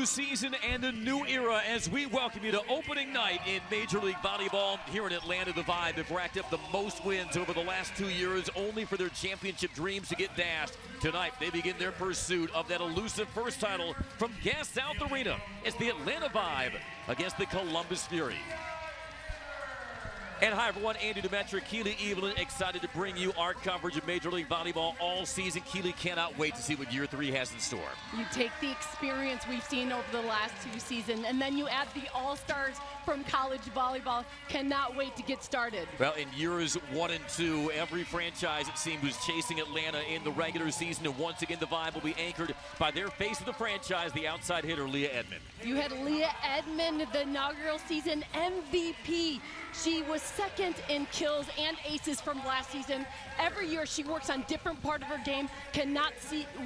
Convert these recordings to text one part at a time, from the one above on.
season and a new era as we welcome you to opening night in Major League Volleyball here in Atlanta. The Vibe have racked up the most wins over the last 2 years, only for their championship dreams to get dashed. Tonight, they begin their pursuit of that elusive first title from Gas South Arena. It's the Atlanta Vibe against the Columbus Fury. And hi everyone, Andy Demetric, Keely Evelyn, excited to bring you our coverage of Major League Volleyball all season. Keely cannot wait to see what year 3 has in store. You take the experience we've seen over the last 2 seasons, and then you add the all-stars from college volleyball. Cannot wait to get started. Well, in years 1 and 2, every franchise, it seemed, was chasing Atlanta in the regular season, and once again, the Vibe will be anchored by their face of the franchise, the outside hitter, Leah Edmond. You had Leah Edmond, the inaugural season MVP. She was second in kills and aces from last season. Every year she works on different part of her game. Cannot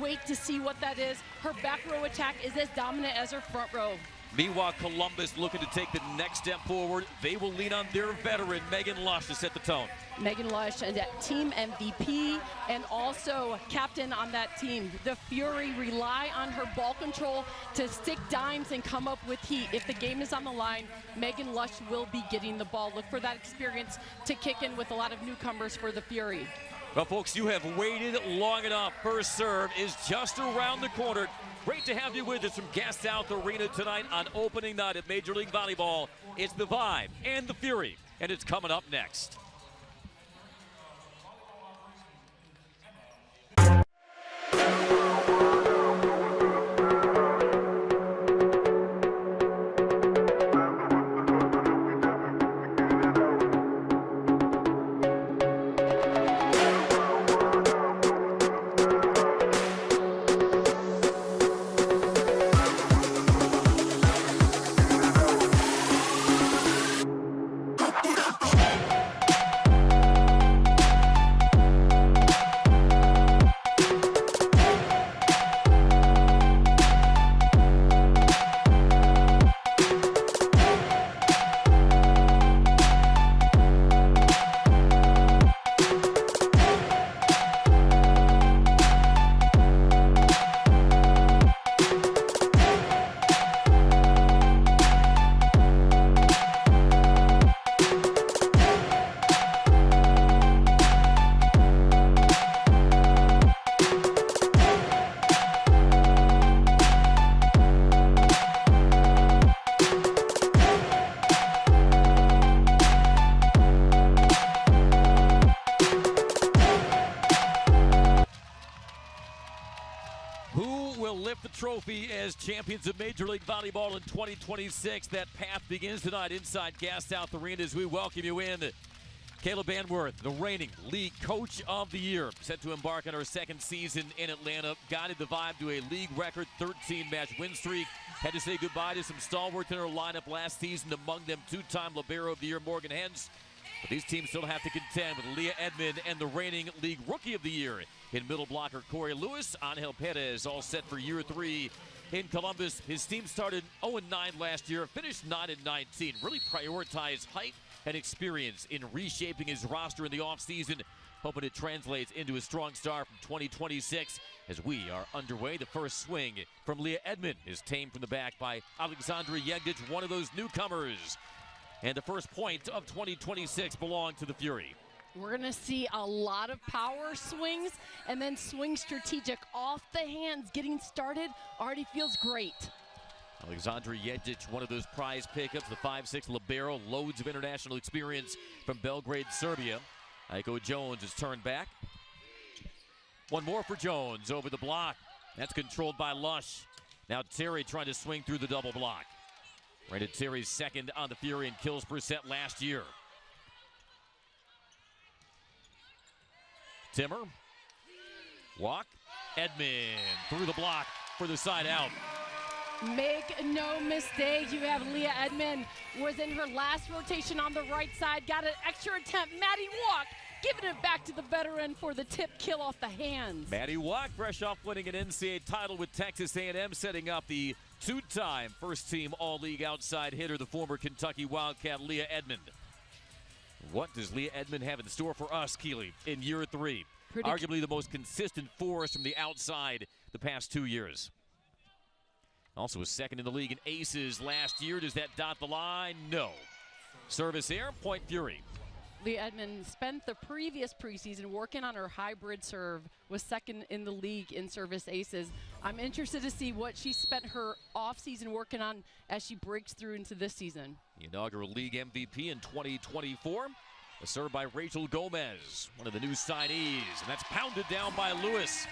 wait to see what that is. Her back row attack is as dominant as her front row. Meanwhile, Columbus looking to take the next step forward. They will lean on their veteran, Megan Lush, to set the tone. Megan Lush, and team MVP, and also captain on that team. The Fury rely on her ball control to stick dimes and come up with heat. If the game is on the line, Megan Lush will be getting the ball. Look for that experience to kick in with a lot of newcomers for the Fury. Well, folks, you have waited long enough. First serve is just around the corner. Great to have you with us from Gas South Arena tonight on opening night of Major League Volleyball. It's the Vibe and the Fury, and it's coming up next. The trophy as champions of Major League Volleyball in 2026. That path begins tonight inside Gas South Arena as we welcome you in. Caleb Banworth, the reigning league coach of the year, set to embark on our second season in Atlanta. Guided the Vibe to a league record 13-match win streak. Had to say goodbye to some stalwarts in our lineup last season, among them two-time Libero of the Year Morgan Hens. But these teams still have to contend with Leah Edmond and the reigning league rookie of the year in middle blocker Corey Lewis. Angel Perez all set for year 3 in Columbus. His team started 0-9 last year, finished 9-19. Really prioritized height and experience in reshaping his roster in the offseason, hoping it translates into a strong start from 2026 as we are underway. The first swing from Leah Edmond is tamed from the back by Alexandra Jegdic, one of those newcomers. And the first point of 2026 belonged to the Fury. We're going to see a lot of power swings and then swing strategic off the hands. Getting started already feels great. Alexandra Jegdic, one of those prize pickups, the 5'6" libero, loads of international experience from Belgrade, Serbia. Aiko Jones is turned back. One more for Jones over the block. That's controlled by Lush. Now Terry trying to swing through the double block. Rated Terry's second on the Fury in kills per set last year. Timmer. Walk. Edmond through the block for the side out. Make no mistake, you have Leah Edmond was in her last rotation on the right side, got an extra attempt. Maddie Walk giving it back to the veteran for the tip kill off the hands. Maddie Walk fresh off winning an NCAA title with Texas A&M, setting up the two-time first-team All-League outside hitter, the former Kentucky Wildcat Leah Edmond. What does Leah Edmond have in store for us, Keely, in year 3? Arguably the most consistent force from the outside the past 2 years. Also was second in the league in aces last year. Does that dot the line? No. Service air, point Fury. Leah Edmond spent the previous preseason working on her hybrid serve, was second in the league in service aces. I'm interested to see what she spent her offseason working on as she breaks through into this season. The inaugural league MVP in 2024. A serve by Rachel Gomez, one of the new signees, and that's pounded down by Lewis.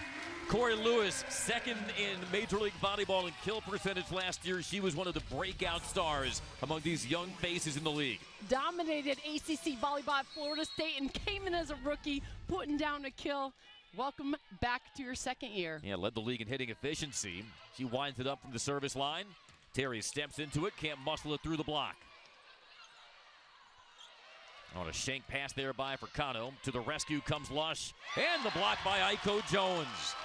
Corey Lewis, second in Major League Volleyball in kill percentage last year. She was one of the breakout stars among these young faces in the league. Dominated ACC volleyball at Florida State and came in as a rookie, putting down a kill. Welcome back to your second year. Yeah, led the league in hitting efficiency. She winds it up from the service line. Terry steps into it, can't muscle it through the block. On a shank pass there by Furcano. To the rescue comes Lush. And the block by Aiko Jones.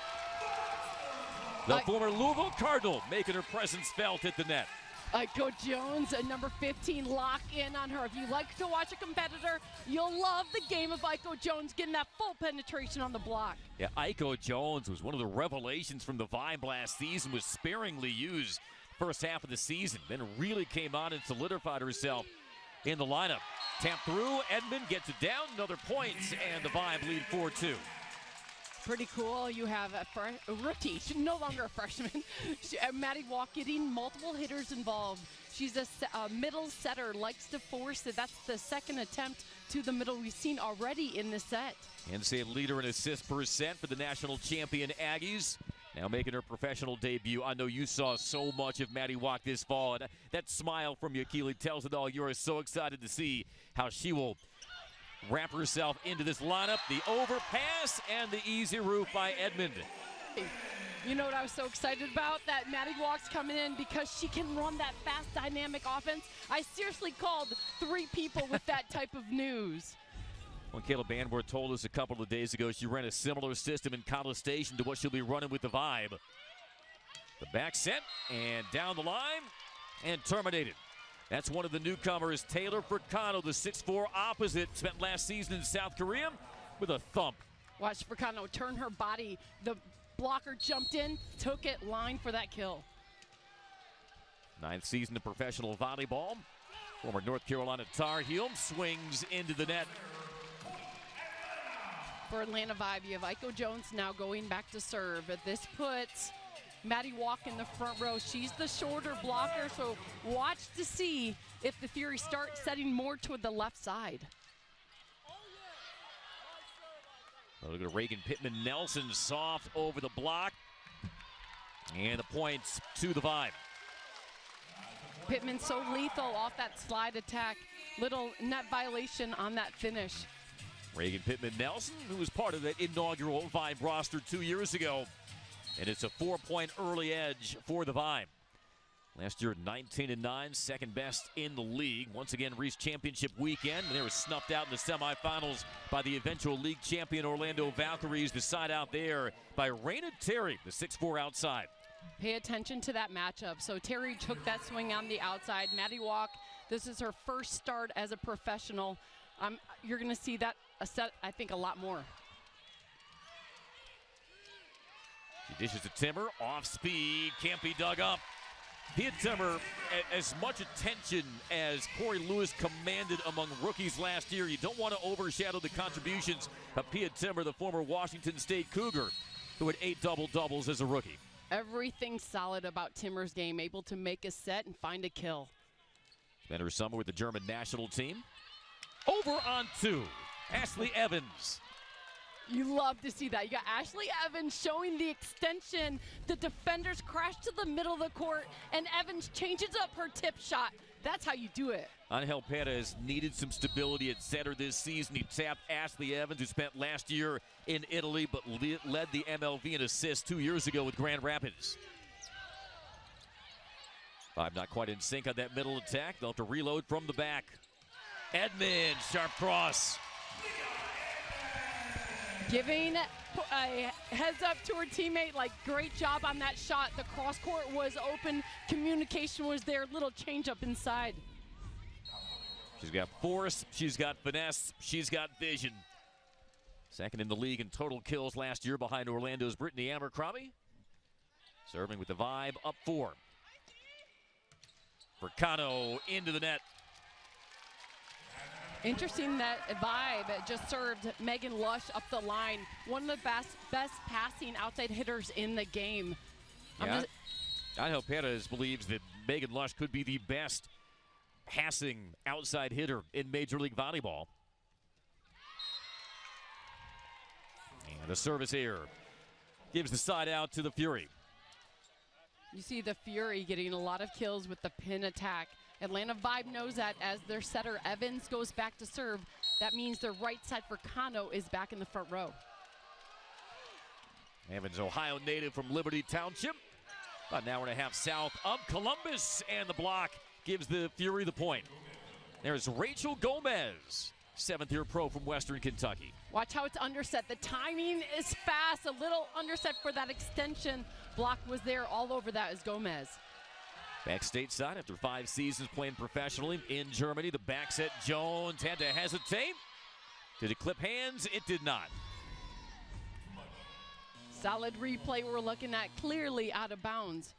The former Louisville Cardinal making her presence felt at the net. Aiko Jones, number 15, lock in on her. If you like to watch a competitor, you'll love the game of Aiko Jones getting that full penetration on the block. Yeah, Aiko Jones was one of the revelations from the Vibe last season, was sparingly used first half of the season, then really came on and solidified herself in the lineup. Tap through, Edmond gets it down, another point, and the Vibe lead 4-2. Pretty cool. You have a rookie, she's no longer a freshman. Maddie Walk getting multiple hitters involved. She's a middle setter, likes to force it. That's the second attempt to the middle we've seen already in the set. NCAA leader in assist percent for the national champion Aggies. Now making her professional debut. I know you saw so much of Maddie Walk this fall, and that smile from you, Keely, tells it all. You are so excited to see how she will wrap herself into this lineup. The overpass and the easy roof by Edmond. You know what I was so excited about? That Maddie Walk's coming in because she can run that fast, dynamic offense. I seriously called 3 people with that type of news. Well, Kayla Banworth told us a couple of days ago she ran a similar system in College Station to what she'll be running with the Vibe. The back set and down the line and terminated. That's one of the newcomers, Taylor Furcano, the 6'4 opposite, spent last season in South Korea with a thump. Watch Furcano turn her body. The blocker jumped in, took it, line for that kill. 9th season of professional volleyball. Former North Carolina Tar Heel swings into the net. For Atlanta Vibe, you have Aiko Jones now going back to serve. This puts Maddie Walk in the front row. She's the shorter blocker, so watch to see if the Fury start setting more toward the left side. Oh, look at Reagan Pittman-Nelson, soft over the block. And the points to the Vibe. Pittman so lethal off that slide attack. Little net violation on that finish. Reagan Pittman-Nelson, who was part of that inaugural Vibe roster 2 years ago. And it's a 4-point early edge for the Vibe. Last year, 19-9, second best in the league. Once again, reached championship weekend. And they were snuffed out in the semifinals by the eventual league champion Orlando Valkyries. The side out there by Raina Terry, the 6'4 outside. Pay attention to that matchup. So Terry took that swing on the outside. Maddie Walk, this is her first start as a professional. You're going to see that a set, I think, a lot more. She dishes to Timmer, off speed, can't be dug up. Pia Timmer, as much attention as Corey Lewis commanded among rookies last year, you don't want to overshadow the contributions of Pia Timmer, the former Washington State Cougar, who had 8 double-doubles as a rookie. Everything solid about Timmer's game, able to make a set and find a kill. Spent her summer with the German national team. Over on 2, Ashley Evans. You love to see that. You got Ashley Evans showing the extension. The defenders crash to the middle of the court, and Evans changes up her tip shot. That's how you do it. Angel Perez needed some stability at center this season. He tapped Ashley Evans, who spent last year in Italy, but led the MLV in assists 2 years ago with Grand Rapids. Vibe not quite in sync on that middle attack. They'll have to reload from the back. Edmond, sharp cross. Giving a heads up to her teammate, like, great job on that shot. The cross court was open, communication was there, little change up inside. She's got force, she's got finesse, she's got vision. Second in the league in total kills last year behind Orlando's Brittany Abercrombie. Serving with the Vibe, up 4. for Kano into the net. Interesting that Vibe just served Megan Lush up the line. One of the best passing outside hitters in the game. Yeah. Angel Perez believes that Megan Lush could be the best passing outside hitter in Major League Volleyball. And a service error gives the side out to the Fury. You see the Fury getting a lot of kills with the pin attack. Atlanta Vibe knows that as their setter Evans goes back to serve. That means their right side for Kano is back in the front row. Evans, Ohio native from Liberty Township, about an hour and a half south of Columbus, and the block gives the Fury the point. There's Rachel Gomez, seventh-year pro from Western Kentucky. Watch how it's underset. The timing is fast. A little underset for that extension. Block was there all over that is Gomez. Back stateside after 5 seasons playing professionally in Germany. The back set, Jones had to hesitate. Did it clip hands? It did not. Solid replay we're looking at, clearly out of bounds.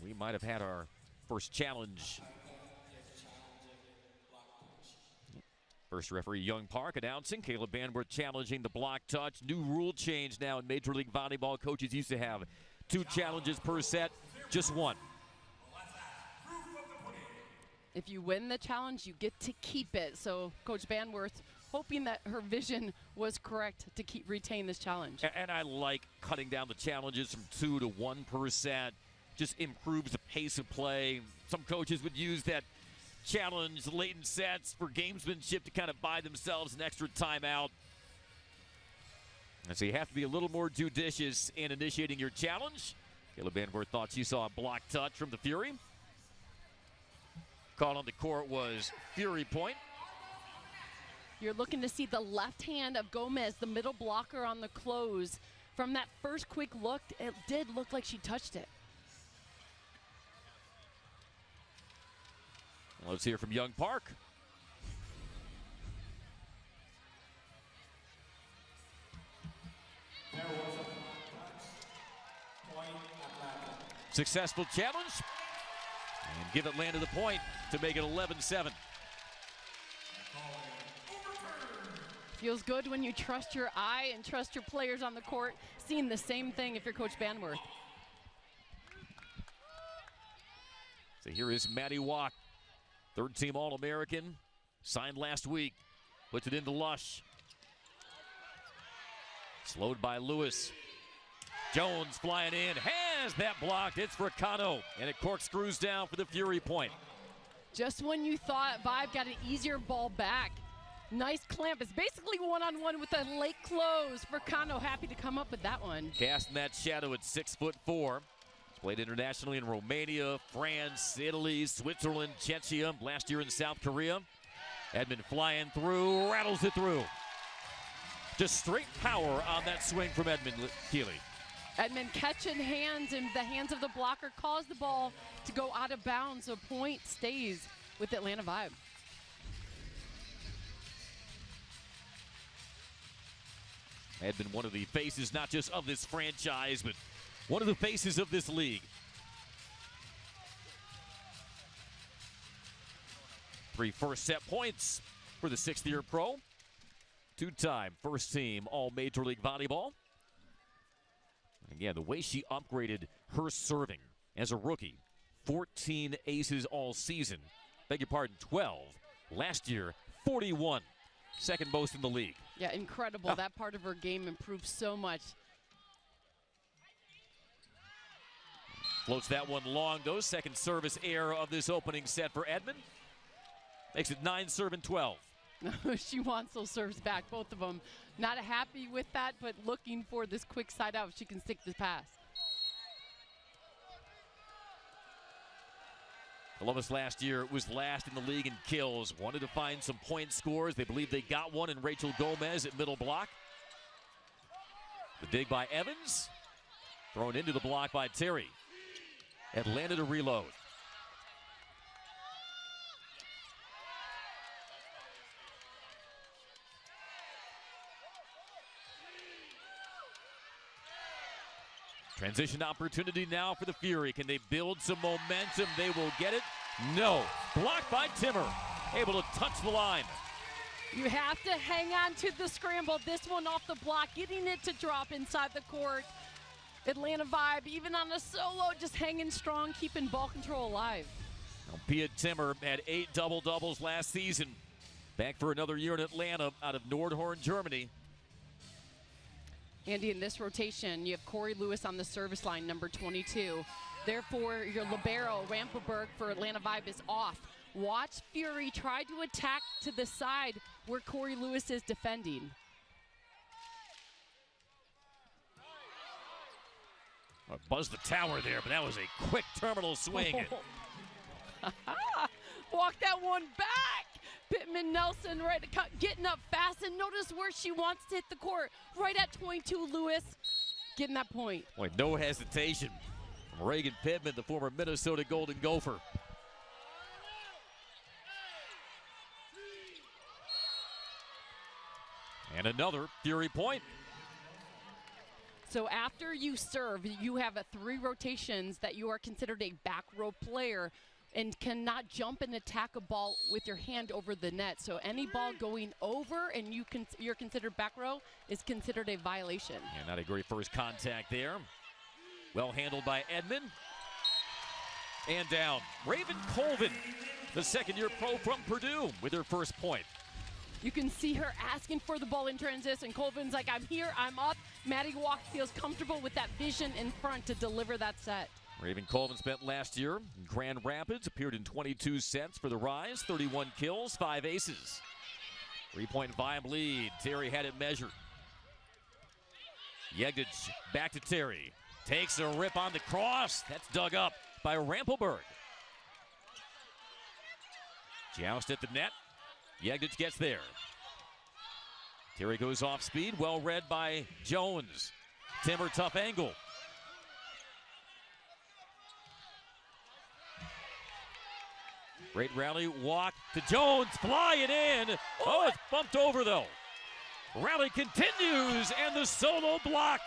We might have had our first challenge. First referee Young Park announcing Caleb Banworth challenging the block touch. New rule change now in Major League Volleyball. Coaches used to have 2 challenges per set, just 1. If you win the challenge, you get to keep it. So Coach Banworth hoping that her vision was correct to retain this challenge. And I like cutting down the challenges from 2 to 1 per set. Just improves the pace of play. Some coaches would use that challenge late in sets for gamesmanship to kind of buy themselves an extra timeout. And so you have to be a little more judicious in initiating your challenge. Caleb Banworth thought she saw a block touch from the Fury. Call on the court was Fury point. You're looking to see the left hand of Gomez, the middle blocker on the close. From that first quick look, it did look like she touched it. Let's hear from Young Park. Successful challenge. And give Atlanta the point to make it 11-7. Feels good when you trust your eye and trust your players on the court. Seeing the same thing if you're Coach Banworth. So here is Maddie Watt, third-team All-American, signed last week. Puts it into Lush. Slowed by Lewis. Jones flying in, has that blocked. It's for Kano, and it corkscrews down for the Fury point. Just when you thought Vibe got an easier ball back. Nice clamp. It's basically one-on-one with a late close for Kano. Happy to come up with that one. Casting that shadow at 6'4". Played internationally in Romania, France, Italy, Switzerland, Czechia, last year in South Korea. Edmond flying through, rattles it through. Just straight power on that swing from Edmond Keeley. Edmond catching hands, and the hands of the blocker cause the ball to go out of bounds. So point stays with Atlanta Vibe. Edmond, one of the faces not just of this franchise, but one of the faces of this league. 3 first set points for the 6th-year pro. 2-time first-team All-Major League Volleyball. Again, the way she upgraded her serving as a rookie. 14 aces all season. Beg your pardon, 12. Last year, 41. Second most in the league. Yeah, incredible. That part of her game improved so much. Floats that one long, though. Second service error of this opening set for Edmond. Makes it 9-12. She wants those serves back, both of them. Not happy with that, but looking for this quick side out if she can stick the pass. Columbus last year was last in the league in kills. Wanted to find some point scores. They believe they got one in Rachel Gomez at middle block. The dig by Evans. Thrown into the block by Terry. Atlanta to reload. Transition opportunity now for the Fury. Can they build some momentum? They will get it. No. Blocked by Timmer. Able to touch the line. You have to hang on to the scramble. This one off the block, getting it to drop inside the court. Atlanta Vibe, even on a solo, just hanging strong, keeping ball control alive. Now, Pia Timmer had 8 double-doubles last season. Back for another year in Atlanta out of Nordhorn, Germany. Andy, in this rotation, you have Corey Lewis on the service line, number 22. Therefore, your libero, Rampelberg, for Atlanta Vibe is off. Watch Fury try to attack to the side where Corey Lewis is defending. Buzzed the tower there, but that was a quick terminal swing. Walk that one back. Pittman Nelson right getting up fast, and notice where she wants to hit the court. Right at 22, Lewis getting that point. Boy, no hesitation from Reagan Pittman, the former Minnesota Golden Gopher. And another Fury point. So after you serve, you have 3 rotations that you are considered a back row player and cannot jump and attack a ball with your hand over the net. So any ball going over and you're considered back row is considered a violation. Yeah, not a great first contact there. Well handled by Edmond. And down. Raven Colvin, the second-year pro from Purdue, with her first point. You can see her asking for the ball in transition. Colvin's like, I'm here, I'm up. Maddie Walk feels comfortable with that vision in front to deliver that set. Raven Colvin spent last year in Grand Rapids, appeared in 22 sets for the Rise, 31 kills, 5 aces. 3-point Vibe lead. Terry had it measured. Jegdic back to Terry. Takes a rip on the cross. That's dug up by Rampelberg. Joust at the net. Jegdic gets there. Terry goes off speed, well read by Jones. Timmer, tough angle. Great rally, walk to Jones, fly it in. Oh, it's bumped over though. Rally continues, and the solo block.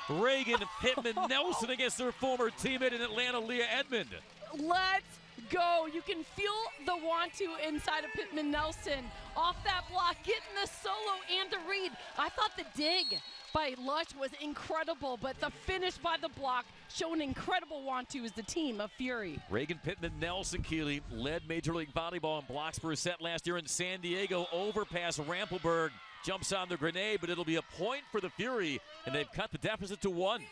Reagan Pittman Nelson against their former teammate in Atlanta, Leah Edmond. Let's go. You can feel the want to inside of Pittman Nelson. Off that block, getting the solo and the read. I thought the dig by Lush was incredible, but the finish by the block showing incredible want to as the team of Fury. Reagan Pittman Nelson, Keeley, led Major League Volleyball in blocks per set last year in San Diego. Overpass Rampelberg, jumps on the grenade, but it'll be a point for the Fury, and they've cut the deficit to 1.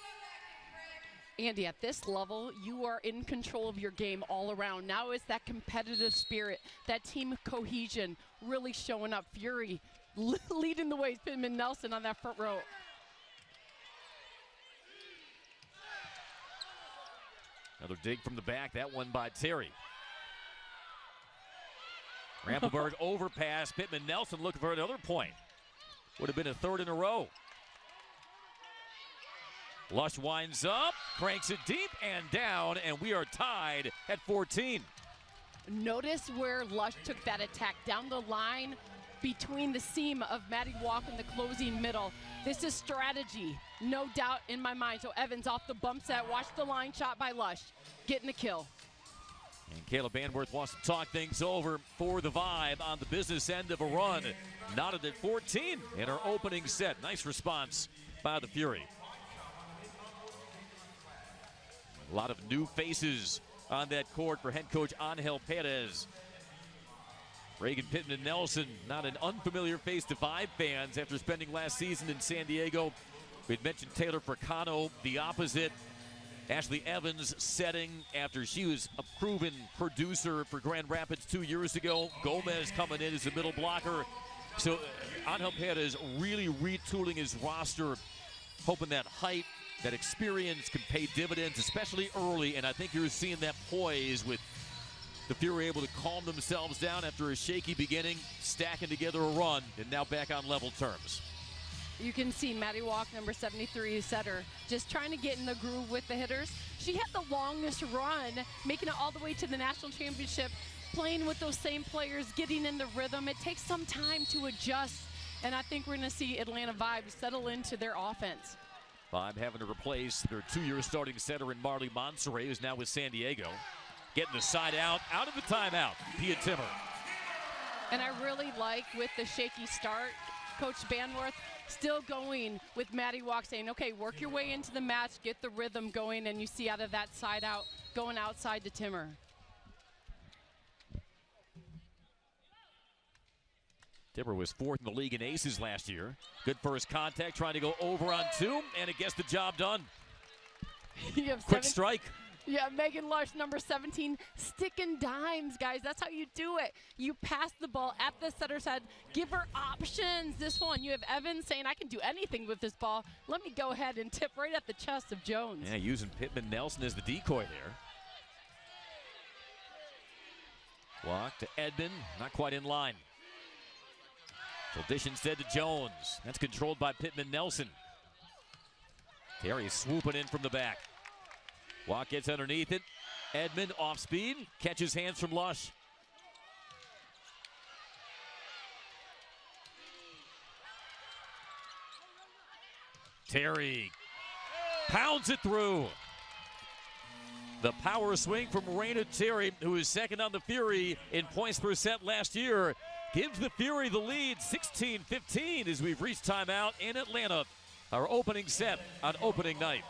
Andy, at this level, you are in control of your game all around. Now it's that competitive spirit, that team cohesion really showing up. Fury leading the way, Pittman Nelson on that front row. Another dig from the back, that one by Terry. Rampelberg overpass, Pittman Nelson looking for another point. Would have been a 3rd in a row. Lush winds up, cranks it deep and down, and we are tied at 14. Notice where Lush took that attack down the line between the seam of Maddie Walk and the closing middle. This is strategy, no doubt in my mind. So Evans off the bump set, watch the line shot by Lush, getting the kill. And Kayla Banworth wants to talk things over for the Vibe on the business end of a run. Knotted at 14 in her opening set. Nice response by the Fury. A lot of new faces on that court for head coach Angel Perez. Reagan Pittman Nelson, not an unfamiliar face to Vibe fans after spending last season in San Diego. We'd mentioned Taylor Fricano, the opposite. Ashley Evans setting after she was a proven producer for Grand Rapids 2 years ago. Gomez coming in as a middle blocker. So Angel Perez really retooling his roster, hoping that height, that experience can pay dividends, especially early, and I think you're seeing that poise with the Fury able to calm themselves down after a shaky beginning, stacking together a run, and now back on level terms. You can see Maddie Walk, number 73, setter, just trying to get in the groove with the hitters. She had the longest run, making it all the way to the national championship, playing with those same players, getting in the rhythm. It takes some time to adjust, and I think we're going to see Atlanta Vibe settle into their offense. Vibe having to replace their 2-year starting center in Marley Monserrat, who's now with San Diego. Getting the side out of the timeout, Pia Timmer. And I really like, with the shaky start, Coach Banworth still going with Maddie Walk, saying, okay, work your way into the match, get the rhythm going, and you see out of that side out, going outside to Timmer. Timmer was 4th in the league in aces last year. Good first contact, trying to go over on 2, and it gets the job done. Quick strike. Yeah, Megan Lush, number 17, sticking dimes, guys. That's how you do it. You pass the ball at the setter's head. Give her options. This one, you have Evans saying, I can do anything with this ball. Let me go ahead and tip right at the chest of Jones. Yeah, using Pittman Nelson as the decoy there. Walk to Edmond, not quite in line. So dish instead to Jones. That's controlled by Pittman Nelson. Terry swooping in from the back. Walk gets underneath it. Edmond off speed, catches hands from Lush. Terry pounds it through. The power swing from Raina Terry, who is second on the Fury in points per set last year, gives the Fury the lead 16-15 as we've reached timeout in Atlanta. Our opening set on opening night.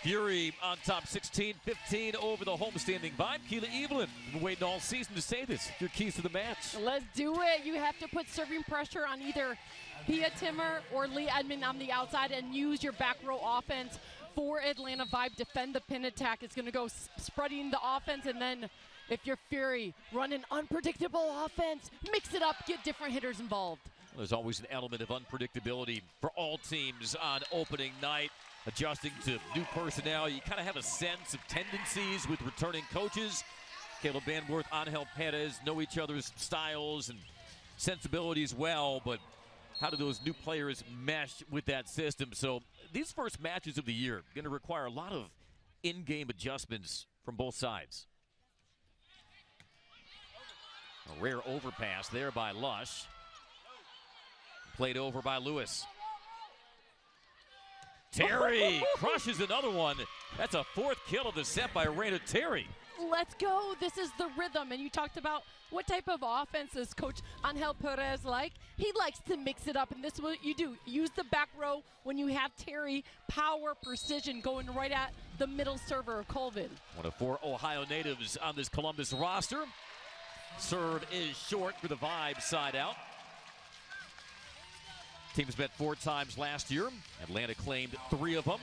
Fury on top 16-15 over the homestanding Vibe. Keela Evelyn, been waiting all season to say this. Your keys to the match. Let's do it. You have to put serving pressure on either Pia Timmer or Lee Edmond on the outside and use your back row offense for Atlanta Vibe. Defend the pin attack. It's going to go spreading the offense, and then if you're Fury, run an unpredictable offense. Mix it up. Get different hitters involved. There's always an element of unpredictability for all teams on opening night. Adjusting to new personnel, you kind of have a sense of tendencies with returning coaches. Caleb Banworth, Angel Perez know each other's styles and sensibilities well, but how do those new players mesh with that system? So these first matches of the year are going to require a lot of in-game adjustments from both sides. A rare overpass there by Lush. Played over by Lewis. Terry crushes another one. That's a 4th kill of the set by Raina Terry. Let's go. This is the rhythm. And you talked about what type of offense is Coach Angel Perez like. He likes to mix it up, and this is what you do. Use the back row when you have Terry. Power, precision, going right at the middle server of Colvin. One of 4 Ohio natives on this Columbus roster. Serve is short for the Vibe side out. Teams met 4 times last year. Atlanta claimed 3 of them.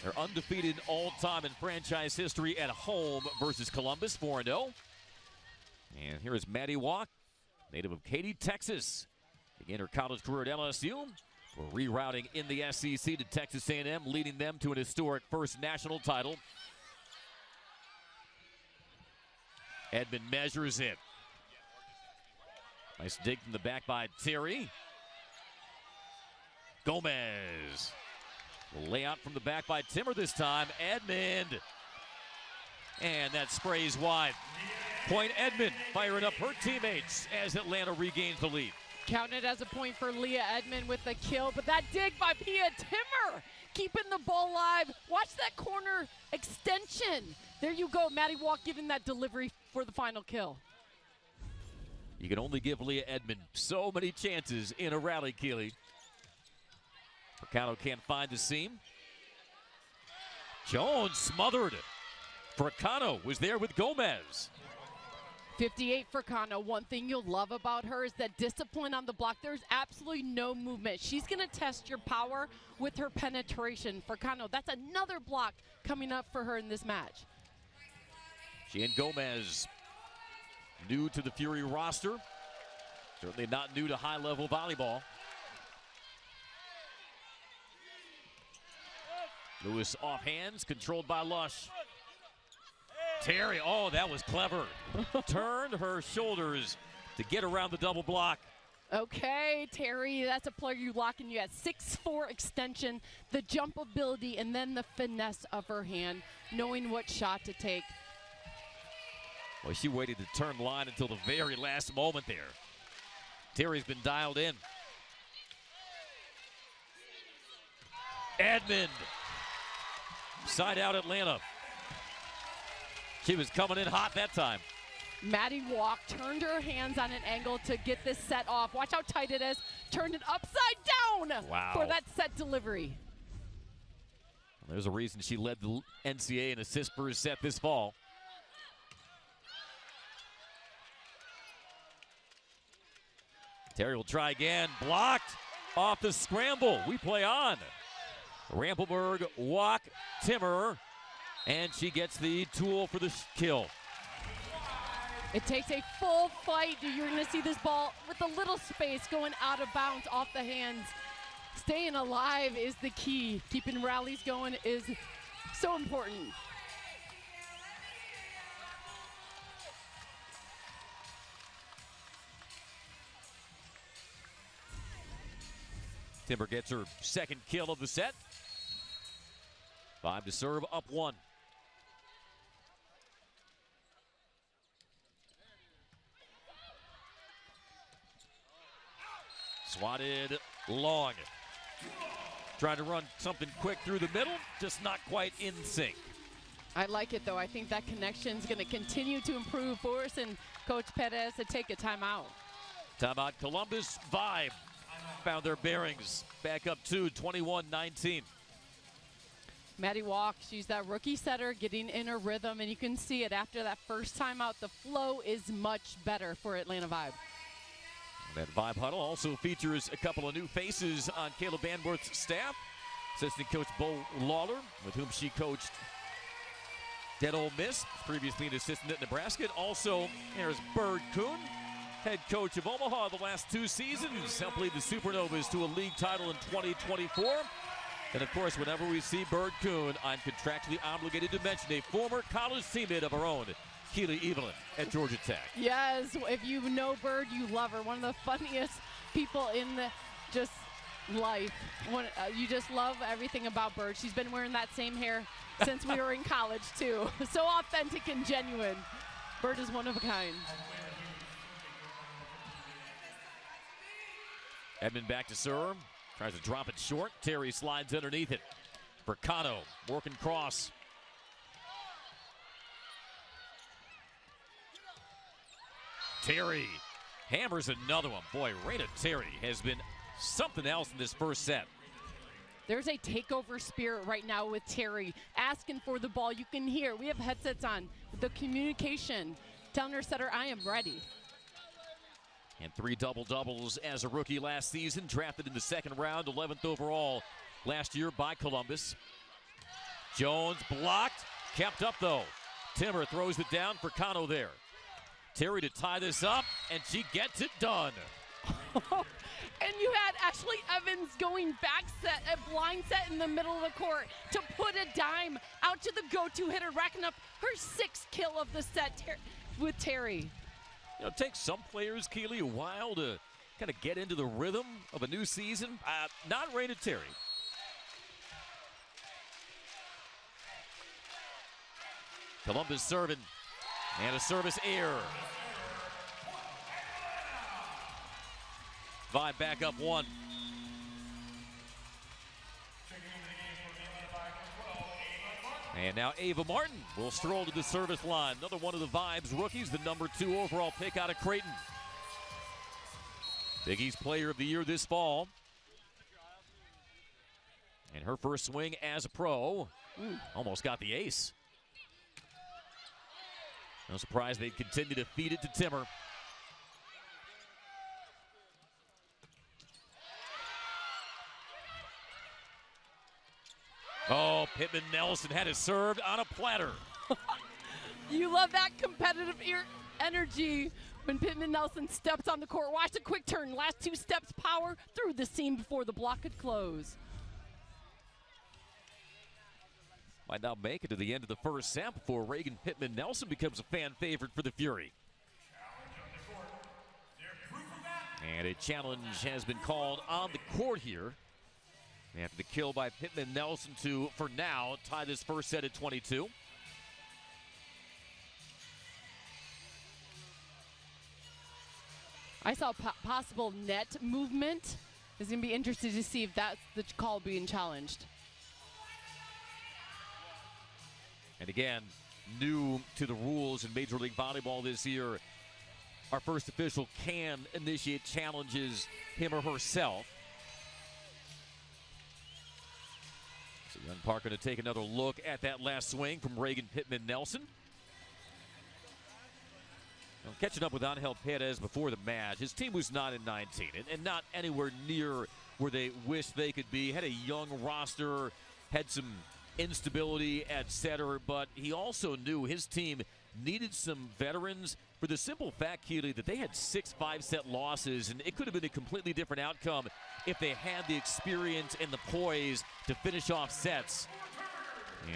They're undefeated all-time in franchise history at home versus Columbus, 4-0. And here is Maddie Walk, native of Katy, Texas. Began her college career at LSU. We're rerouting in the SEC to Texas A&M, leading them to an historic first national title. Edmond measures it. Nice dig from the back by Terry. Gomez. The layout from the back by Timmer this time. Edmond. And that sprays wide. Point Edmond firing up her teammates as Atlanta regains the lead. Counted as a point for Leah Edmond with the kill, but that dig by Pia Timmer, keeping the ball alive. Watch that corner extension. There you go, Maddie Walk giving that delivery for the final kill. You can only give Leah Edmond so many chances in a rally, Keeley. Fricano can't find the seam. Jones smothered. Fricano was there with Gomez. 58 for Kano. One thing you'll love about her is that discipline on the block. There's absolutely no movement. She's going to test your power with her penetration. For Kano, that's another block coming up for her in this match. She and Gomez, new to the Fury roster. Certainly not new to high-level volleyball. Lewis off hands, controlled by Lush. Terry, oh, that was clever. Turned her shoulders to get around the double block. Okay, Terry, that's a player you lock in. You had 6'4" extension, the jump ability, and then the finesse of her hand, knowing what shot to take. Well, she waited to turn line until the very last moment there. Terry's been dialed in. Edmond. Side out Atlanta. She was coming in hot that time. Maddie Walk turned her hands on an angle to get this set off. Watch how tight it is. Turned it upside down for that set delivery. There's a reason she led the NCAA in assists per set this fall. Terry will try again. Blocked off the scramble. We play on. Rampelberg, Walk, Timmer. And she gets the tool for the kill. It takes a full fight. You're going to see this ball with a little space going out of bounds off the hands. Staying alive is the key. Keeping rallies going is so important. Timber gets her second kill of the set. 5 to serve, up 1. Swatted long. Trying to run something quick through the middle, just not quite in sync. I like it, though. I think that connection is going to continue to improve for us, and Coach Perez to take a timeout. Timeout, Columbus Vibe found their bearings. Back up 2, 21-19. Maddie Walk, she's that rookie setter getting in her rhythm, and you can see it after that first timeout. The flow is much better for Atlanta Vibe. That Vibe Huddle also features a couple of new faces on Caleb Banworth's staff. Assistant coach Bo Lawler, with whom she coached Dead Ole Miss, previously an assistant at Nebraska. And also, there's Bird Kuhn, head coach of Omaha the last 2 seasons. Helped lead the Supernovas to a league title in 2024. And of course, whenever we see Bird Kuhn, I'm contractually obligated to mention a former college teammate of our own, Keely Evelyn at Georgia Tech. Yes, if you know Bird, you love her. One of the funniest people in the just life. You just love everything about Bird. She's been wearing that same hair since we were in college, too. So authentic and genuine. Bird is one of a kind. Edmond back to serve. Tries to drop it short. Terry slides underneath it. Fricano working cross. Terry hammers another one. Boy, Raina Terry has been something else in this first set. There's a takeover spirit right now with Terry, asking for the ball. You can hear, we have headsets on, the communication, telling her setter, I am ready. And 3 double-doubles as a rookie last season, drafted in the second round, 11th overall last year by Columbus. Jones blocked, kept up though. Timmer throws it down for Kano there. Terry to tie this up, and she gets it done. And you had Ashley Evans going back set, a blind set in the middle of the court to put a dime out to the go-to hitter, racking up her 6th kill of the set with Terry. You know, it takes some players, Keely, a while to kind of get into the rhythm of a new season. Not Raina Terry. Columbus serving. And a service error. Vibe back up 1. And now Ava Martin will stroll to the service line. Another one of the Vibes rookies, the number 2 overall pick out of Creighton. Big East Player of the Year this fall. And her first swing as a pro, almost got the ace. No surprise they'd continue to feed it to Timmer. Oh, Pittman Nelson had it served on a platter. You love that competitive energy when Pittman Nelson steps on the court. Watch the quick turn. Last 2 steps, power through the seam before the block could close. Might now make it to the end of the first set before Reagan Pittman Nelson becomes a fan favorite for the Fury. And a challenge has been called on the court here. After the kill by Pittman Nelson to, for now, tie this first set at 22. I saw possible net movement. It's going to be interesting to see if that's the call being challenged. And again, new to the rules in Major League Volleyball this year, our first official can initiate challenges, him or herself. So Young Park going to take another look at that last swing from Reagan Pittman Nelson. Well, catching up with Angel Perez before the match, his team was not in 19 and not anywhere near where they wish they could be. Had a young roster, had some instability at setter, but he also knew his team needed some veterans for the simple fact, Keely, that they had 6 5-set losses, and it could have been a completely different outcome if they had the experience and the poise to finish off sets.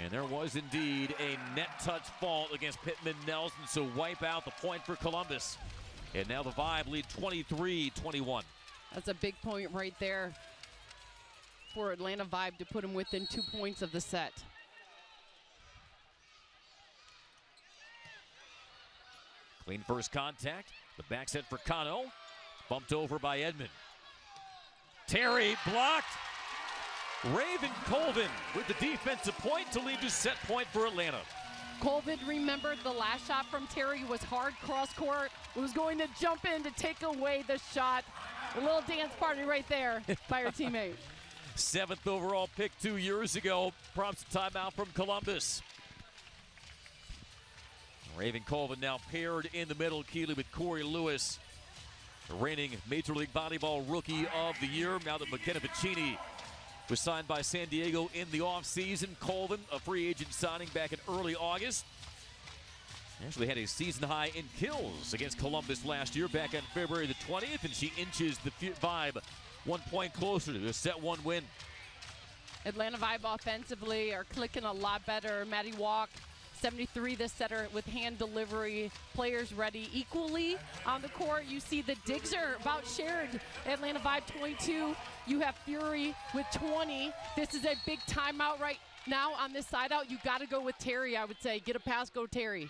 And there was indeed a net touch fault against Pittman Nelson, so wipe out the point for Columbus. And now the Vibe lead 23-21. That's a big point right there for Atlanta Vibe to put them within 2 points of the set. Clean first contact. The back set for Cano. Bumped over by Edmond. Terry blocked. Raven Colvin with the defensive point to lead to set point for Atlanta. Colvin remembered the last shot from Terry was hard cross court. Was going to jump in to take away the shot. A little dance party right there by her teammate. 7th overall pick 2 years ago. Prompts a timeout from Columbus. Raven Colvin now paired in the middle, Keely, with Corey Lewis, the reigning Major League Volleyball Rookie of the Year. Now that McKenna Piccini was signed by San Diego in the offseason. Colvin, a free agent signing back in early August. Actually had a season high in kills against Columbus last year back on February the 20th, and she inches the Vibe 1 point closer to a set 1 win. Atlanta Vibe offensively are clicking a lot better. Maddie Walk, 73 this setter with hand delivery. Players ready equally on the court. You see the digs are about shared. Atlanta Vibe 22. You have Fury with 20. This is a big timeout right now on this side out. You got to go with Terry, I would say. Get a pass, go Terry.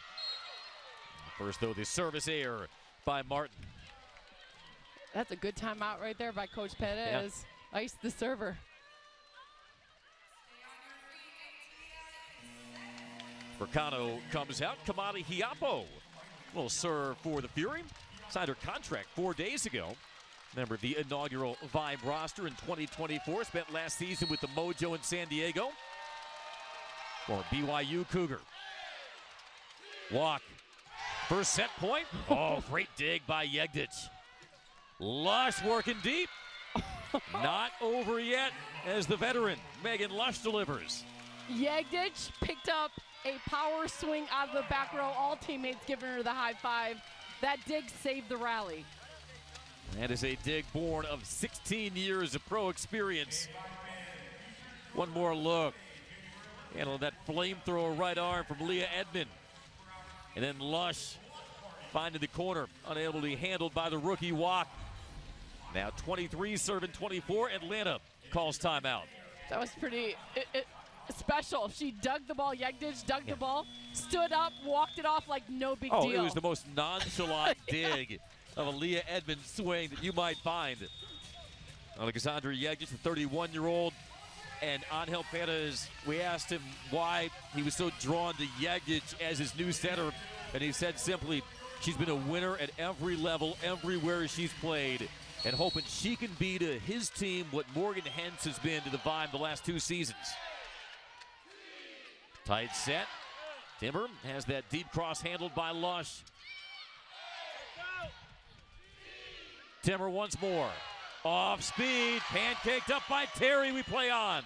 First, though, the service error by Martin. That's a good timeout right there by Coach Perez. Yeah. Ice the server. Vercano comes out. Kamali Hiapo will serve for the Fury. Signed her contract 4 days ago. Member of the inaugural Vibe roster in 2024. Spent last season with the Mojo in San Diego. For BYU Cougar. Walk. First set point. Oh, great dig by Yegdic. Lush working deep. Not over yet as the veteran Megan Lush delivers. Yegdic picked up a power swing out of the back row. All teammates giving her the high five. That dig saved the rally. That is a dig born of 16 years of pro experience. One more look. Handle that flamethrower right arm from Leah Edmond. And then Lush finding the corner, unable to be handled by the rookie Walk. Now 23 serving 24. Atlanta calls timeout. That was pretty special. She dug the ball. Yegdich dug the ball, stood up, walked it off like no big deal. Oh, it was the most nonchalant dig of a Leah Edmond swing that you might find. Alexandra Yegdich, the 31-year-old, and Angel Perez, we asked him why he was so drawn to Yegdich as his new center, and he said simply, she's been a winner at every level, everywhere she's played, and hoping she can be to his team what Morgan Hentz has been to the Vibe the last 2 seasons. Tight set. Timber has that deep cross handled by Lush. Timber once more. Off speed, pancaked up by Terry, we play on.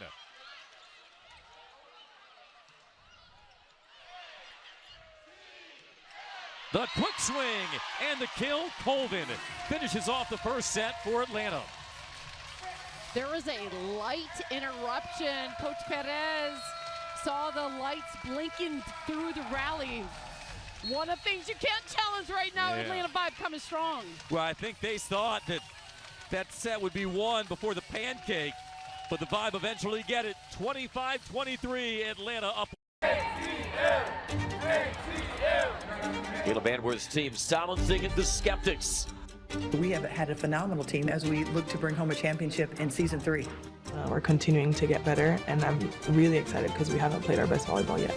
The quick swing and the kill. Colvin finishes off the first set for Atlanta. There was a light interruption. Coach Perez saw the lights blinking through the rally. One of the things you can't challenge right now. Atlanta Vibe coming strong. Well, I think they thought that set would be won before the pancake, but the Vibe eventually get it. 25-23, Atlanta up. Caleb Banworth's team silencing the skeptics. We have had a phenomenal team as we look to bring home a championship in season 3. We're continuing to get better, and I'm really excited because we haven't played our best volleyball yet.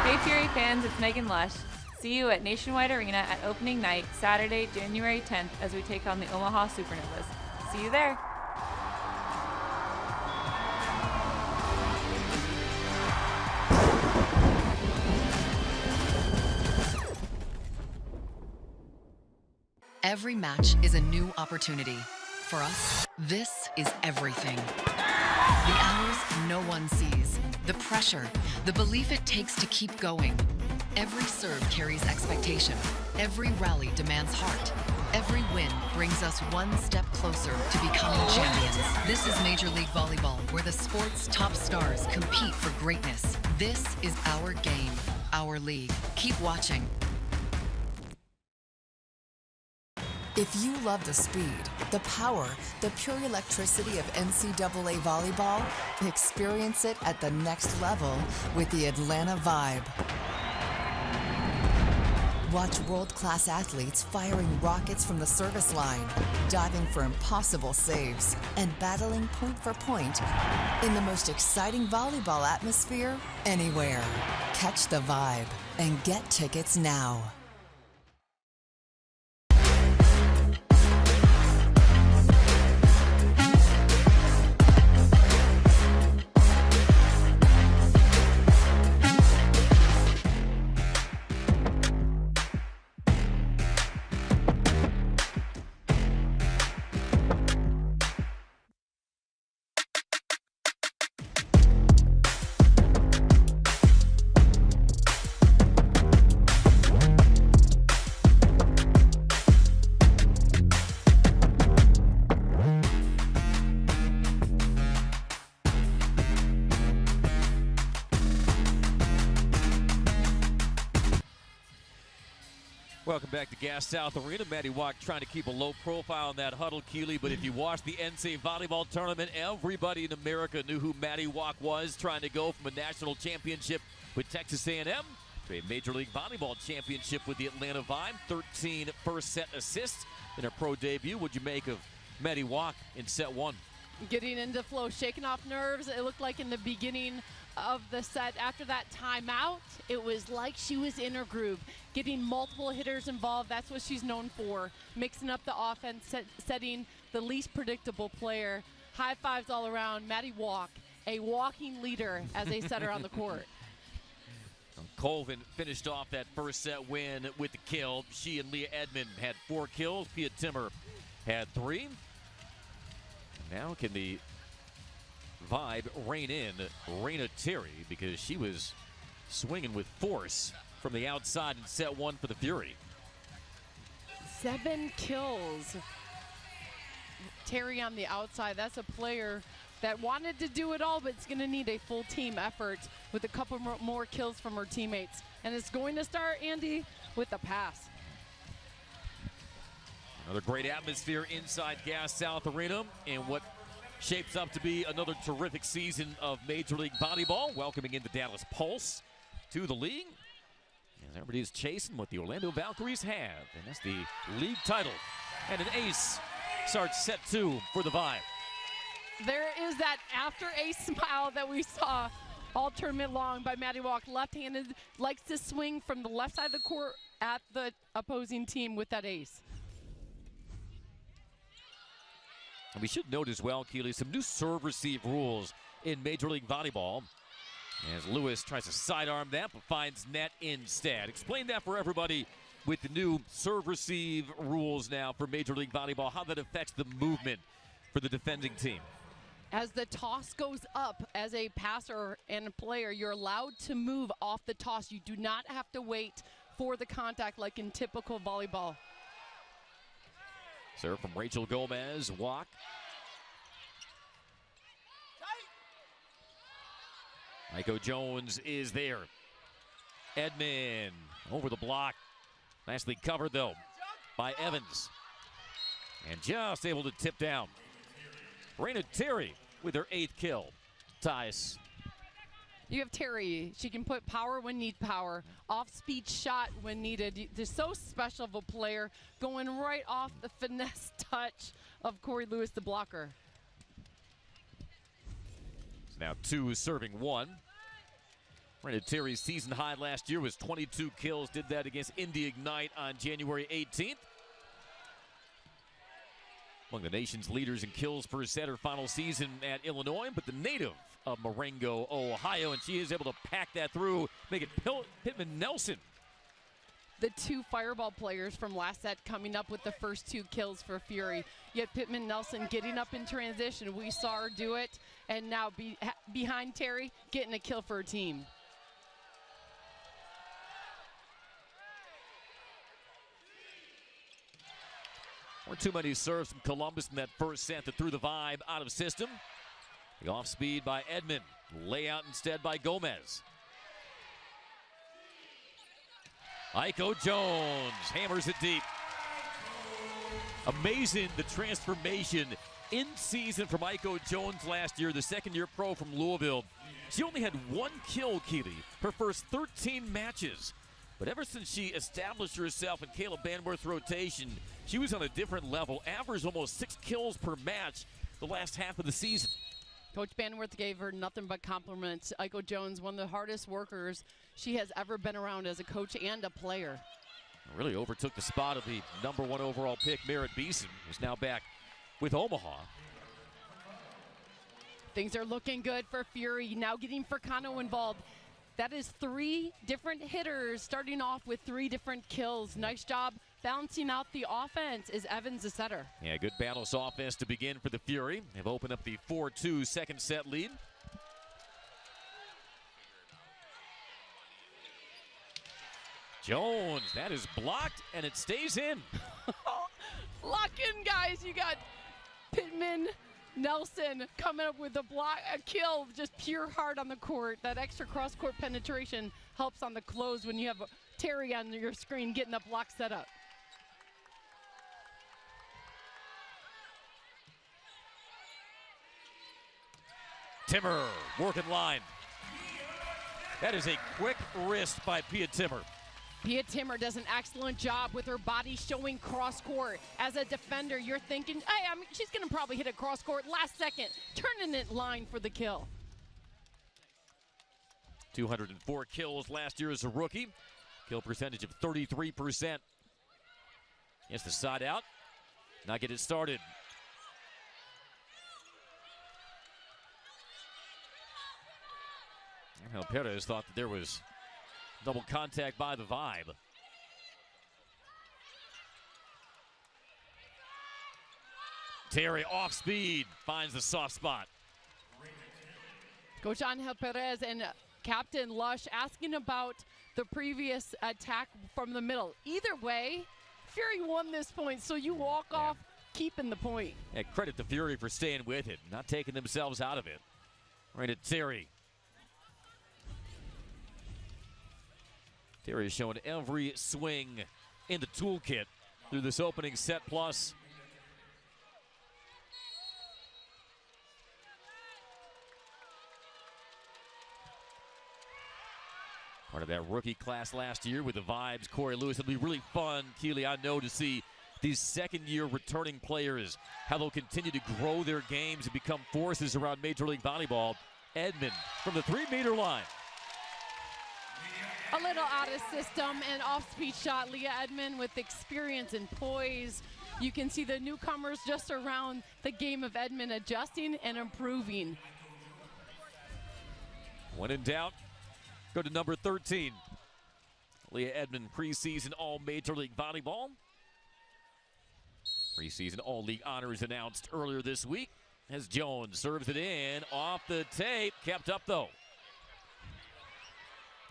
Hey Fury fans, it's Megan Lush. See you at Nationwide Arena at opening night, Saturday, January 10th, as we take on the Omaha Supernovas. See you there. Every match is a new opportunity. For us, this is everything. The hours no one sees, the pressure, the belief it takes to keep going. Every serve carries expectation. Every rally demands heart. Every win brings us one step closer to becoming champions. This is Major League Volleyball, where the sport's top stars compete for greatness. This is our game, our league. Keep watching. If you love the speed, the power, the pure electricity of NCAA volleyball, experience it at the next level with the Atlanta Vibe. Watch world-class athletes firing rockets from the service line, diving for impossible saves, and battling point for point in the most exciting volleyball atmosphere anywhere. Catch the Vibe and get tickets now. Welcome back to Gas South Arena. Maddie Walk trying to keep a low profile in that huddle, Keeley, but if you watched the NCAA volleyball tournament, everybody in America knew who Maddie Walk was, trying to go from a national championship with Texas A&M to a Major League Volleyball championship with the Atlanta Vibe. 13 first set assists in her pro debut. What'd you make of Maddie Walk in set 1? Getting into flow, shaking off nerves. It looked like in the beginning of the set, after that timeout, it was like she was in her groove, getting multiple hitters involved. That's what she's known for, mixing up the offense, setting the least predictable player. High fives all around. Maddie Walk, a walking leader as a setter on the court. Colvin finished off that first set win with the kill. She and Leah Edmond had 4 kills. Pia Timmer had 3. Now can the Vibe rein in Raina Terry, because she was swinging with force from the outside in set 1 for the Fury. 7 kills. Terry on the outside, that's a player that wanted to do it all, but it's going to need a full team effort with a couple more kills from her teammates. And it's going to start, Andy, with the pass. Another great atmosphere inside Gas South Arena in what shapes up to be another terrific season of Major League Volleyball, welcoming in the Dallas Pulse to the league. As everybody's chasing what the Orlando Valkyries have, and that's the league title. And an ace starts set 2 for the Vibe. There is that after ace smile that we saw all tournament long by Maddie Walk. Left-handed, likes to swing from the left side of the court at the opposing team with that ace. And we should note as well, Keely, some new serve-receive rules in Major League Volleyball. As Lewis tries to sidearm that, but finds net instead. Explain that for everybody with the new serve-receive rules now for Major League Volleyball, how that affects the movement for the defending team. As the toss goes up, as a passer and a player, you're allowed to move off the toss. You do not have to wait for the contact like in typical volleyball. Serve from Rachel Gomez, walk. Aiko Jones is there. Edmond over the block. Nicely covered though by Evans. And just able to tip down. Raina Terry with her 8th kill. Ties. You have Terry. She can put power when need power, off-speed shot when needed. They're so special of a player, going right off the finesse touch of Corey Lewis, the blocker. So now 2 serving 1. Raina Terry's season high last year was 22 kills. Did that against Indy Ignite on January 18th. Among the nation's leaders in kills per set her final season at Illinois, but the native of Marengo, Ohio, and she is able to pack that through, make it Pittman Nelson. The 2 fireball players from last set coming up with the first 2 kills for Fury. Yet Pittman Nelson getting up in transition. We saw her do it, and now behind Terry, getting a kill for her team. Or too many serves from Columbus in that first set that threw the Vibe out of system. The off speed by Edmond. Layout instead by Gomez. Aiko Jones hammers it deep. Amazing the transformation in season from Aiko Jones last year, the second-year pro from Louisville. She only had 1 kill, Keely, her first 13 matches. But ever since she established herself in Caleb Banworth's rotation, she was on a different level, averaged almost 6 kills per match the last half of the season. Coach Banworth gave her nothing but compliments. Aiko Jones, one of the hardest workers she has ever been around as a coach and a player. Really overtook the spot of the #1 overall pick, Merritt Beeson, who's now back with Omaha. Things are looking good for Fury, now getting Furcano involved. That is 3 different hitters starting off with 3 different kills. Nice job balancing out the offense is Evans, the setter. Yeah, good balanced offense to begin for the Fury. They've opened up the 4-2 second set lead. Jones, that is blocked, and it stays in. Lock in, guys. You got Pittman Nelson coming up with a block, a kill, just pure heart on the court. That extra cross-court penetration helps on the close when you have Terry on your screen getting the block set up. Timmer, working line. That is a quick wrist by Pia Timmer. Pia Timmer does an excellent job with her body showing cross-court. As a defender, you're thinking, hey, she's going to probably hit a cross-court last second, turning it line for the kill. 204 kills last year as a rookie. Kill percentage of 33%. Yes, the side out. Not get it started. Angel Perez thought that there was double contact by the Vibe. Terry off speed, finds the soft spot. Coach Angel Perez and Captain Lush asking about the previous attack from the middle. Either way, Fury won this point, so you walk off keeping the point. Yeah, credit to Fury for staying with it, not taking themselves out of it. Right at Terry. Terry is showing every swing in the toolkit through this opening set plus. Part of that rookie class last year with the vibes, Corey Lewis. It'll be really fun, Keely, I know, to see these second-year returning players, how they'll continue to grow their games and become forces around Major League Volleyball. Edmond from the 3-meter line. A little out of system and off-speed shot. Leah Edmond with experience and poise. You can see the newcomers just around the game of Edmond adjusting and improving. When in doubt, go to number 13. Leah Edmond, preseason All-Major League Volleyball. Preseason All-League honors announced earlier this week as Jones serves it in off the tape. Kept up, though.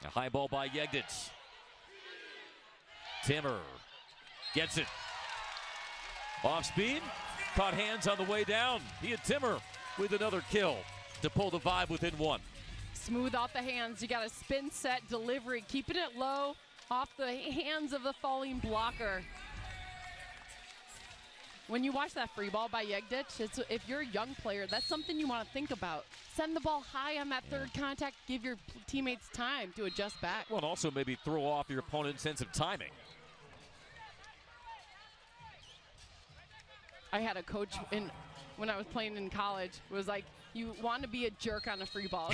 A high ball by Yegdic. Timmer gets it. Off speed. Caught hands on the way down. Pia Timmer with another kill to pull the Vibe within one. Smooth off the hands. You got a spin set delivery. Keeping it low off the hands of the falling blocker. When you watch that free ball by Yegdic, if you're a young player, that's something you want to think about. Send the ball high on that third contact. Give your teammates time to adjust back. Well, and also maybe throw off your opponent's sense of timing. I had a coach when I was playing in college. It was like, you want to be a jerk on a free ball.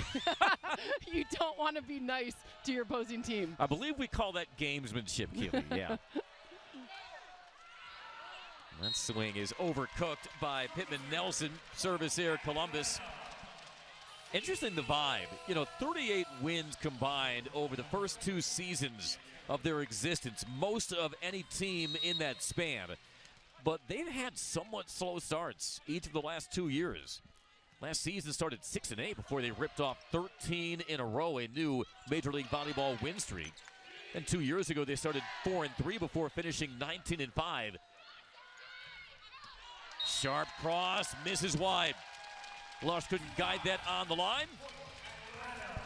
You don't want to be nice to your opposing team. I believe we call that gamesmanship, Keely. Yeah. That swing is overcooked by Pittman Nelson. Service here, Columbus. Interesting, the Vibe. 38 wins combined over the first 2 seasons of their existence. Most of any team in that span. But they've had somewhat slow starts each of the last 2 years. Last season started 6-8 before they ripped off 13 in a row, a new Major League Volleyball win streak. And 2 years ago, they started 4-3 before finishing 19-5. Sharp cross, misses wide. Lush couldn't guide that on the line.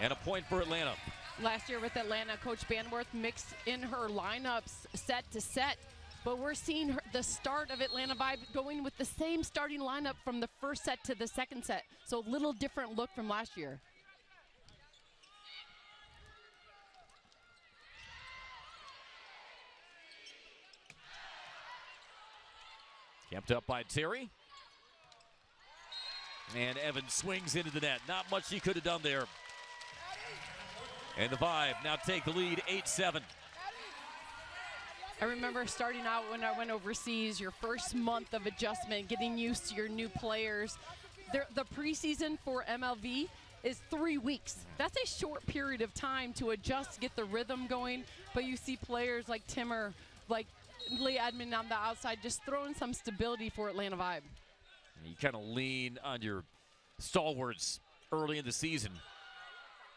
And a point for Atlanta. Last year with Atlanta, Coach Banworth mixed in her lineups set to set. But we're seeing the start of Atlanta Vibe going with the same starting lineup from the first set to the second set. So a little different look from last year. Kept up by Terry. And Evans swings into the net. Not much he could have done there. And the Vibe now take the lead 8-7. I remember starting out when I went overseas, your first month of adjustment, getting used to your new players. The preseason for MLV is 3 weeks. That's a short period of time to adjust, get the rhythm going. But you see players like Timmer, like Leah Edmond on the outside, just throwing some stability for Atlanta Vibe. You kind of lean on your stalwarts early in the season.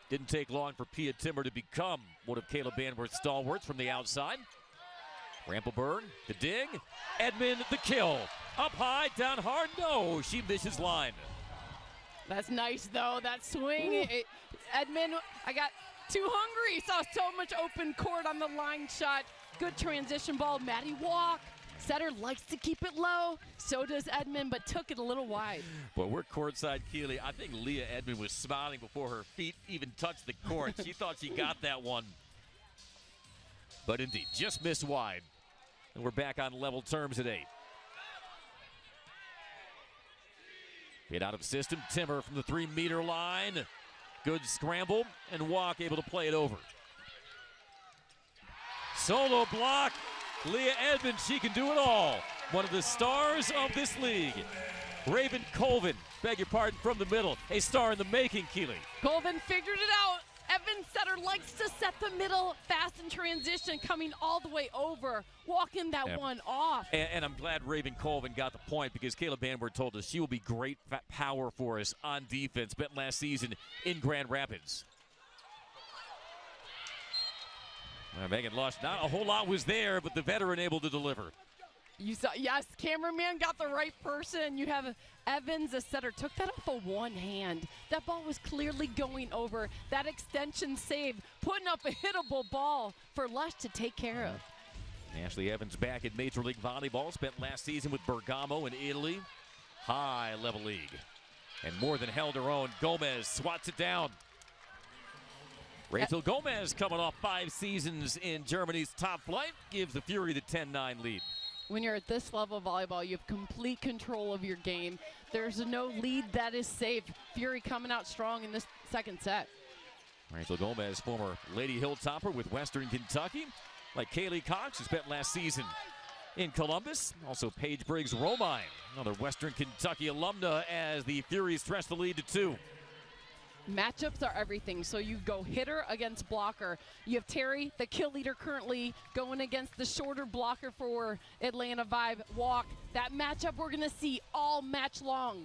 Didn't take long for Pia Timmer to become one of Caleb Banworth's stalwarts from the outside. Rampleburn, the dig. Edmond, the kill. Up high, down hard, no. She misses line. That's nice, though. That swing. Edmond, I got too hungry. Saw so much open court on the line shot. Good transition ball. Maddie Walk. Setter likes to keep it low. So does Edmond, but took it a little wide. But we're courtside, Keely. I think Leah Edmond was smiling before her feet even touched the court. She thought she got that one. But indeed, just missed wide. And we're back on level terms at 8. Hit out of system. Timmer from the 3-meter line. Good scramble, and Walk able to play it over. Solo block. Leah Edmond, she can do it all. One of the stars of this league. Raven Colvin, beg your pardon, from the middle. A star in the making, Keely. Colvin figured it out. Evan Setter likes to set the middle, fast in transition, coming all the way over, walking that one off. And I'm glad Raven Colvin got the point, because Caleb Banworth told us she will be great power for us on defense. Spent last season in Grand Rapids. Megan Lush, not a whole lot was there, but the veteran able to deliver. You saw, yes, cameraman got the right person. You have Evans, a setter, took that off of one hand. That ball was clearly going over. That extension save, putting up a hittable ball for Lush to take care of. Ashley Evans back at Major League Volleyball, spent last season with Bergamo in Italy. High-level league. And more than held her own. Gomez swats it down. Rachel Gomez, coming off 5 seasons in Germany's top flight, gives the Fury the 10-9 lead. When you're at this level of volleyball, you have complete control of your game. There's no lead that is safe. Fury coming out strong in this second set. Rachel Gomez, former Lady Hilltopper with Western Kentucky, like Kaylee Cox, who spent last season in Columbus. Also Paige Briggs-Romine, another Western Kentucky alumna, as the Furies stretch the lead to 2. Matchups are everything, so you go hitter against blocker. You have Terry, the kill leader currently, going against the shorter blocker for Atlanta Vibe, Walk. That matchup we're going to see all match long.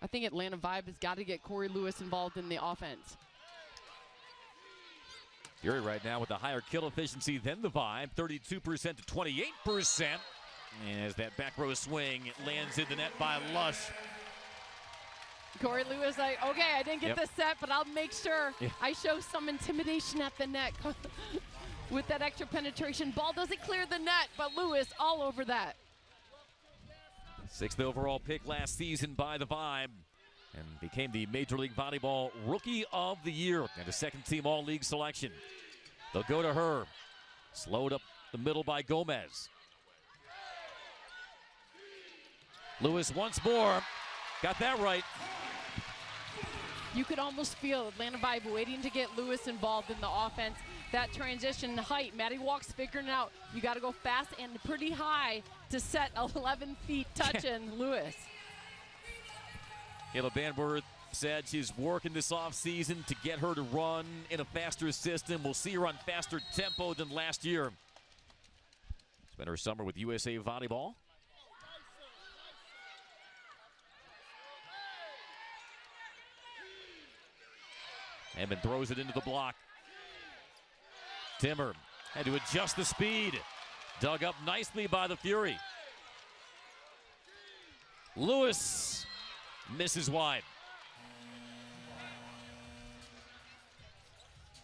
I think Atlanta Vibe has got to get Corey Lewis involved in the offense. Fury right now with a higher kill efficiency than the Vibe, 32% to 28%. As that back row swing lands in the net by Lush. Corey Lewis like, okay, I didn't get this set, but I'll make sure I show some intimidation at the net with that extra penetration. Ball doesn't clear the net, but Lewis all over that. 6th overall pick last season by the Vibe, and became the Major League Volleyball Rookie of the Year and a second-team All-League selection. They'll go to her. Slowed up the middle by Gomez. Lewis once more. Got that right. You could almost feel Atlanta Vibe waiting to get Lewis involved in the offense. That transition height, Maddie Walk's figuring it out. You got to go fast and pretty high to set 11 feet touching Lewis. Kayla Banworth said she's working this offseason to get her to run in a faster system. We'll see her on faster tempo than last year. Spent her summer with USA Volleyball. Edmond throws it into the block. Timmer had to adjust the speed. Dug up nicely by the Fury. Lewis misses wide.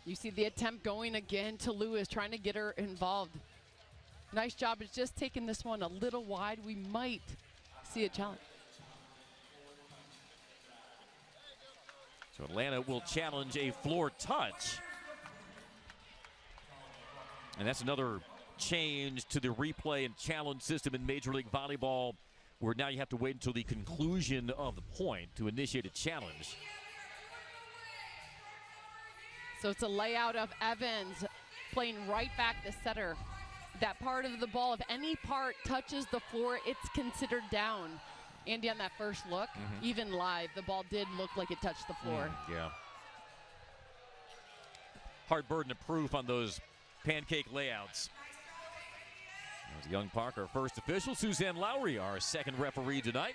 You see the attempt going again to Lewis, trying to get her involved. Nice job. It's just taking this one a little wide. We might see a challenge. So Atlanta will challenge a floor touch. And that's another change to the replay and challenge system in Major League Volleyball, where now you have to wait until the conclusion of the point to initiate a challenge. So it's a layout of Evans playing right back the setter. That part of the ball, if any part touches the floor, it's considered down. Andy, on that first look, even live, the ball did look like it touched the floor. Yeah. Hard burden of proof on those pancake layouts. There's Young Park, our first official. Suzanne Lowry, our second referee tonight.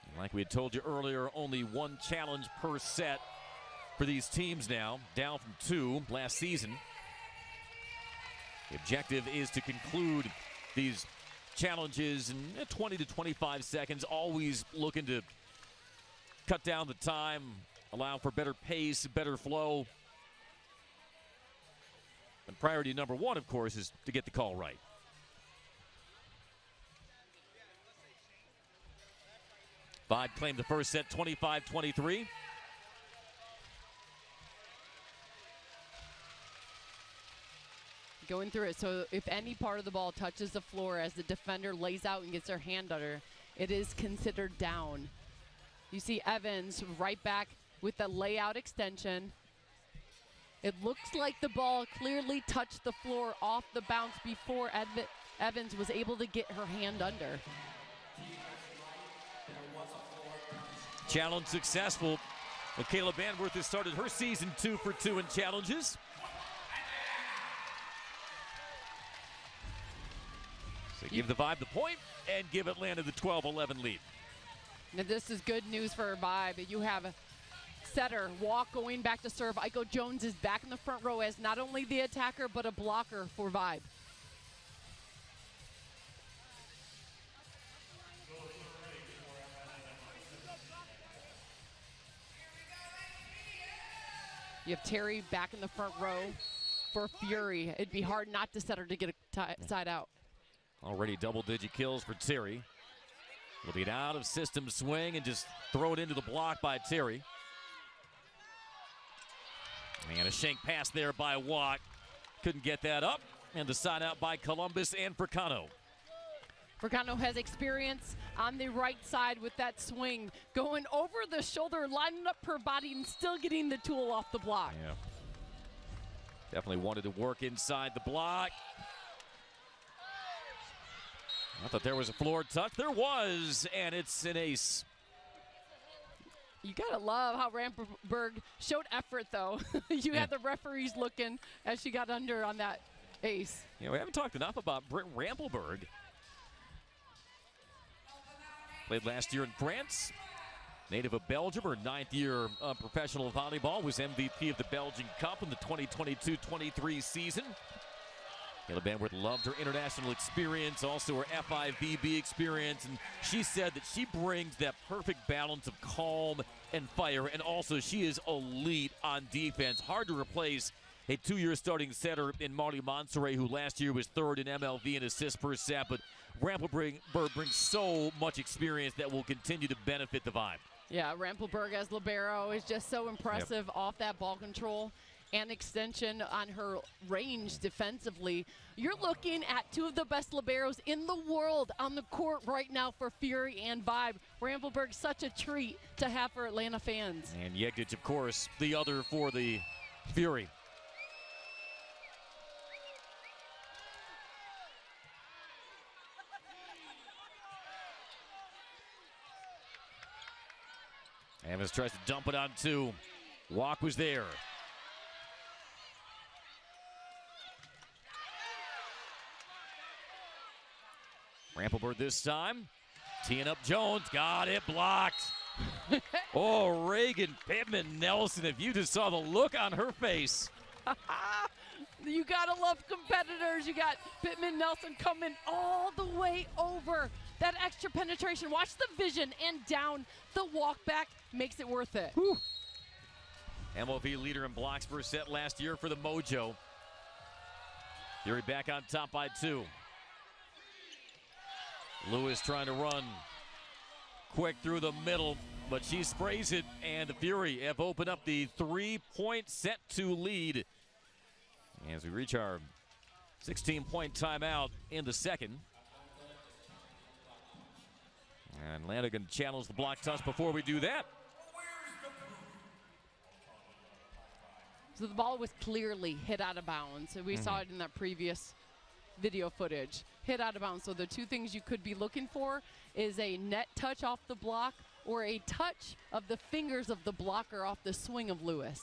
And like we had told you earlier, only one challenge per set for these teams now, down from 2 last season. The objective is to conclude these challenges in 20 to 25 seconds, always looking to cut down the time, allow for better pace, better flow. And priority number 1, of course, is to get the call right. Vibe claimed the first set 25-23. Going through it, so if any part of the ball touches the floor as the defender lays out and gets their hand under, it is considered down. You see Evans right back with the layout extension. It looks like the ball clearly touched the floor off the bounce before Evans was able to get her hand under. Challenge successful. Kayla Banworth has started her season 2 for 2 in challenges. So give the Vibe the point and give Atlanta the 12-11 lead. Now this is good news for Vibe. You have a setter, walk going back to serve. Aiko Jones is back in the front row as not only the attacker, but a blocker for Vibe. You have Terry back in the front row for Fury. It'd be hard not to set her to get a side out. Already double-digit kills for Terry. Will be an out-of-system swing and just throw it into the block by Terry. And a shank pass there by Watt. Couldn't get that up. And the side out by Columbus and Fricano. Fricano has experience on the right side with that swing, going over the shoulder, lining up her body, and still getting the tool off the block. Yeah. Definitely wanted to work inside the block. I thought there was a floor touch. There was, and it's an ace. You gotta love how Rampelberg showed effort, though. You had the referees looking as she got under on that ace. You know, we haven't talked enough about Britt Rampelberg. Played last year in France. Native of Belgium, her 9th year of professional volleyball, was MVP of the Belgian Cup in the 2022-23 season. Kayla Banworth loved her international experience, also her FIVB experience, and she said that she brings that perfect balance of calm and fire, and also she is elite on defense. Hard to replace a 2-year starting setter in Marty Monserrat, who last year was 3rd in MLV in assists per set, but Rampelberg brings so much experience that will continue to benefit the Vibe. Yeah, Rampelberg as libero is just so impressive off that ball control and extension on her range defensively. You're looking at 2 of the best liberos in the world on the court right now for Fury and Vibe. Rampelberg, such a treat to have for Atlanta fans. And Jekic, of course, the other for the Fury. Evans tries to dump it on 2. Walk was there. Rampelberg this time. Teeing up Jones. Got it blocked. Oh, Reagan Pittman Nelson. If you just saw the look on her face. You gotta love competitors. You got Pittman Nelson coming all the way over. That extra penetration. Watch the vision and down. The walk back makes it worth it. Whew. MLV leader in blocks per set last year for the Mojo. Fury back on top by 2. Lewis trying to run quick through the middle, but she sprays it, and the Fury have opened up the 3-point set 2 lead as we reach our 16-point timeout in the second. And Atlanta going to challenge the block touch before we do that. So the ball was clearly hit out of bounds. And we saw it in that previous video footage. Hit out of bounds. So the 2 things you could be looking for is a net touch off the block or a touch of the fingers of the blocker off the swing of Lewis.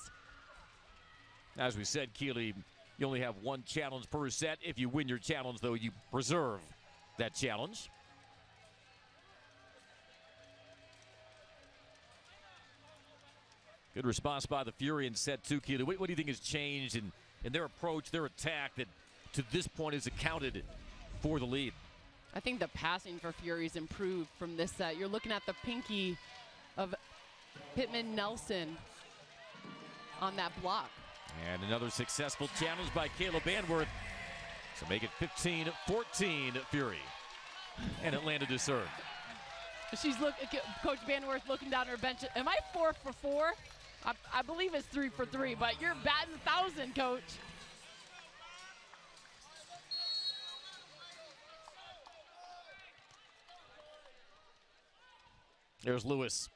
As we said, Keeley, you only have 1 challenge per set. If you win your challenge, though, you preserve that challenge. Good response by the Fury in set 2, Keeley. What do you think has changed in their approach, their attack, that to this point has accounted for the lead? I think the passing for Fury's improved from this set. You're looking at the pinky of Pittman Nelson on that block. And another successful challenge by Kayla Banworth. So make it 15-14 Fury. And Atlanta to serve. She's Coach Banworth looking down her bench. Am I 4 for 4? I believe it's 3 for 3, but you're batting 1,000, Coach. There's Lewis.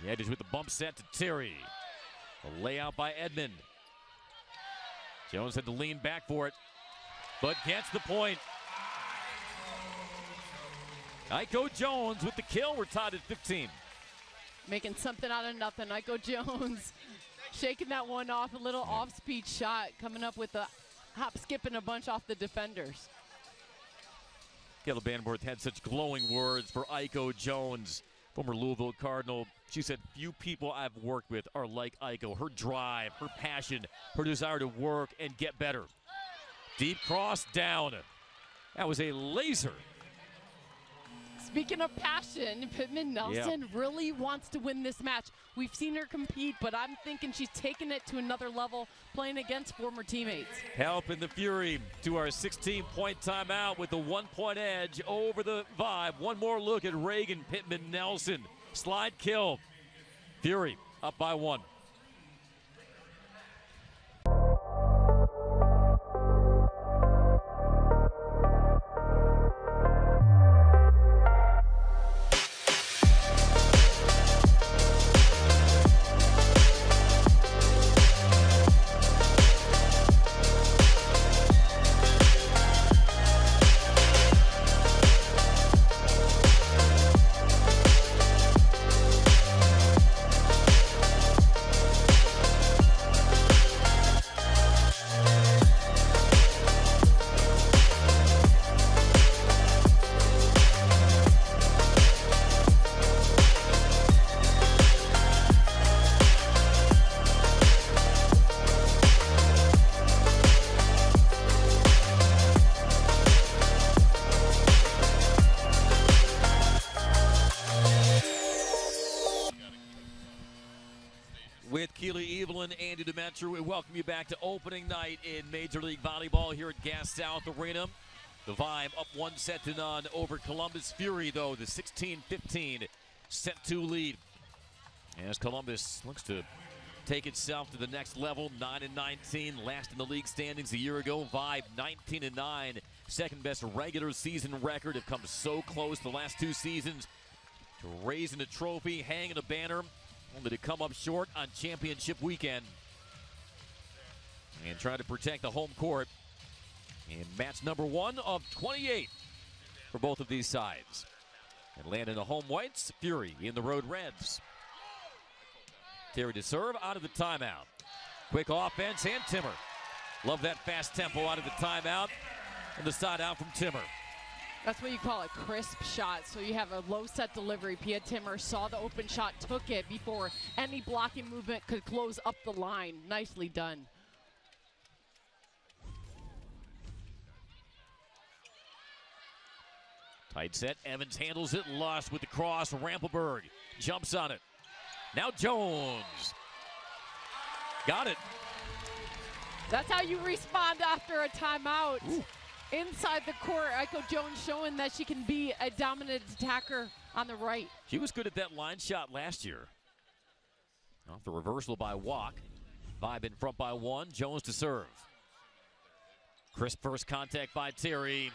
The edges with the bump set to Terry. A layout by Edmond. Jones had to lean back for it, but gets the point. Aiko Jones with the kill. We're tied at 15. Making something out of nothing. Aiko Jones shaking that one off. A little off-speed shot coming up with the hop, skip, and a bunch off the defenders. Kayla Banworth had such glowing words for Aiko Jones, former Louisville Cardinal. She said, few people I've worked with are like Aiko. Her drive, her passion, her desire to work and get better. Deep cross down. That was a laser. Speaking of passion, Pittman Nelson really wants to win this match. We've seen her compete, but I'm thinking she's taking it to another level, playing against former teammates. Helping the Fury to our 16-point timeout with the 1-point edge over the Vibe. One more look at Reagan Pittman Nelson. Slide kill. Fury up by 1. With Keely Evelyn, Andy Demetra, we welcome you back to opening night in Major League Volleyball here at Gas South Arena. The Vibe up 1-0 over Columbus Fury, though, the 16-15 set 2 lead. As Columbus looks to take itself to the next level, 9-19, last in the league standings a year ago. Vibe 19-9, second best regular season record. Have come so close the last 2 seasons to raising a trophy, hanging a banner, only to come up short on championship weekend. And trying to protect the home court in match number 1 of 28 for both of these sides. Atlanta in the home whites, Fury in the road reds. Terry to serve out of the timeout. Quick offense and Timmer. Love that fast tempo out of the timeout. And the side out from Timmer. That's what you call a crisp shot. So you have a low set delivery. Pia Timmer saw the open shot, took it before any blocking movement could close up the line. Nicely done. Tight set. Evans handles it. Lush with the cross. Rampelberg jumps on it. Now Jones. Got it. That's how you respond after a timeout. Ooh. Inside the court, Aiko Jones showing that she can be a dominant attacker on the right. She was good at that line shot last year. Off the reversal by Walk. Vibe in front by 1. Jones to serve. Crisp first contact by Terry.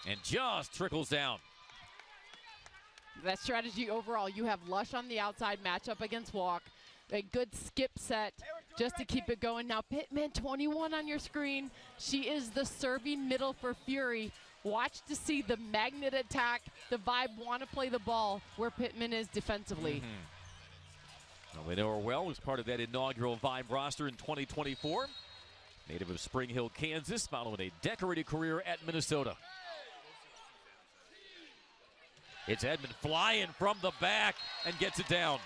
And just trickles down. That strategy overall, you have Lush on the outside, matchup against Walk. A good skip set just to keep it going. Now Pittman, 21 on your screen. She is the serving middle for Fury. Watch to see the magnet attack. The Vibe want to play the ball where Pittman is defensively. Well, we know her well. Was part of that inaugural Vibe roster in 2024. Native of Spring Hill, Kansas, following a decorated career at Minnesota. It's Edmond flying from the back and gets it down.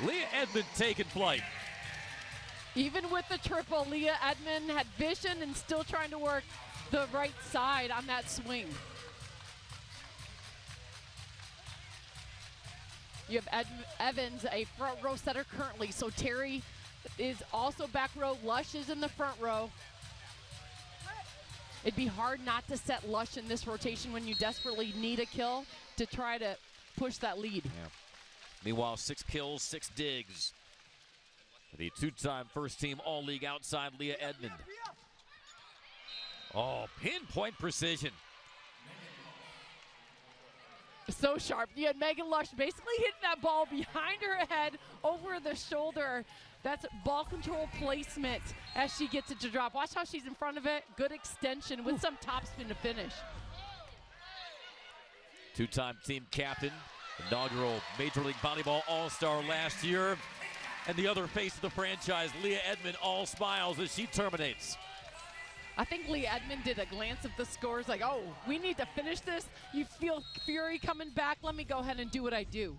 Leah Edmond taking flight. Even with the triple, Leah Edmond had vision and still trying to work the right side on that swing. You have Evans, a front row setter currently, so Terry is also back row. Lush is in the front row. It'd be hard not to set Lush in this rotation when you desperately need a kill to try to push that lead. Yeah. Meanwhile, 6 kills, 6 digs. The 2-time first-team All-League outside Leah Edmond. Oh, pinpoint precision. So sharp. You had Megan Lush basically hitting that ball behind her head, over the shoulder. That's ball control placement as she gets it to drop. Watch how she's in front of it. Good extension with some topspin to finish. 2-time team captain, inaugural Major League Volleyball All-Star last year. And the other face of the franchise, Leah Edmond, all smiles as she terminates. I think Lee Edmond did a glance of the scores like, oh, we need to finish this. You feel Fury coming back. Let me go ahead and do what I do.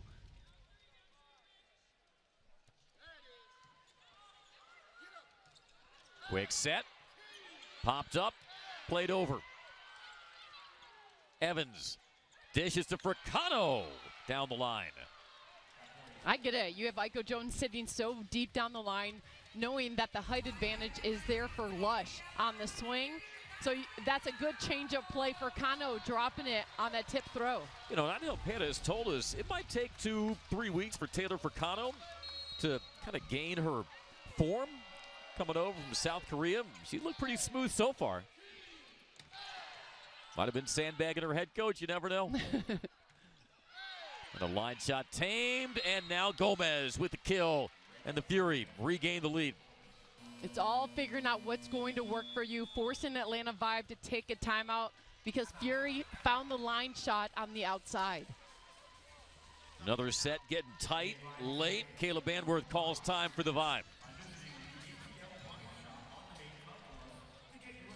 Quick set. Popped up. Played over. Evans dishes to Fricano down the line. I get it. You have Aiko Jones sitting so deep down the line, knowing that the height advantage is there for Lush on the swing. So that's a good change of play for Kano, dropping it on that tip throw. You know, Daniel Pena has told us it might take 2-3 weeks for Taylor Fricano to kind of gain her form coming over from South Korea. She looked pretty smooth so far. Might have been sandbagging her head coach, you never know. And a line shot tamed, and now Gomez with the kill, and the Fury regain the lead. It's all figuring out what's going to work for you, forcing Atlanta Vibe to take a timeout because Fury found the line shot on the outside. Another set getting tight late. Caleb Banworth calls time for the Vibe.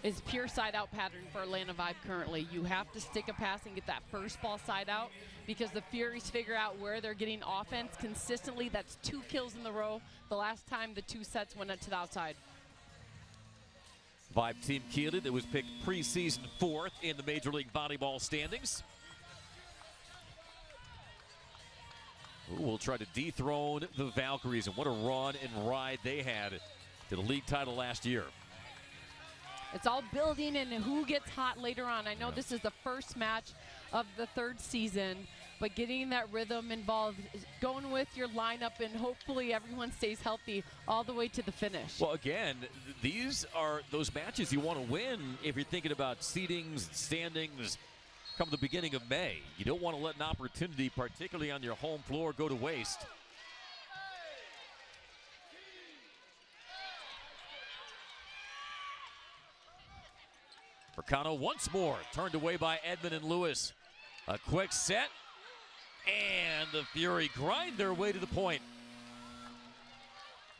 It's pure side out pattern for Atlanta Vibe currently. You have to stick a pass and get that first ball side out because the Furies figure out where they're getting offense consistently. That's 2 kills in the row the last time the 2 sets went up to the outside. Vibe team Keelan that was picked preseason 4th in the Major League Volleyball standings. We'll try to dethrone the Valkyries, and what a run and ride they had to the league title last year. It's all building and who gets hot later on. I know this is the first match of the 3rd season, but getting that rhythm involved, going with your lineup, and hopefully everyone stays healthy all the way to the finish. Well, again, these are those matches you want to win if you're thinking about seedings, standings, come the beginning of May. You don't want to let an opportunity, particularly on your home floor, go to waste. Fricano once more, turned away by Edmond and Lewis. A quick set, and the Fury grind their way to the point.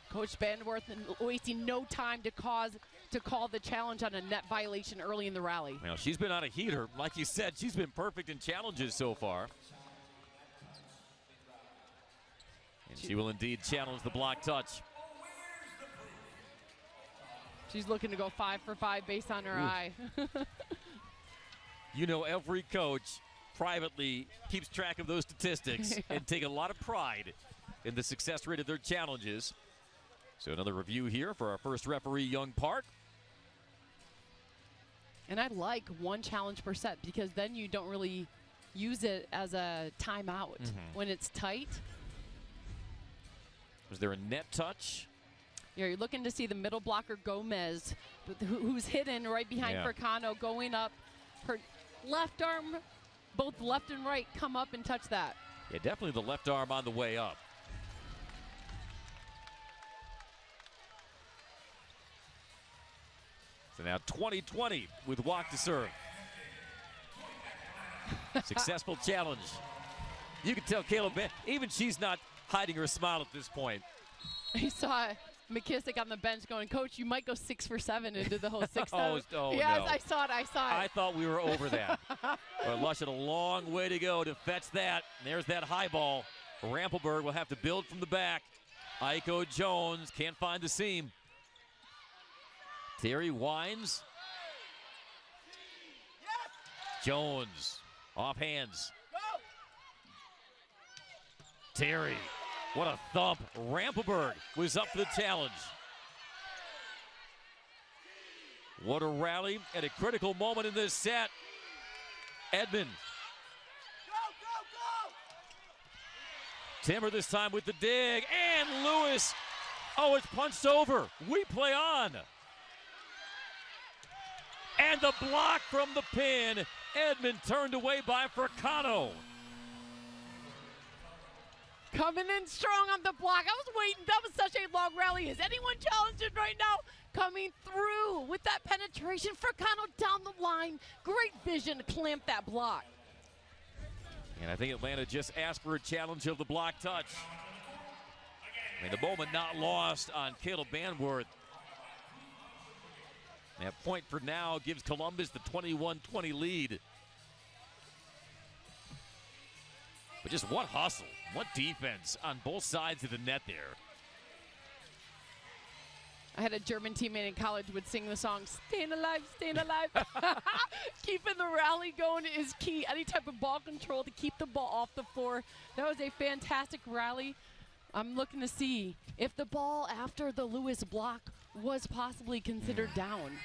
Coach Banworth wasting no time to call the challenge on a net violation early in the rally. Well, she's been on a heater. Like you said, she's been perfect in challenges so far. And she will indeed challenge the block touch. She's looking to go 5 for 5 based on her eye. You know, every coach privately keeps track of those statistics and take a lot of pride in the success rate of their challenges. So another review here for our first referee, Young Park. And I like 1 challenge per set because then you don't really use it as a timeout when it's tight. Was there a net touch? Yeah, you're looking to see the middle blocker Gomez, who's hidden right behind Fricano, going up. Her left arm, both left and right, come up and touch that. Yeah, definitely the left arm on the way up. So now 20-20 with walk to serve. Successful challenge. You can tell Caleb, even she's not hiding her smile at this point. He saw McKissick on the bench going, Coach, you might go 6 for 7 into the whole 6-7. Yes, no. I saw it. I thought we were over that. Well, Lush had a long way to go to fetch that. And there's that high ball. Rampelberg will have to build from the back. Aiko Jones can't find the seam. Terry winds. Jones off hands. Terry, what a thump. Rampelberg was up for the challenge. What a rally at a critical moment in this set. Edmond. Timmer this time with the dig, and Lewis. Oh, it's punched over. We play on. And the block from the pin. Edmond turned away by Fricano. Coming in strong on the block. I was waiting. That was such a long rally. Is anyone challenging right now? Coming through with that penetration. Fricano down the line. Great vision to clamp that block. And I think Atlanta just asked for a challenge of the block touch. I mean, the moment not lost on Caleb Banworth. That point for now gives Columbus the 21-20 lead. But just what hustle, what defense on both sides of the net there. I had a German teammate in college would sing the song, "Staying alive, staying alive." Keeping the rally going is key. Any type of ball control to keep the ball off the floor. That was a fantastic rally. I'm looking to see if the ball after the Lewis block was possibly considered down.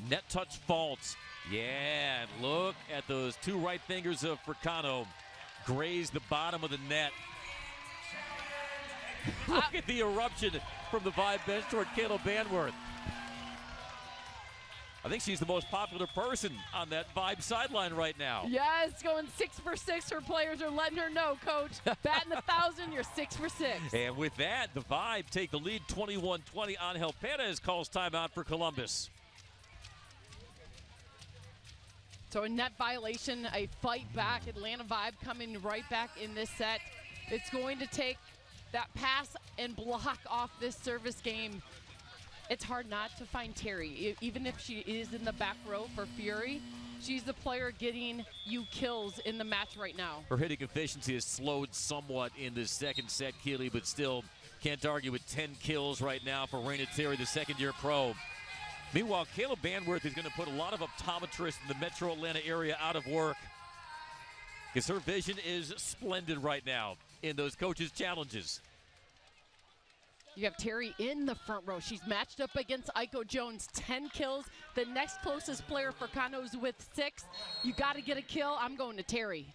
Net touch faults. Yeah, and look at those two right fingers of Fricano. Graze the bottom of the net. Look at the eruption from the Vibe bench toward Kayla Banworth. I think she's the most popular person on that Vibe sideline right now. Yes, going 6 for 6. Her players are letting her know, Coach. Batting 1,000, you're 6 for 6. And with that, the Vibe take the lead 21-20. Angel Perez calls timeout for Columbus. So a net violation, a fight back. Atlanta Vibe coming right back in this set. It's going to take that pass and block off this service game. It's hard not to find Terry. Even if she is in the back row for Fury, she's the player getting you kills in the match right now. Her hitting efficiency has slowed somewhat in the second set, Keely, but still can't argue with 10 kills right now for Raina Terry, the second-year pro. Meanwhile, Kayla Banworth is going to put a lot of optometrists in the metro Atlanta area out of work because her vision is splendid right now in those coaches' challenges. You have Terry in the front row. She's matched up against Aiko Jones, 10 kills. The next closest player for Kano's with 6. You got to get a kill. I'm going to Terry.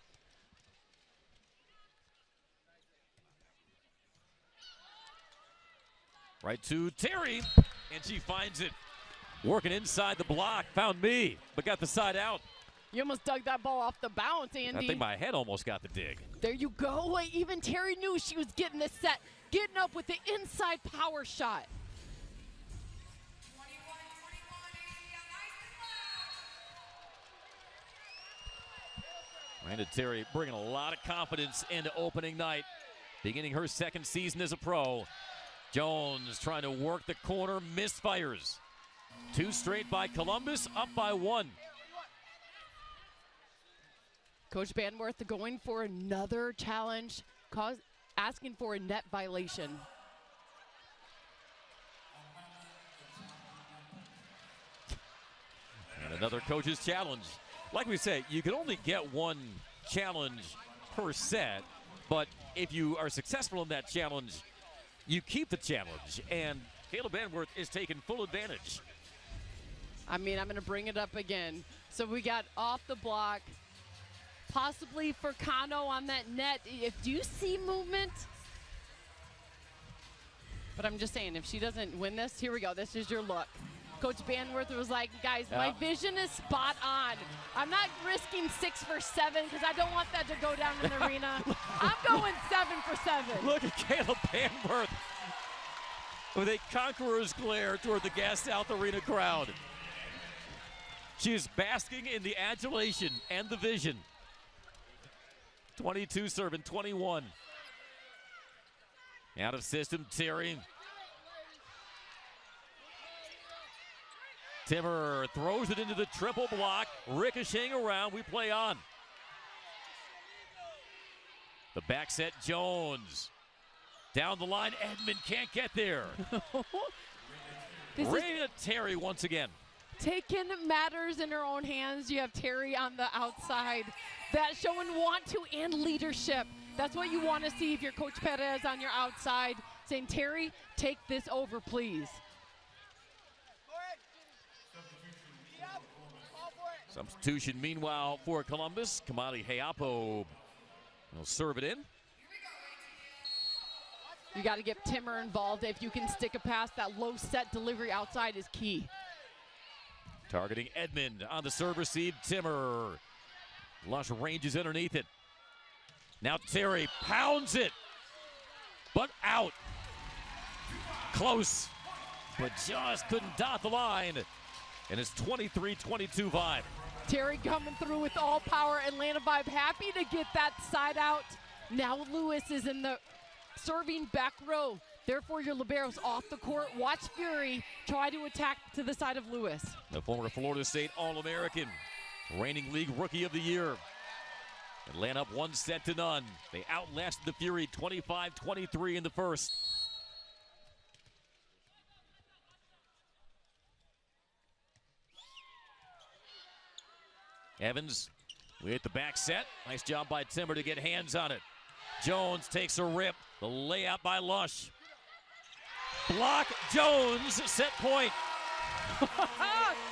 Right to Terry, and she finds it. Working inside the block, found me, but got the side out. You almost dug that ball off the bounce, Andy. I think my head almost got the dig. There you go. Even Terry knew she was getting this set, getting up with the inside power shot. Raina Terry bringing a lot of confidence into opening night, beginning her second season as a pro. Jones trying to work the corner, misfires. 2 straight by Columbus, up by 1. Coach Banworth going for another challenge, asking for a net violation. And another coach's challenge. Like we say, you can only get 1 challenge per set, but if you are successful in that challenge, you keep the challenge. And Kayla Banworth is taking full advantage. I mean, I'm going to bring it up again. So we got off the block, possibly for Kano on that net. Do you see movement? But I'm just saying, if she doesn't win this, here we go. This is your look. Coach Banworth was like, guys, my vision is spot on. I'm not risking 6 for 7 because I don't want that to go down in the arena. I'm going 7 for 7. Look at Kayla Banworth with a conqueror's glare toward the Gas South Arena crowd. She is basking in the adulation and the vision. 22 serving 21. Out of system, Terry. Timmer throws it into the triple block, ricocheting around. We play on. The back set, Jones. Down the line, Edmond can't get there. Raina Terry once again. Taking matters in her own hands. You have Terry on the outside. That showing want to and leadership. That's what you want to see if you're Coach Perez on your outside, saying, Terry, take this over, please. Substitution, meanwhile, for Columbus. Kamali Heapo will serve it in. You got to get Timmer involved. If you can stick a pass, that low set delivery outside is key. Targeting Edmond on the serve receive. Timmer. Lush ranges underneath it. Now Terry pounds it, but out. Close, but just couldn't dot the line. And it's 23-22 Vibe. Terry coming through with all power. Atlanta Vibe happy to get that side out. Now Lewis is in the serving back row. Therefore, your liberos off the court. Watch Fury try to attack to the side of Lewis. The former Florida State All-American, reigning league rookie of the year. Atlanta up 1-0. They outlasted the Fury 25-23 in the first. Evans with the back set. Nice job by Timmer to get hands on it. Jones takes a rip. The layup by Lush. Block Jones, set point.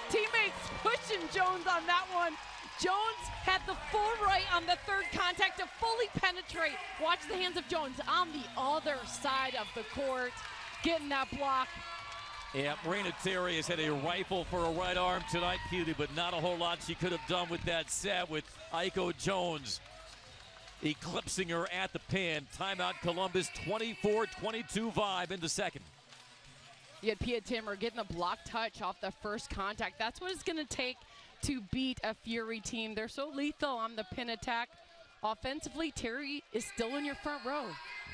Teammates pushing Jones on that one. Jones had the full right on the third contact to fully penetrate. Watch the hands of Jones on the other side of the court, getting that block. Yeah, Raina Terry has had a rifle for a right arm tonight, Cutie, but not a whole lot she could have done with that set with Aiko Jones eclipsing her at the pin. Timeout Columbus, 24-22 Vibe in the second. You had Pia Timmer getting a block touch off the first contact. That's what it's going to take to beat a Fury team. They're so lethal on the pin attack. Offensively, Terry is still in your front row.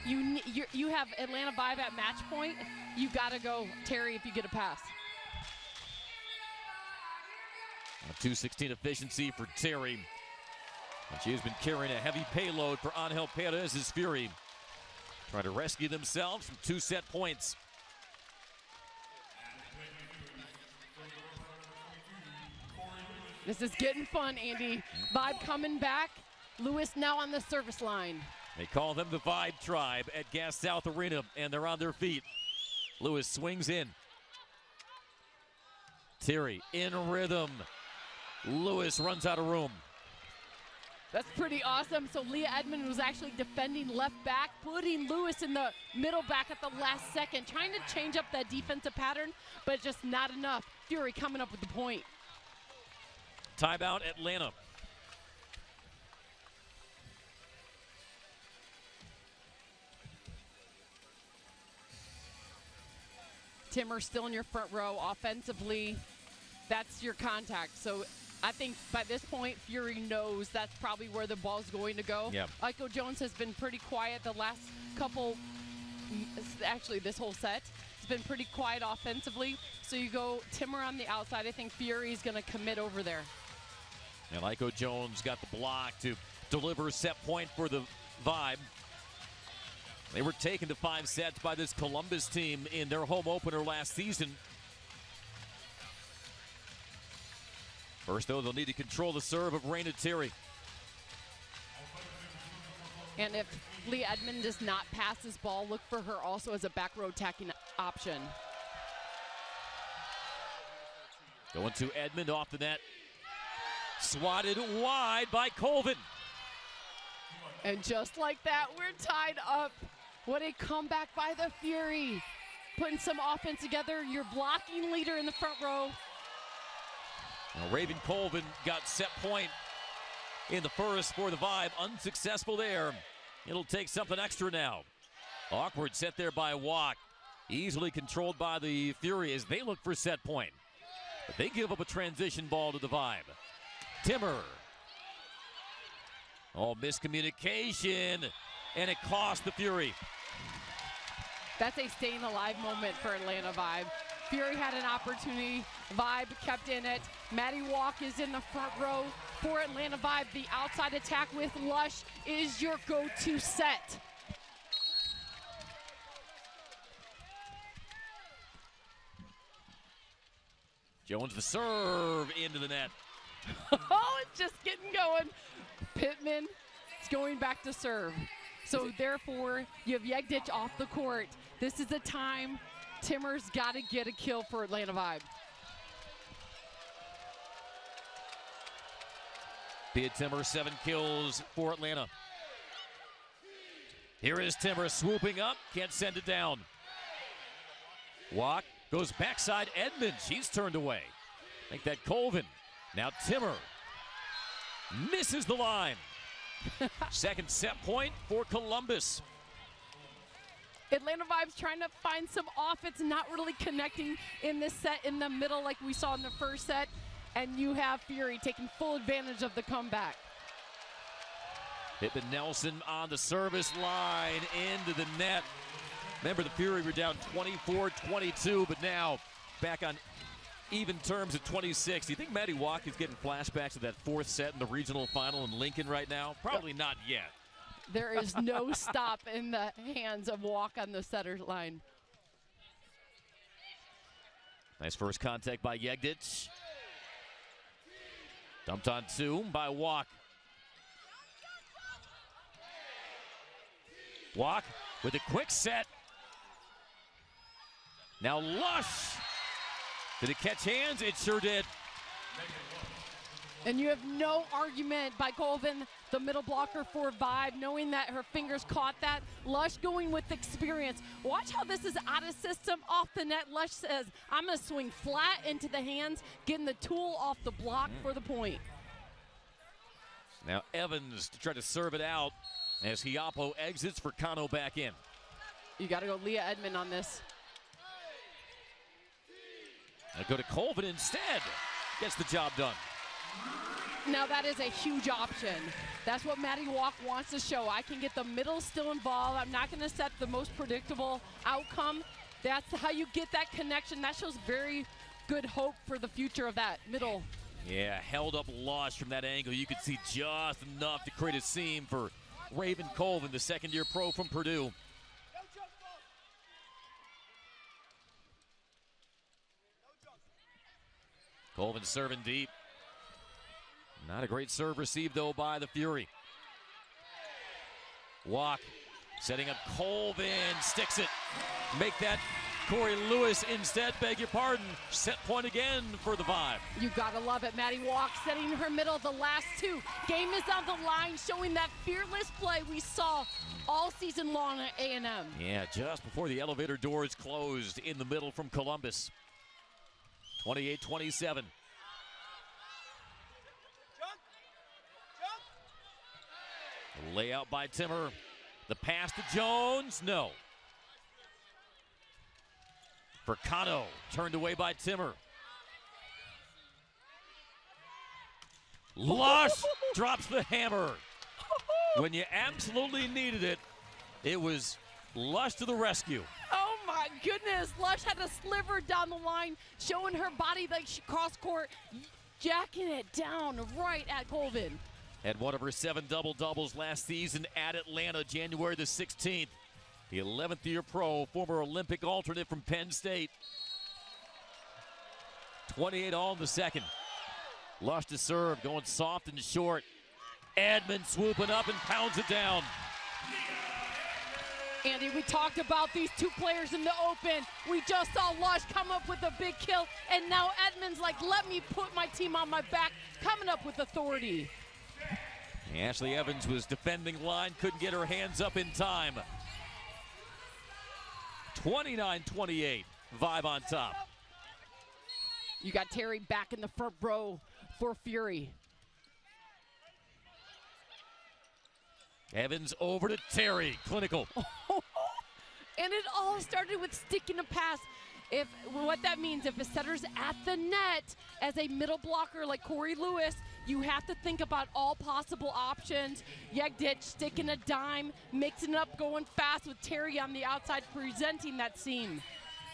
You have Atlanta Vibe at match point. You got to go Terry if you get a pass. A 216 efficiency for Terry. And she has been carrying a heavy payload for Angel Perez's Fury. Trying to rescue themselves from 2 set points. This is getting fun, Andy. Vibe coming back. Lewis now on the service line. They call them the Vibe Tribe at Gas South Arena, and they're on their feet. Lewis swings in. Terry in rhythm. Lewis runs out of room. That's pretty awesome. So Leah Edmond was actually defending left back, putting Lewis in the middle back at the last second, trying to change up that defensive pattern, but just not enough. Fury coming up with the point. Timeout Atlanta. Timmer still in your front row. Offensively, that's your contact. So I think by this point, Fury knows that's probably where the ball's going to go. Yep. Aiko Jones has been pretty quiet the last couple, actually this whole set. It's been pretty quiet offensively. So you go Timmer on the outside. I think Fury's going to commit over there. And Aiko Jones got the block to deliver set point for the Vibe. They were taken to 5 sets by this Columbus team in their home opener last season. First, though, they'll need to control the serve of Raina Terry. And if Leah Edmond does not pass this ball, look for her also as a back row attacking option. Going to Edmond off the net. Swatted wide by Colvin. And just like that, we're tied up. What a comeback by the Fury. Putting some offense together. Your blocking leader in the front row. Now, Raven Colvin got set point in the first for the Vibe. Unsuccessful there. It'll take something extra now. Awkward set there by Walk. Easily controlled by the Fury as they look for set point. But they give up a transition ball to the Vibe. Timmer. Oh, miscommunication. And it cost the Fury. That's a staying alive moment for Atlanta Vibe. Fury had an opportunity. Vibe kept in it. Maddie Walk is in the front row for Atlanta Vibe. The outside attack with Lush is your go-to set. Jones the serve into the net. Oh, it's just getting going. Pittman is going back to serve. So therefore, you have Yegdich off the court. This is the time Timmer's got to get a kill for Atlanta Vibe. Pia Timmer, 7 kills for Atlanta. Here is Timmer swooping up, can't send it down. Walk goes backside Edmond, she's turned away. Make that Colvin. Now Timmer misses the line. Second set point for Columbus. Atlanta Vibe's trying to find some offense, not really connecting in this set in the middle like we saw in the first set. and you have Fury taking full advantage of the comeback. Pippen Nelson on the service line into the net. Remember, the Fury were down 24-22, but now back on even terms at 26. Do you think Maddie Walk is getting flashbacks of that fourth set in the regional final in Lincoln right now? Probably not yet. There is no stop in the hands of Walk on the setter line. Nice first contact by Yegdic. Dumped on two by Walk. Walk with a quick set. Now Lush. Did it catch hands? It sure did. And you have no argument by Colvin, the middle blocker for Vibe, knowing that her fingers caught that. Lush going with experience. Watch how this is out of system, off the net. Lush says, I'm going to swing flat into the hands, getting the tool off the block for the point. Now Evans to try to serve it out as Hiapo exits for Kano back in. You got to go Leah Edmond on this. Now go to Colvin instead. Gets the job done. Now that is a huge option. That's what Maddie Walk wants to show. I can get the middle still involved. I'm not going to set the most predictable outcome. That's how you get that connection. That shows very good hope for the future of that middle. Yeah, held up Lush from that angle. You could see just enough to create a seam for Raven Colvin, the second-year pro from Purdue. Colvin serving deep. Not a great serve received, though, by the Fury. Walk setting up Colvin, sticks it. Make that Corey Lewis instead, beg your pardon. Set point again for the Vibe. You gotta love it. Maddie Walk setting her middle the last two. Game is on the line, showing that fearless play we saw all season long at A&M. Yeah, just before the elevator doors closed in the middle from Columbus. 28-27. Layout by Timmer. The pass to Jones, no. For Kano, turned away by Timmer. Lush drops the hammer. When you absolutely needed it, it was Lush to the rescue. Oh my goodness, Lush had a sliver down the line, showing her body like she crossed court, jacking it down right at Colvin. Had one of her 7 double-doubles last season at Atlanta, January the 16th. The 11th year pro, former Olympic alternate from Penn State. 28 all in the second. Lush to serve, going soft and short. Edmond swooping up and pounds it down. Andy, we talked about these two players in the open. We just saw Lush come up with a big kill, and now Edmond's like, let me put my team on my back, coming up with authority. Ashley Evans was defending line, couldn't get her hands up in time. 29-28, Vibe on top. You got Terry back in the front row for Fury. Evans over to Terry, clinical. And it all started with sticking a pass. What that means, if a setter's at the net as a middle blocker like Corey Lewis, you have to think about all possible options. Yegdic sticking a dime, mixing it up, going fast with Terry on the outside, presenting that seam.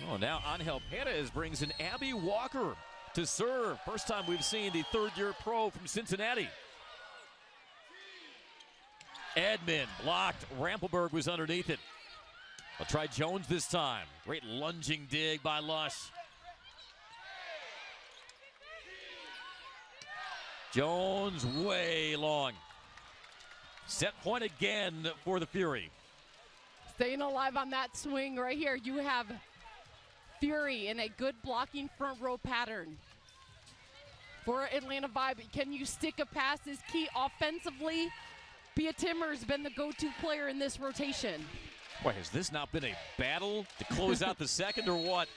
Oh, now Angel Perez brings in Abby Walker to serve. First time we've seen the third-year pro from Cincinnati. Edmond blocked. Rampelberg was underneath it. I'll try Jones this time. Great lunging dig by Lush. Jones way long. Set point again for the Fury. Staying alive on that swing right here. You have Fury in a good blocking front row pattern. For Atlanta Vibe, can you stick a pass is key offensively. Bia Timmer's been the go-to player in this rotation. Boy, has this not been a battle to close out the second or what?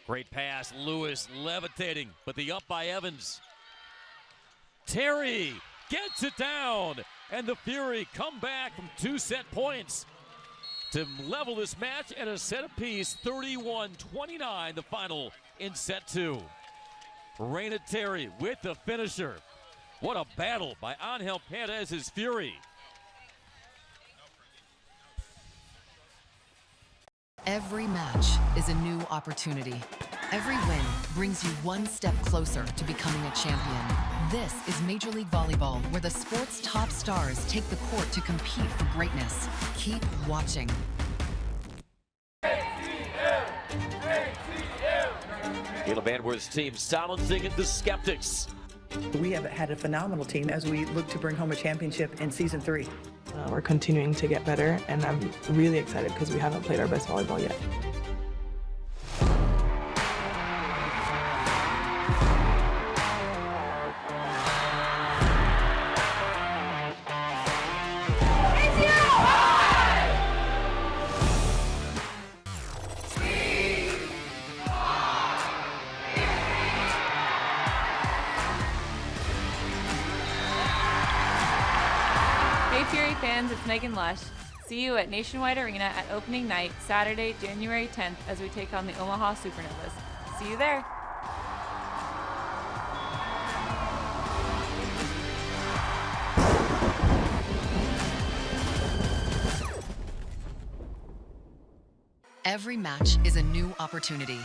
Great pass, Lewis levitating, but the up by Evans. Terry gets it down, and the Fury come back from 2 set points. to level this match at a set apiece, 31-29, the final in set 2. Raina Terry with the finisher. What a battle by Angel Perez's Fury. Every match is a new opportunity. Every win brings you one step closer to becoming a champion. This is Major League Volleyball, where the sport's top stars take the court to compete for greatness. Keep watching. Kayla Banworth's team silencing the skeptics. We have had a phenomenal team as we look to bring home a championship in season 3. We're continuing to get better, and I'm really excited because we haven't played our best volleyball yet. Hey Fury fans, it's Megan Lush. See you at Nationwide Arena at opening night, Saturday, January 10th, as we take on the Omaha Supernovas. See you there. Every match is a new opportunity.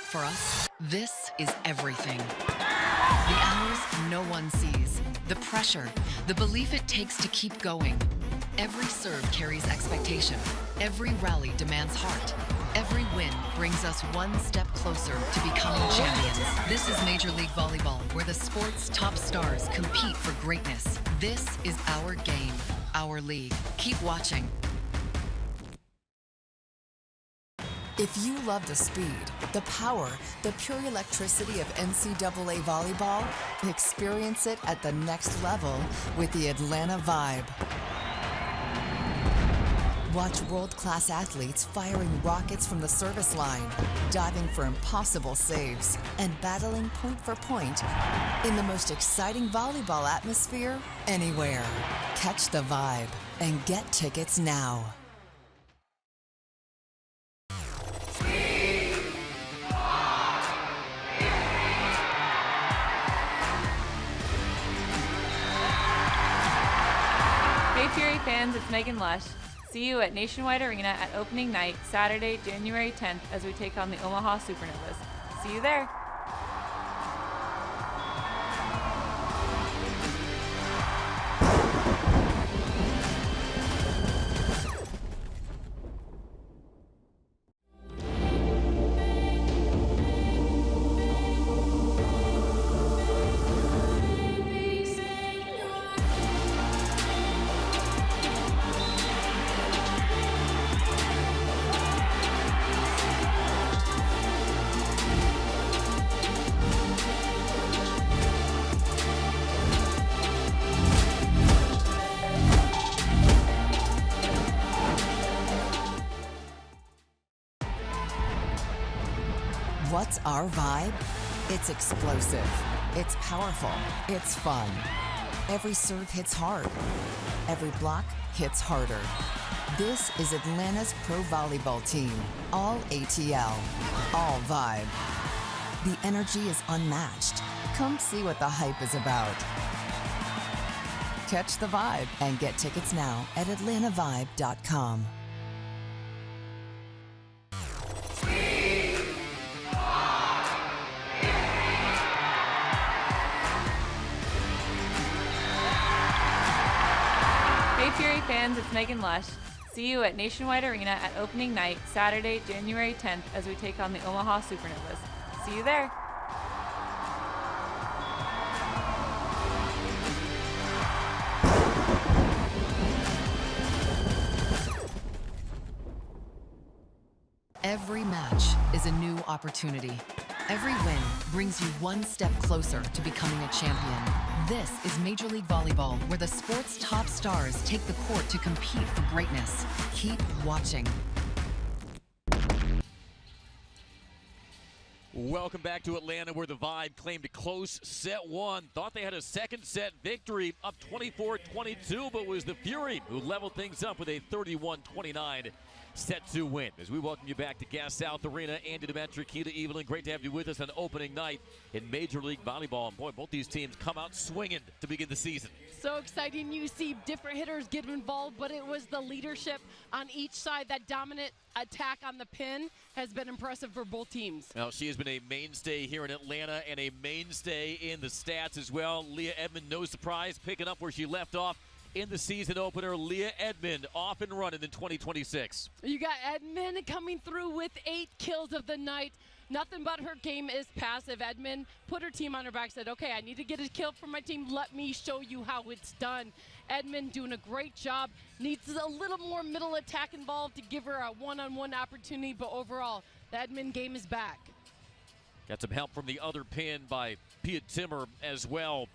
For us, this is everything. The hours no one sees, the pressure, the belief it takes to keep going. Every serve carries expectation. Every rally demands heart. Every win brings us one step closer to becoming champions. This is Major League Volleyball, where the sport's top stars compete for greatness. This is our game, our league. Keep watching. If you love the speed, the power, the pure electricity of NCAA volleyball, experience it at the next level with the Atlanta Vibe. Watch world-class athletes firing rockets from the service line, diving for impossible saves, and battling point for point in the most exciting volleyball atmosphere anywhere. Catch the vibe and get tickets now. Hey Fury fans, it's Megan Lush. See you at Nationwide Arena at opening night, Saturday, January 10th, as we take on the Omaha Supernovas. See you there. What's our vibe? It's explosive. It's powerful. It's fun. Every serve hits hard. Every block hits harder. This is Atlanta's pro volleyball team. All ATL. All vibe. The energy is unmatched. Come see what the hype is about. Catch the vibe and get tickets now at atlantavibe.com. Hey Fury fans, it's Megan Lush. See you at Nationwide Arena at opening night, Saturday, January 10th, as we take on the Omaha Supernovas. See you there. Every match is a new opportunity. Every win brings you one step closer to becoming a champion. This is Major League Volleyball, where the sport's top stars take the court to compete for greatness. Keep watching. Welcome back to Atlanta, where the Vibe claimed a close set one. Thought they had a second set victory, up 24-22, but was the Fury who leveled things up with a 31-29 set to win. As we welcome you back to Gas South Arena, Andy Demetri, Keita Evelyn, great to have you with us on opening night in Major League Volleyball. And boy, both these teams come out swinging to begin the season. So exciting. You see different hitters get involved, but it was the leadership on each side. That dominant attack on the pin has been impressive for both teams. Well, she has been a mainstay here in Atlanta and a mainstay in the stats as well. Leah Edmond, no surprise, picking up where she left off in the season opener. Leah Edmond off and running in 2026. You got Edmond coming through with 8 kills of the night. Nothing but her game is passive. Edmond put her team on her back, said, okay, I need to get a kill for my team. Let me show you how it's done. Edmond doing a great job. Needs a little more middle attack involved to give her a one-on-one opportunity, but overall, the Edmond game is back. Got some help from the other pin by Pia Timmer as well.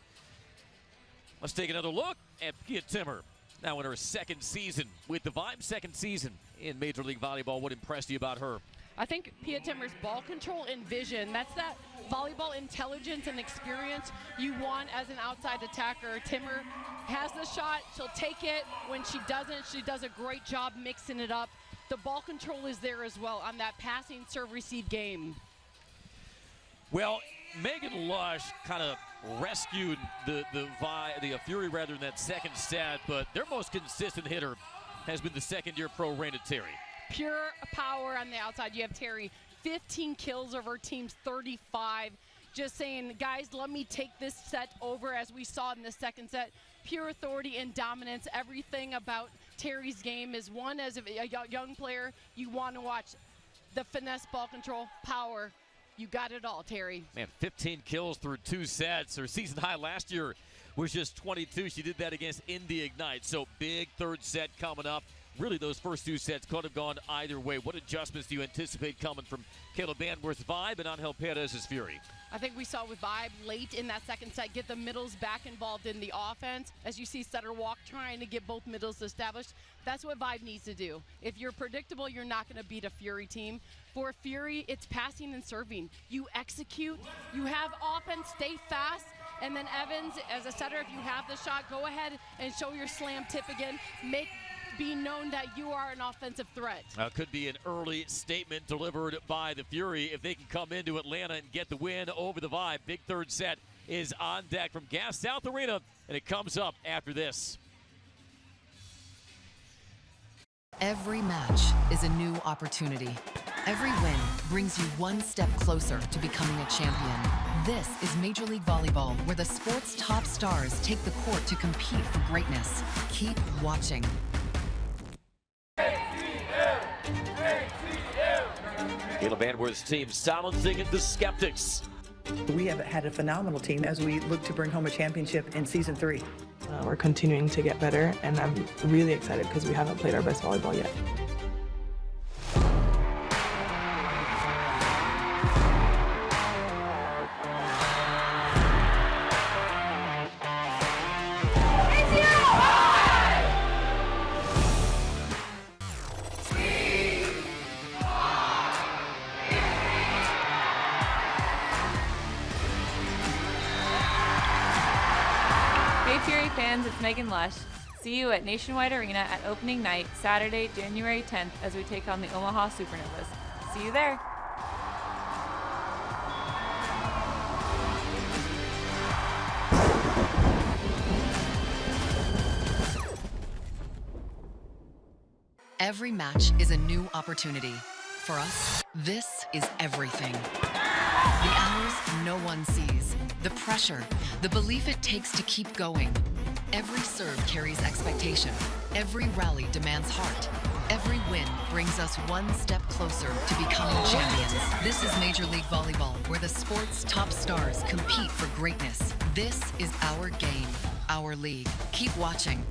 Let's take another look at Pia Timmer. Now in her second season with the Vibe, second season in Major League Volleyball. What impressed you about her? I think Pia Timmer's ball control and vision, that's that volleyball intelligence and experience you want as an outside attacker. Timmer has the shot, she'll take it. When she doesn't, she does a great job mixing it up. The ball control is there as well on that passing serve receive game. Well, Megan Lush kind of rescued the Fury rather in that second set, but their most consistent hitter has been the second-year pro Raina Terry. Pure power on the outside. You have Terry, 15 kills over her team's 35. Just saying, guys, let me take this set over, as we saw in the second set. Pure authority and dominance. Everything about Terry's game is one, as a young player, you want to watch the finesse, ball control, power. You got it all, Terry. Man, 15 kills through 2 sets. Her season high last year was just 22. She did that against Indy Ignite. So big third set coming up. Really, those first 2 sets could have gone either way. What adjustments do you anticipate coming from Kayla Banworth's Vibe and Angel Perez's Fury? I think we saw with Vibe late in that second set, get the middles back involved in the offense. As you see Setter Walk trying to get both middles established, that's what Vibe needs to do. If you're predictable, you're not going to beat a Fury team. For Fury, it's passing and serving. You execute, you have offense, stay fast, and then Evans, as a setter, if you have the shot, go ahead and show your slam tip again. Be known that you are an offensive threat. Could be an early statement delivered by the Fury if they can come into Atlanta and get the win over the Vibe. Big third set is on deck from Gas South Arena, and it comes up after this. Every match is a new opportunity. Every win brings you one step closer to becoming a champion. This is Major League Volleyball, where the sport's top stars take the court to compete for greatness. Keep watching. Kayla Banworth's team silencing the skeptics. We have had a phenomenal team as we look to bring home a championship in season 3. We're continuing to get better, and I'm really excited because we haven't played our best volleyball yet. Hey Fury fans, it's Megan Lush. See you at Nationwide Arena at opening night, Saturday, January 10th, as we take on the Omaha Supernovas. See you there. Every match is a new opportunity. For us, this is everything. The hours no one sees, the pressure, the belief it takes to keep going. Every serve carries expectation. Every rally demands heart. Every win brings us one step closer to becoming champions. This is Major League Volleyball, where the sport's top stars compete for greatness. This is our game, our league. Keep watching.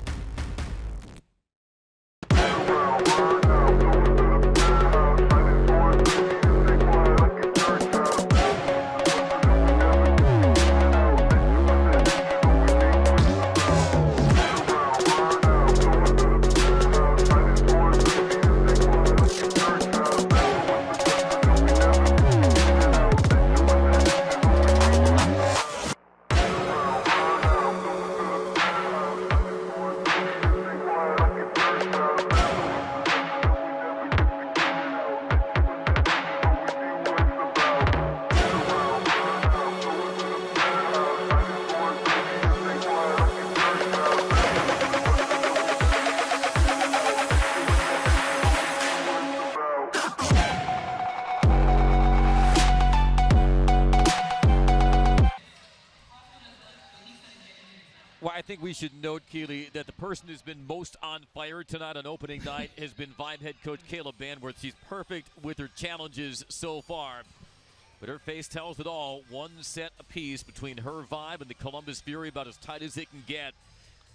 we should note, Keely, that the person who's been most on fire tonight on opening night has been Vibe head coach Kayla Banworth. She's perfect with her challenges so far. But her face tells it all. One set apiece between her Vibe and the Columbus Fury, about as tight as it can get.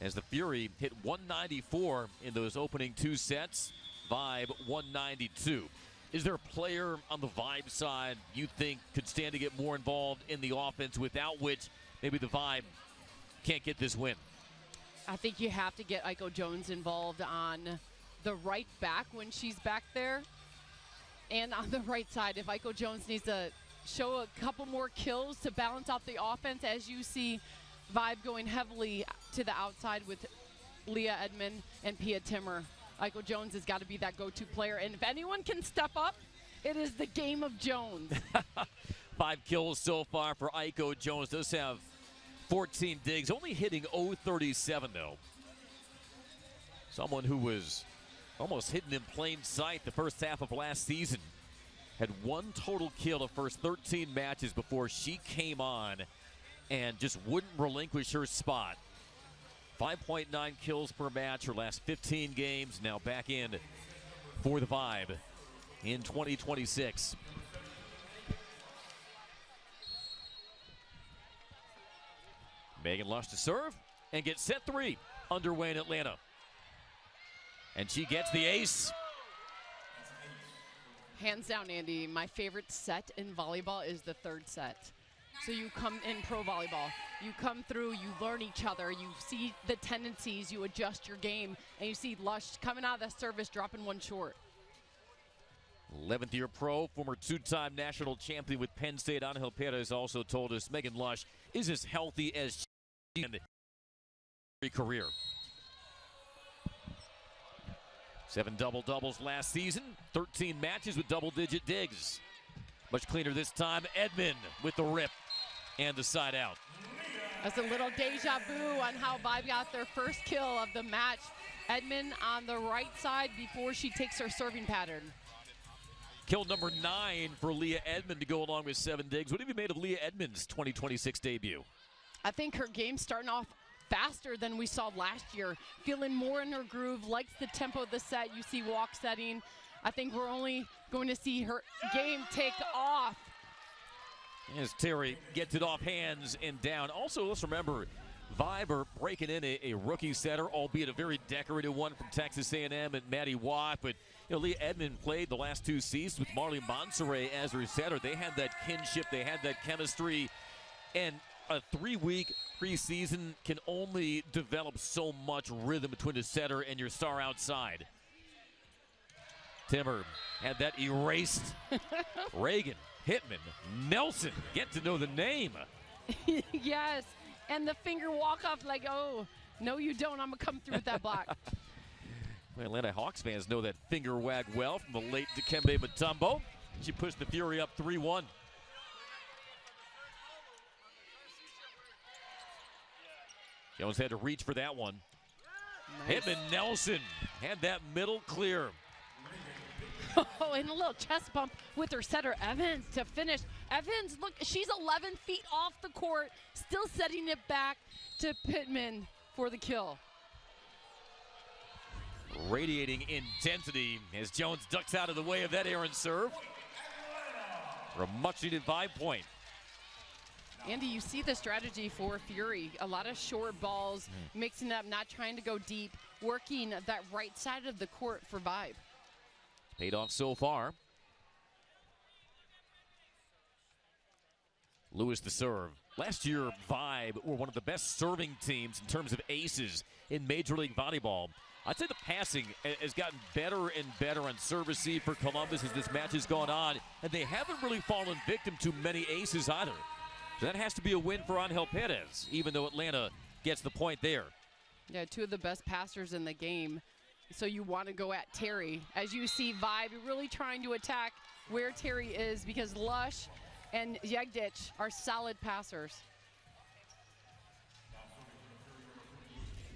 As the Fury hit 194 in those opening 2 sets, Vibe 192. Is there a player on the Vibe side you think could stand to get more involved in the offense, without which maybe the Vibe can't get this win? I think you have to get Aiko Jones involved on the right back when she's back there. And on the right side, if Aiko Jones needs to show a couple more kills to balance out the offense, as you see Vibe going heavily to the outside with Leah Edmond and Pia Timmer. Aiko Jones has got to be that go-to player. And if anyone can step up, it is the game of Jones. 5 kills so far for Aiko Jones. Does have 14 digs, only hitting .037 though. Someone who was almost hidden in plain sight the first half of last season. Had 1 total kill the first 13 matches before she came on and just wouldn't relinquish her spot. 5.9 kills per match her last 15 games. Now back in for the Vibe in 2026. Megan Lush to serve and get set 3 underway in Atlanta. And she gets the ace. Hands down, Andy, my favorite set in volleyball is the 3rd set. So you come in pro volleyball, you come through, you learn each other, you see the tendencies, you adjust your game, and you see Lush coming out of the service, dropping 1 short. 11th year pro, former 2-time national champion with Penn State. Angel Perez also told us Megan Lush is as healthy as she in her career. 7 double-doubles last season, 13 matches with double-digit digs. Much cleaner this time. Edmond with the rip and the side out. That's a little deja vu on how Vibe got their first kill of the match. Edmond on the right side before she takes her serving pattern. Kill number 9 for Leah Edmond to go along with 7 digs. What have you made of Leah Edmond's 2026 debut? I think her game's starting off faster than we saw last year. Feeling more in her groove, likes the tempo of the set. You see walk setting. I think we're only going to see her game take off. As Terry gets it off hands and down. Also, let's remember, Vibe are breaking in a rookie setter, albeit a very decorated one from Texas A&M and Maddie Watt. But Leah Edmond played the last 2 seasons with Marley Monserrat as her setter. They had that kinship, they had that chemistry, and a 3-week preseason can only develop so much rhythm between the setter and your star outside. Timmer had that erased. Reagan, Hitman, Nelson, get to know the name. Yes, and the finger walk off like, oh, no you don't, I'm gonna come through with that block. Well, Atlanta Hawks fans know that finger wag well from the late Dikembe Mutombo. She pushed the Fury up 3-1. Jones had to reach for that one. Nice. Hitman Nelson had that middle clear. Oh, and a little chest bump with her setter, Evans, to finish. Evans, look, she's 11 feet off the court, still setting it back to Pittman for the kill. Radiating intensity as Jones ducks out of the way of that errant serve for a much-needed 5-point. Andy, you see the strategy for Fury. A lot of short balls, mixing up, not trying to go deep, working that right side of the court for Vibe. Paid off so far. Lewis the serve. Last year, Vibe were one of the best serving teams in terms of aces in Major League Volleyball. I'd say the passing has gotten better and better on serve receive for Columbus as this match has gone on, and they haven't really fallen victim to many aces either. So that has to be a win for Angel Perez, even though Atlanta gets the point there. Yeah, 2 of the best passers in the game. So you want to go at Terry. As you see Vibe really trying to attack where Terry is, because Lush and Jegdic are solid passers.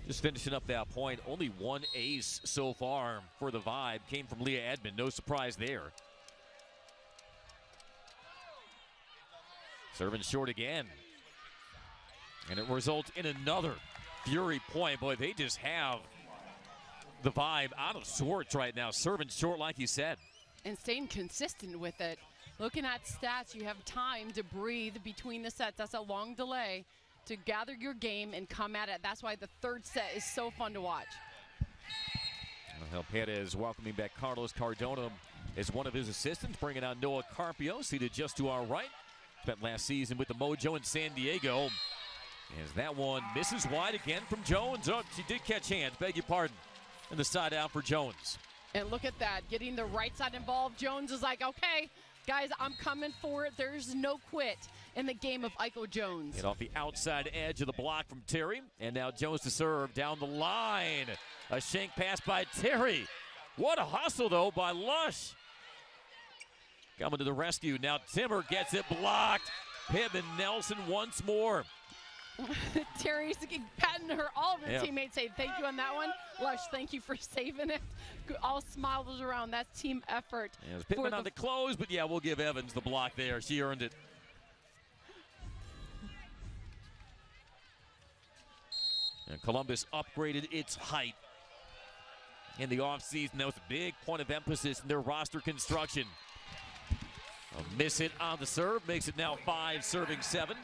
Just finishing up that point, only 1 ace so far for the Vibe came from Leah Edmond. No surprise there. Serving short again. And it results in another Fury point. Boy, they just have the vibe out of sorts right now. Serving short, like you said. And staying consistent with it. Looking at stats, you have time to breathe between the sets. That's a long delay to gather your game and come at it. That's why the third set is so fun to watch. Ojeda is welcoming back Carlos Cardona as one of his assistants, bringing out Noah Carpio, seated just to our right. Spent last season with the Mojo in San Diego. As that one misses wide again from Jones. Oh, she did catch hands, beg your pardon. And the side out for Jones. And look at that, getting the right side involved. Jones is like, okay, guys, I'm coming for it. There's no quit in the game of Iko Jones. Hit off the outside edge of the block from Terry. And now Jones to serve down the line. A shank pass by Terry. What a hustle, though, by Lush. Coming to the rescue. Now Timmer gets it blocked. Pittman Nelson once more. Terry's patting her. All of her teammates say thank you on that one. Lush, thank you for saving it. All smiles around. That's team effort. Yeah, Pittman on the close, but yeah, we'll give Evans the block there. She earned it. And Columbus upgraded its height in the offseason. That was a big point of emphasis in their roster construction. A miss hit on the serve makes it now 5 serving 7.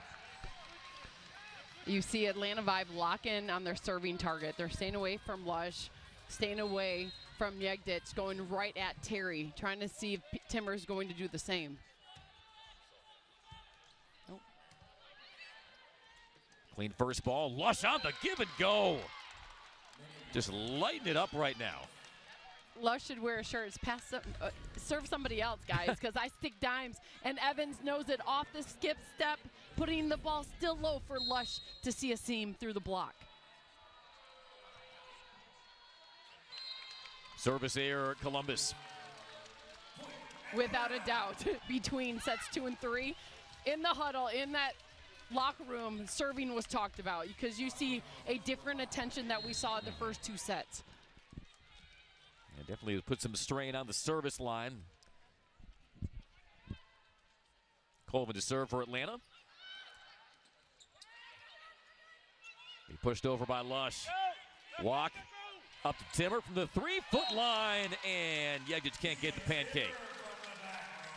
You see Atlanta Vibe lock in on their serving target. They're staying away from Lush, staying away from Yegdich, going right at Terry, trying to see if Timmer is going to do the same. Nope. Clean first ball. Lush on the give and go. Just lighten it up right now. Lush should wear a shirt. Serve somebody else, guys, because I stick dimes. And Evans knows it off the skip step, putting the ball still low for Lush to see a seam through the block. Service error, Columbus. Without a doubt, between sets 2 and 3. In the huddle, in that locker room, serving was talked about because you see a different attention that we saw in the first 2 sets. And definitely put some strain on the service line. Colvin to serve for Atlanta. He pushed over by Lush. Walk up to Timmer from the 3-foot line, and Yegdich can't get the pancake.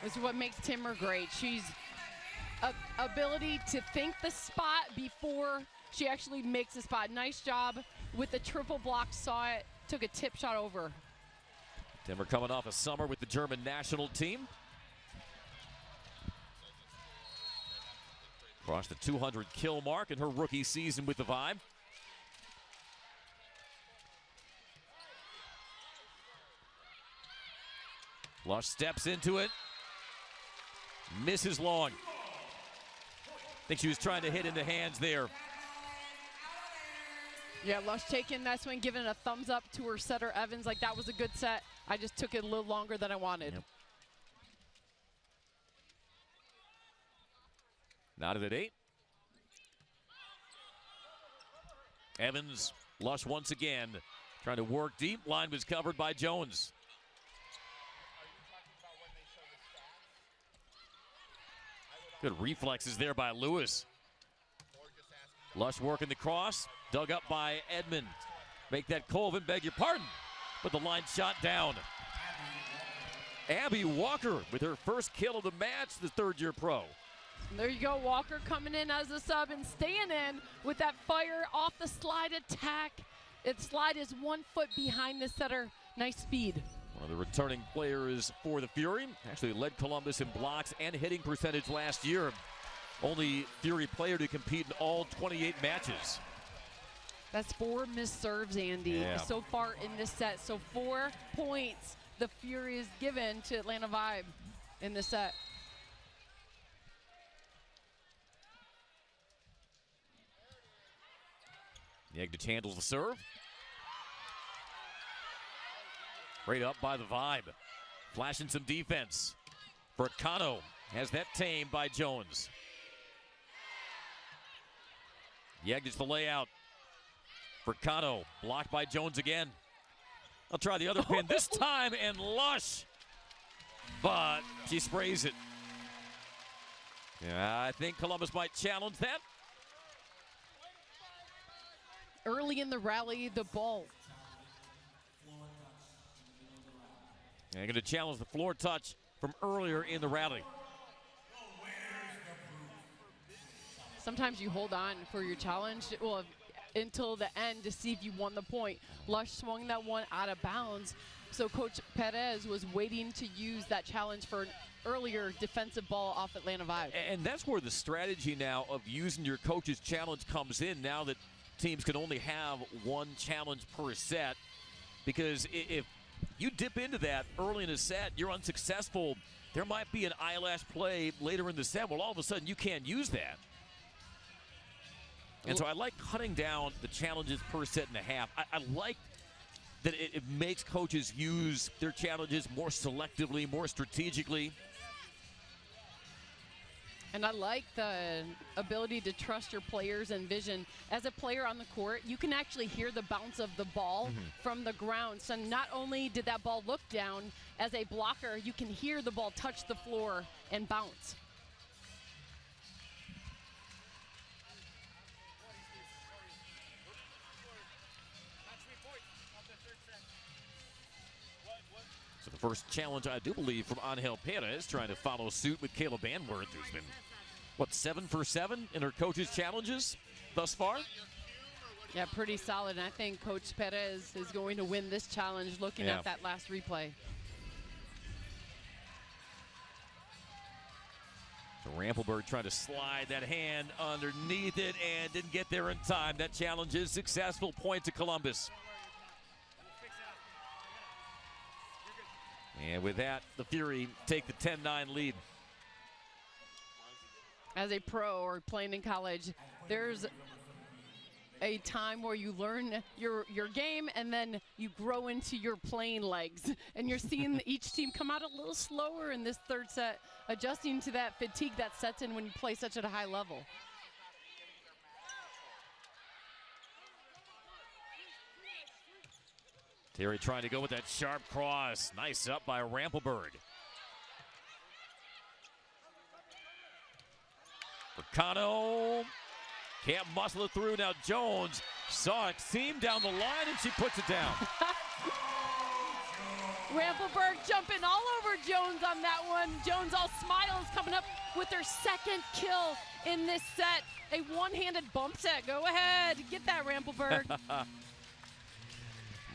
This is what makes Timmer great. She's ability to think the spot before she actually makes the spot. Nice job with the triple block, saw it, took a tip shot over. Timmer coming off a summer with the German national team. Crossed the 200 kill mark in her rookie season with the Vibe. Lush steps into it. Misses long. I think she was trying to hit into hands there. Yeah, Lush taking that swing, giving a thumbs up to her setter, Evans, like that was a good set. I just took it a little longer than I wanted. Yep. Knotted at 8. Evans, Lush once again, trying to work deep. Line was covered by Jones. Good reflexes there by Lewis. Lush working the cross, dug up by Edmond. Make that Colvin, beg your pardon, but the line shot down. Abby Walker with her first kill of the match, the third-year pro. There you go, Walker coming in as a sub and staying in with that fire off the slide attack. Its slide is 1 foot behind the setter. Nice speed. One of the returning players for the Fury. Actually led Columbus in blocks and hitting percentage last year. Only Fury player to compete in all 28 matches. That's 4 missed serves, Andy, so far in this set. So 4 points the Fury is given to Atlanta Vibe in this set. Yegdich handles the serve. Right up by the Vibe. Flashing some defense. Furcano has that tamed by Jones. Yegdich the layout. Furcano blocked by Jones again. I'll try the other pin this time, and Lush. But she sprays it. Yeah, I think Columbus might challenge that. early in the rally, the ball. And going to challenge the floor touch from earlier in the rally. Sometimes you hold on for your challenge until the end to see if you won the point. Lush swung that one out of bounds, so Coach Perez was waiting to use that challenge for an earlier defensive ball off Atlanta Vibe. And that's where the strategy now of using your coach's challenge comes in, now that teams can only have one challenge per set. Because if you dip into that early in a set, you're unsuccessful, there might be an eyelash play later in the set. Well, all of a sudden you can't use that. And so I like cutting down the challenges per set and a half. I like that it makes coaches use their challenges more selectively, more strategically. And I like the ability to trust your players and vision. As a player on the court, you can actually hear the bounce of the ball from the ground. So not only did that ball look down, as a blocker, you can hear the ball touch the floor and bounce. So the first challenge, I do believe, from Angel Perez, trying to follow suit with Kayla Banworth, who's been, what, 7 for 7 in her coach's challenges thus far? Yeah, pretty solid. And I think Coach Perez is going to win this challenge looking at that last replay. So Rampelberg trying to slide that hand underneath it and didn't get there in time. That challenge is successful. Point to Columbus. And with that, the Fury take the 10-9 lead. As a pro or playing in college, there's a time where you learn your game and then you grow into your playing legs. And you're seeing each team come out a little slower in this third set, adjusting to that fatigue that sets in when you play such at a high level. Terry trying to go with that sharp cross. Nice up by Rampelberg. Vercano can't muscle it through. Now Jones saw it seam down the line and she puts it down. Rampelberg jumping all over Jones on that one. Jones all smiles, coming up with her second kill in this set. A one-handed bump set. Go ahead, get that, Rampelberg.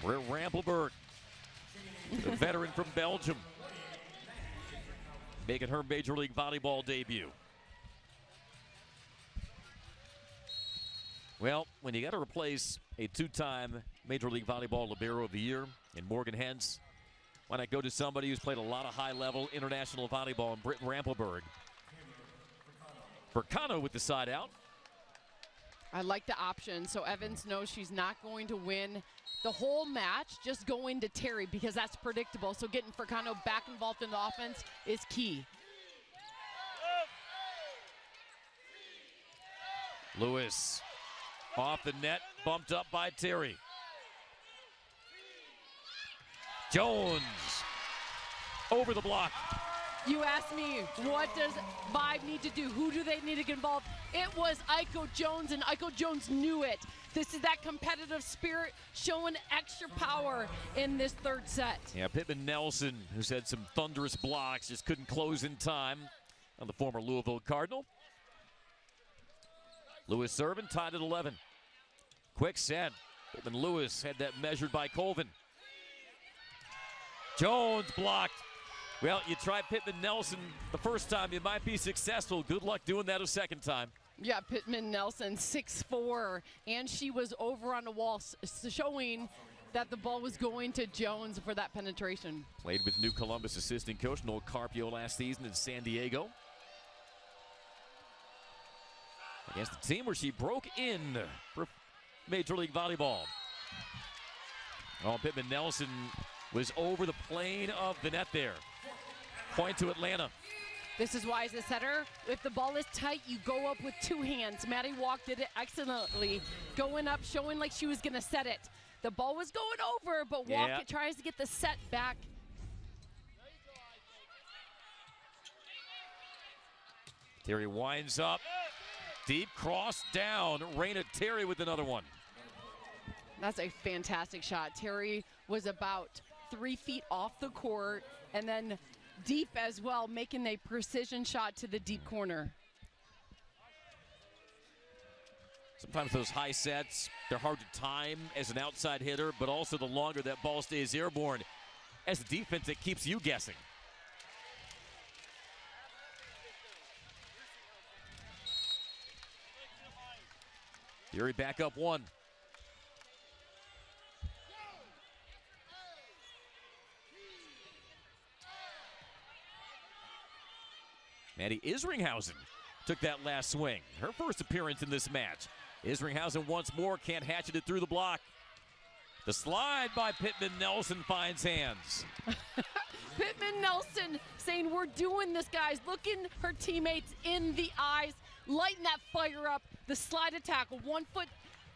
Rampelberg, the veteran from Belgium, making her Major League Volleyball debut. Well, when you got to replace a two-time Major League Volleyball Libero of the Year in Morgan Hens, why not go to somebody who's played a lot of high-level international volleyball in Britt Rampelberg. Vercano with the side out. I like the option, so Evans knows she's not going to win the whole match, just going to Terry because that's predictable. So getting Vercano back involved in the offense is key. Lewis off the net, bumped up by Terry. Jones over the block. You asked me, what does Vibe need to do? Who do they need to get involved? It was Aiko Jones, and Aiko Jones knew it. This is that competitive spirit showing extra power in this third set. Yeah, Pittman Nelson, who's had some thunderous blocks, just couldn't close in time on the former Louisville Cardinal. Lewis serving, tied at 11. Quick set. Pittman Lewis had that measured by Colvin. Jones blocked. Well, you try Pittman Nelson the first time, you might be successful. Good luck doing that a second time. Yeah, Pittman Nelson, 6'4", and she was over on the wall, showing that the ball was going to Jones for that penetration. Played with New Columbus assistant coach Noel Carpio last season in San Diego. Against the team where she broke in for Major League Volleyball. Oh, Pittman Nelson was over the plane of the net there. Point to Atlanta. This is why, as a setter, if the ball is tight, you go up with two hands. Maddie Walk did it excellently, going up, showing like she was going to set it. The ball was going over, but Walk tries to get the set back. Terry winds up. Deep cross down. Raina Terry with another one. That's a fantastic shot. Terry was about 3 feet off the court and then deep as well, making a precision shot to the deep corner. Sometimes those high sets, they're hard to time as an outside hitter, but also the longer that ball stays airborne, as a defense, it keeps you guessing. Fury back up 1. Maddie Isringhausen took that last swing. Her first appearance in this match. Isringhausen once more can't hatchet it through the block. The slide by Pittman Nelson finds hands. Pittman Nelson saying, we're doing this, guys. Looking her teammates in the eyes, lighting that fire up. The slide attack, a 1-foot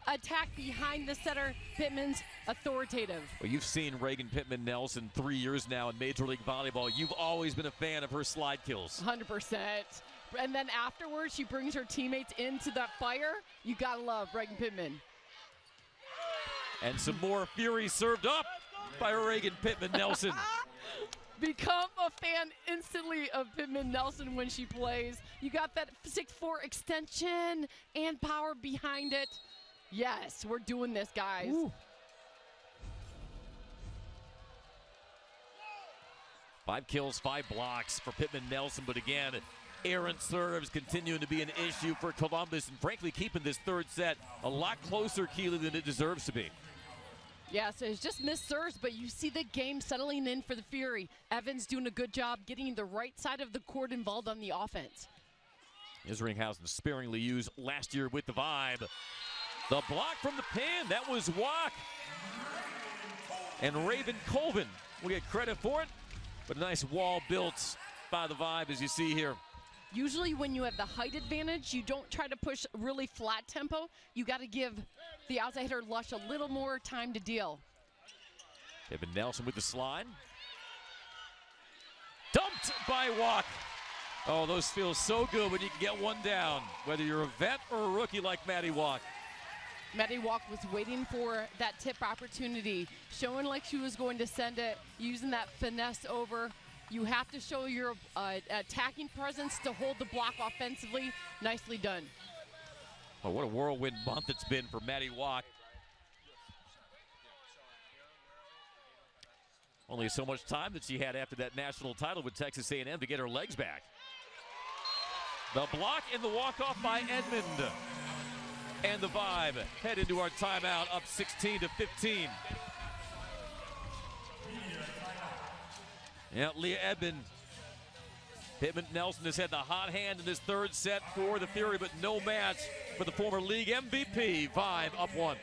attack behind the setter. Pittman's authoritative. Well, you've seen Reagan Pittman Nelson 3 years now in Major League Volleyball. You've always been a fan of her slide kills. 100%. And then afterwards, she brings her teammates into that fire. You gotta love Reagan Pittman. And some more fury served up by Reagan Pittman Nelson. Become a fan instantly of Pittman Nelson when she plays. You got that 6'4" extension and power behind it. Yes, we're doing this, guys. Ooh. 5 kills, 5 blocks for Pittman Nelson, but again, errant serves continuing to be an issue for Columbus, and frankly keeping this third set a lot closer, Keely, than it deserves to be. Yeah, so it's just missed serves, but you see the game settling in for the Fury. Evans doing a good job getting the right side of the court involved on the offense. Isringhausen sparingly used last year with the Vibe. The block from the pin, that was Wack. And Raven Colvin will get credit for it, but a nice wall built by the Vibe, as you see here. Usually when you have the height advantage, you don't try to push really flat tempo. You got to give the outside hitter Lush a little more time to deal. Pittman Nelson with the slide. Dumped by Wack. Oh, those feel so good when you can get one down, whether you're a vet or a rookie like Maddie Wack. Maddie Wack was waiting for that tip opportunity, showing like she was going to send it, using that finesse over. You have to show your attacking presence to hold the block offensively. Nicely done. Oh, what a whirlwind month it's been for Maddie Wack. Only so much time that she had after that national title with Texas A&M to get her legs back. The block and the walk-off by Edmond. And the Vibe head into our timeout, up 16-15. Yeah, Leah Edmond. Pittman Nelson has had the hot hand in this third set for the Fury, but no match for the former league MVP. Vibe up 1.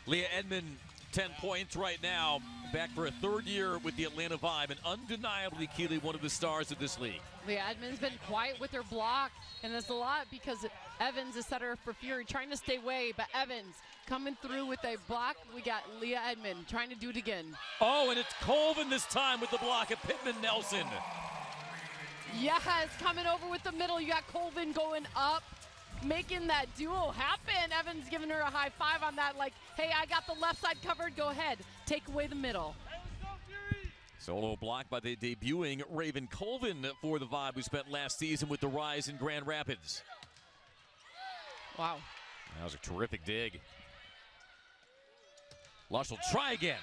Leah Edmond, 10 points right now, back for a third year with the Atlanta Vibe, and undeniably, Keely, one of the stars of this league. Leah Edmond's been quiet with her block, and it's a lot because Evans is setter for Fury, trying to stay away, but Evans coming through with a block. We got Leah Edmond trying to do it again. Oh, and it's Colvin this time with the block at Pittman Nelson. Yes, coming over with the middle. You got Colvin going up, making that duo happen. Evans giving her a high five on that, like, hey, I got the left side covered, go ahead. Take away the middle. Solo block by the debuting Raven Colvin for the Vibe, who spent last season with the Rise in Grand Rapids. Wow. That was a terrific dig. Lush will try again.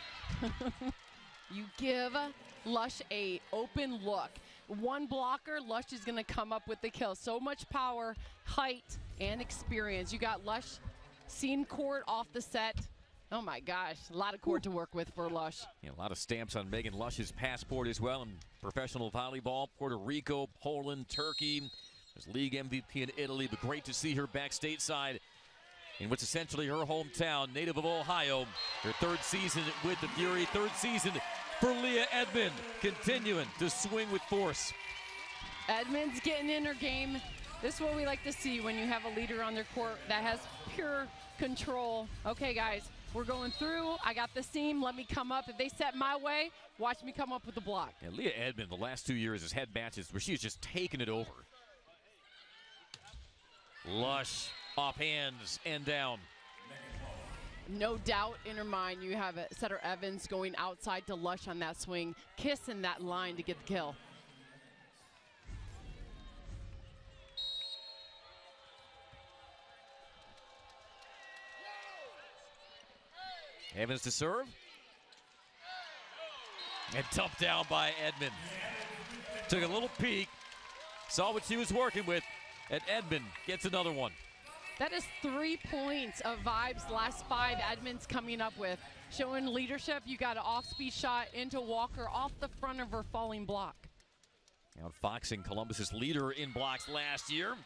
You give Lush a open look. One blocker, Lush is going to come up with the kill. So much power, height, and experience. You got Lush seeing court off the set. Oh my gosh, a lot of court to work with for Lush. Yeah, a lot of stamps on Megan Lush's passport as well in professional volleyball. Puerto Rico, Poland, Turkey. There's league MVP in Italy, but great to see her back stateside in what's essentially her hometown, native of Ohio. Her third season with the Fury, third season for Leah Edmond, continuing to swing with force. Edmond's getting in her game. This is what we like to see when you have a leader on their court that has pure control. Okay, guys, we're going through. I got the seam. Let me come up. If they set my way, watch me come up with the block. And Leah Edmond, the last 2 years, has had matches where she's just taken it over. Lush off hands and down. No doubt in her mind you have Setter Evans going outside to Lush on that swing, kissing that line to get the kill. Evans to serve. And dumped down by Edmond. Took a little peek, saw what she was working with, and Edmond gets another one. That is 3 points of vibes, last 5 Edmonds coming up with. Showing leadership, you got an off-speed shot into Walker off the front of her falling block. Outfoxing Columbus's leader in blocks last year.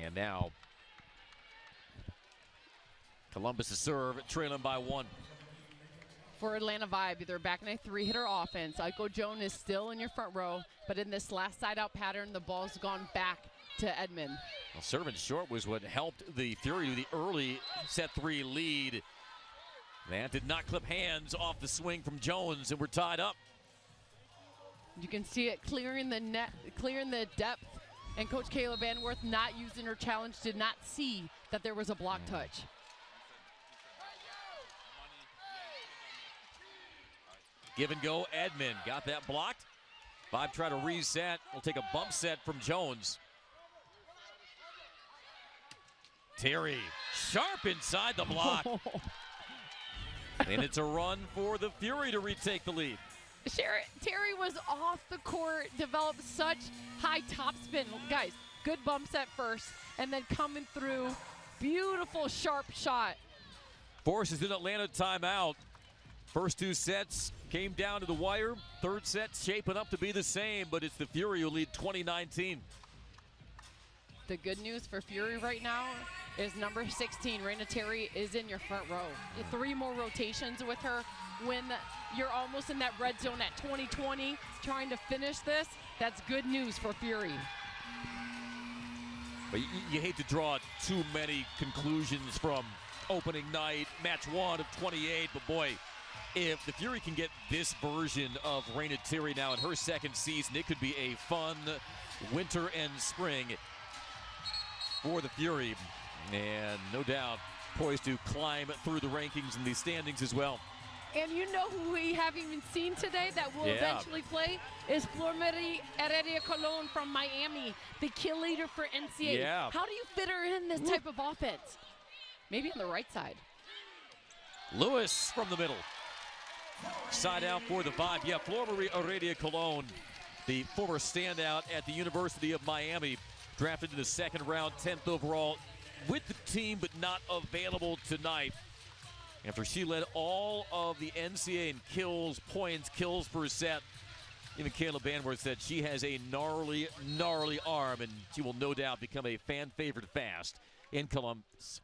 And now Columbus to serve, trailing by 1. For Atlanta Vibe, they're back in a 3-hitter offense. Aiko Jones is still in your front row, but in this last side-out pattern, the ball's gone back to Edmond. Well, serving short was what helped the Fury to the early set 3 lead. That did not clip hands off the swing from Jones, and we're tied up. You can see it clearing the net, clearing the depth, and Coach Kayla Vanworth not using her challenge, did not see that there was a block touch. Give and go, Edmond got that blocked. Vibe try to reset. We'll take a bump set from Jones. Terry, sharp inside the block. And it's a run for the Fury to retake the lead. Terry was off the court, developed such high topspin. Guys, good bump set first, and then coming through, beautiful sharp shot. Forces in Atlanta timeout. First 2 sets came down to the wire. Third set shaping up to be the same, but it's the Fury who lead 2019. The good news for Fury right now is number 16, Raina Terry, is in your front row. 3 more rotations with her. When you're almost in that red zone at 2020, trying to finish this, that's good news for Fury. But you hate to draw too many conclusions from opening night, match 1 of 28, but boy, if the Fury can get this version of Raina Terry now in her second season, it could be a fun winter and spring for the Fury. And no doubt poised to climb through the rankings and the standings as well. And you know who we haven't even seen today that will eventually play is Flor Heredia Colon from Miami, the kill leader for NCAA. Yeah. How do you fit her in this type of offense? Maybe on the right side. Lewis from the middle. Side out for the Vibe. Yeah, Flor Heredia Colon, the former standout at the University of Miami, drafted in the 2nd round, 10th overall with the team, but not available tonight. After she led all of the NCAA in kills, points, kills per set. Even Kayla Banworth said she has a gnarly, gnarly arm, and she will no doubt become a fan favorite fast in Columbus.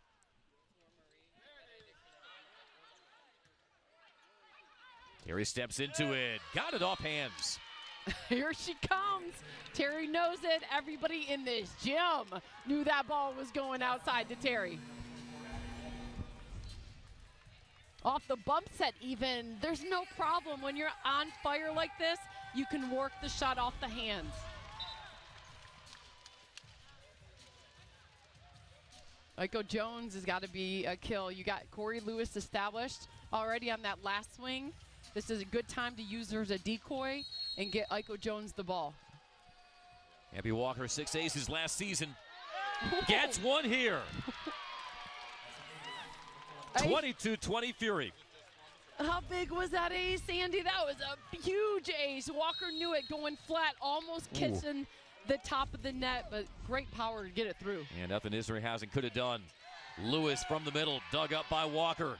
Terry steps into it, got it off hands. Here she comes. Terry knows it. Everybody in this gym knew that ball was going outside to Terry. Off the bump set even, there's no problem. When you're on fire like this, you can work the shot off the hands. Aiko Jones has got to be a kill. You got Corey Lewis established already on that last swing. This is a good time to use her as a decoy and get Aiko Jones the ball. Abby Walker, 6 aces last season. Gets one here. 22-20 Fury. How big was that ace, Andy? That was a huge ace. Walker knew it, going flat, almost kissing the top of the net, but great power to get it through. And nothing Isringhausen could have done. Lewis from the middle, dug up by Walker.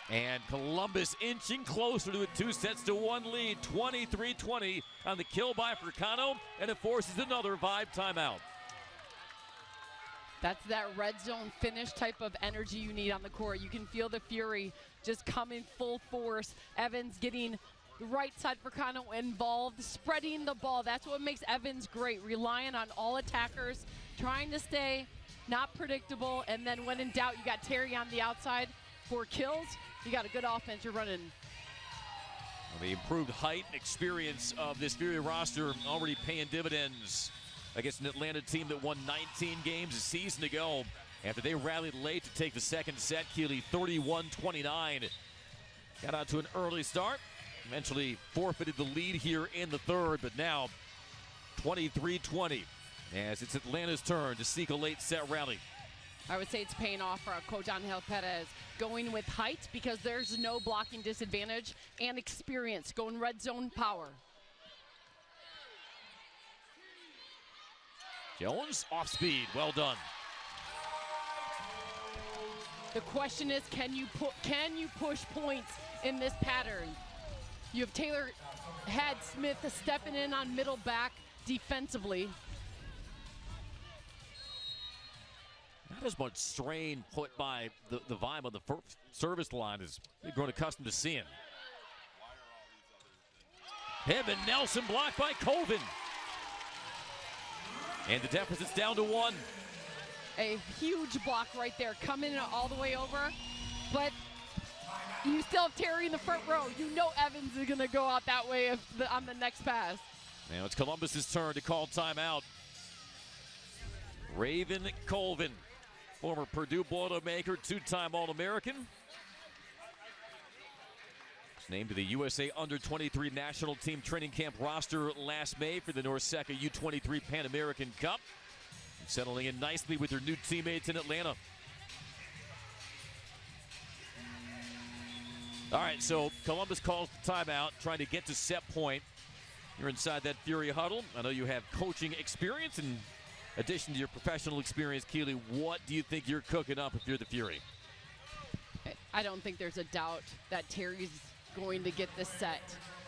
And Columbus inching closer to a 2-1 lead, 23-20 on the kill by Furcano, and it forces another Vibe timeout. That's that red zone finish type of energy you need on the court. You can feel the fury just coming full force. Evans getting the right side Furcano involved, spreading the ball. That's what makes Evans great, relying on all attackers, trying to stay not predictable, and then when in doubt, you got Terry on the outside for kills. You got a good offense you're running. Well, the improved height and experience of this Fury roster already paying dividends against an Atlanta team that won 19 games a season ago after they rallied late to take the second set. Keeley 31-29. Got out to an early start, eventually forfeited the lead here in the third, but now 23-20 as it's Atlanta's turn to seek a late set rally. I would say it's paying off for Coach Angel Perez, going with height because there's no blocking disadvantage, and experience, going red zone power. Jones off speed, well done. The question is, can you push points in this pattern? You have Taylor Head Smith stepping in on middle back defensively. Not as much strain put by the Vibe on the first service line as they've grown accustomed to seeing. Him and Nelson blocked by Colvin. And the deficit's down to 1. A huge block right there, coming all the way over. But you still have Terry in the front row. You know Evans is going to go out that way on the next pass. Now it's Columbus's turn to call timeout. Raven Colvin, former Purdue Boilermaker, 2-time All-American. Was named to the USA Under-23 National Team Training Camp roster last May for the NORCECA U23 Pan American Cup. And settling in nicely with their new teammates in Atlanta. All right, so Columbus calls the timeout, trying to get to set point. You're inside that Fury huddle. I know you have coaching experience in addition to your professional experience. Keeley, what do you think you're cooking up if you're the Fury? I don't think there's a doubt that Terry's going to get this set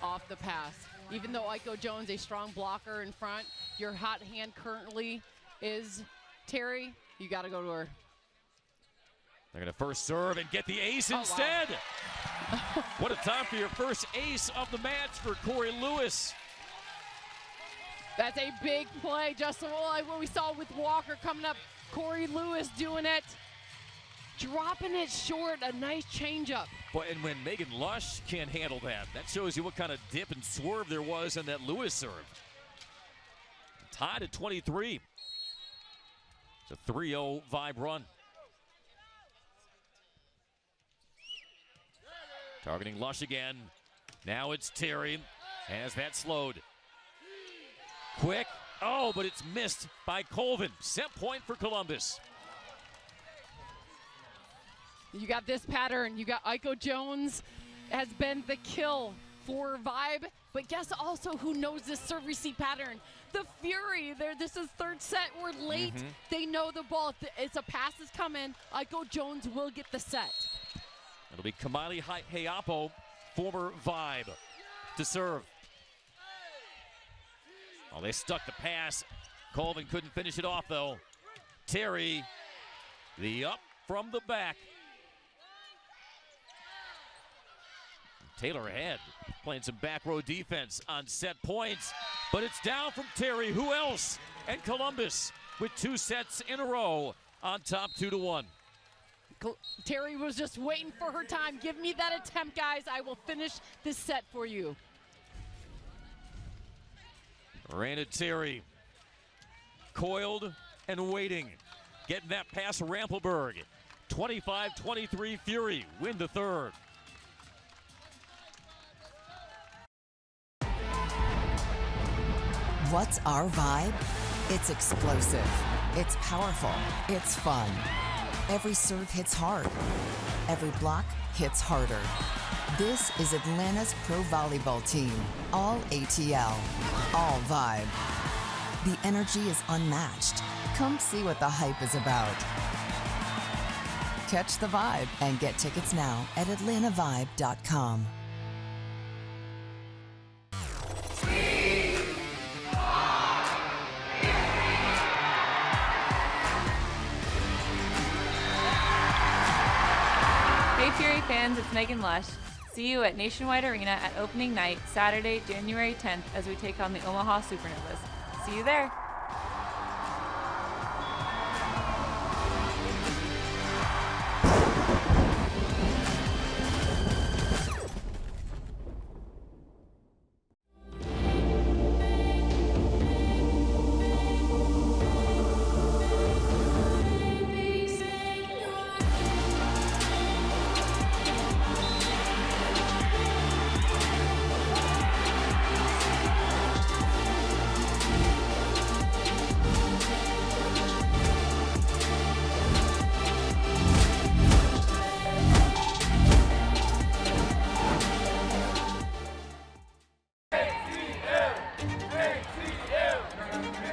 off the pass. Even though Iko Jones, a strong blocker in front, your hot hand currently is Terry. You got to go to her. They're going to first serve and get the ace instead. Wow. What a time for your first ace of the match for Corey Lewis. That's a big play, just like what we saw with Walker coming up. Corey Lewis doing it, dropping it short, a nice changeup. Boy, and when Megan Lush can't handle that, that shows you what kind of dip and swerve there was on that Lewis serve. Tied at 23. It's a 3-0 Vibe run. Targeting Lush again. Now it's Terry. Has that slowed. Quick. Oh, but it's missed by Colvin. Set point for Columbus. You got this pattern. You got Iko Jones has been the kill for Vibe. But guess also who knows this serve receive pattern? The Fury. This is third set. We're late. They know the ball. It's a pass is coming. Iko Jones will get the set. It'll be Kamali Hayapo, former Vibe, to serve. Oh, they stuck the pass. Colvin couldn't finish it off, though. Terry, the up from the back. Taylor Head playing some back row defense on set points, but it's down from Terry. Who else? And Columbus with 2 sets in a row on top 2-1. Terry was just waiting for her time. Give me that attempt, guys. I will finish this set for you. Miranda Terry, coiled and waiting. Getting that past Rampelberg. 25-23 Fury win the third. What's our vibe? It's explosive. It's powerful. It's fun. Every serve hits hard. every block hits harder. This is Atlanta's pro volleyball team. All ATL, all vibe. The energy is unmatched. Come see what the hype is about. Catch the vibe and get tickets now at atlantavibe.com. Hey Fury fans, it's Megan Lush. See you at Nationwide Arena at opening night, Saturday, January 10th, as we take on the Omaha Supernovas. See you there.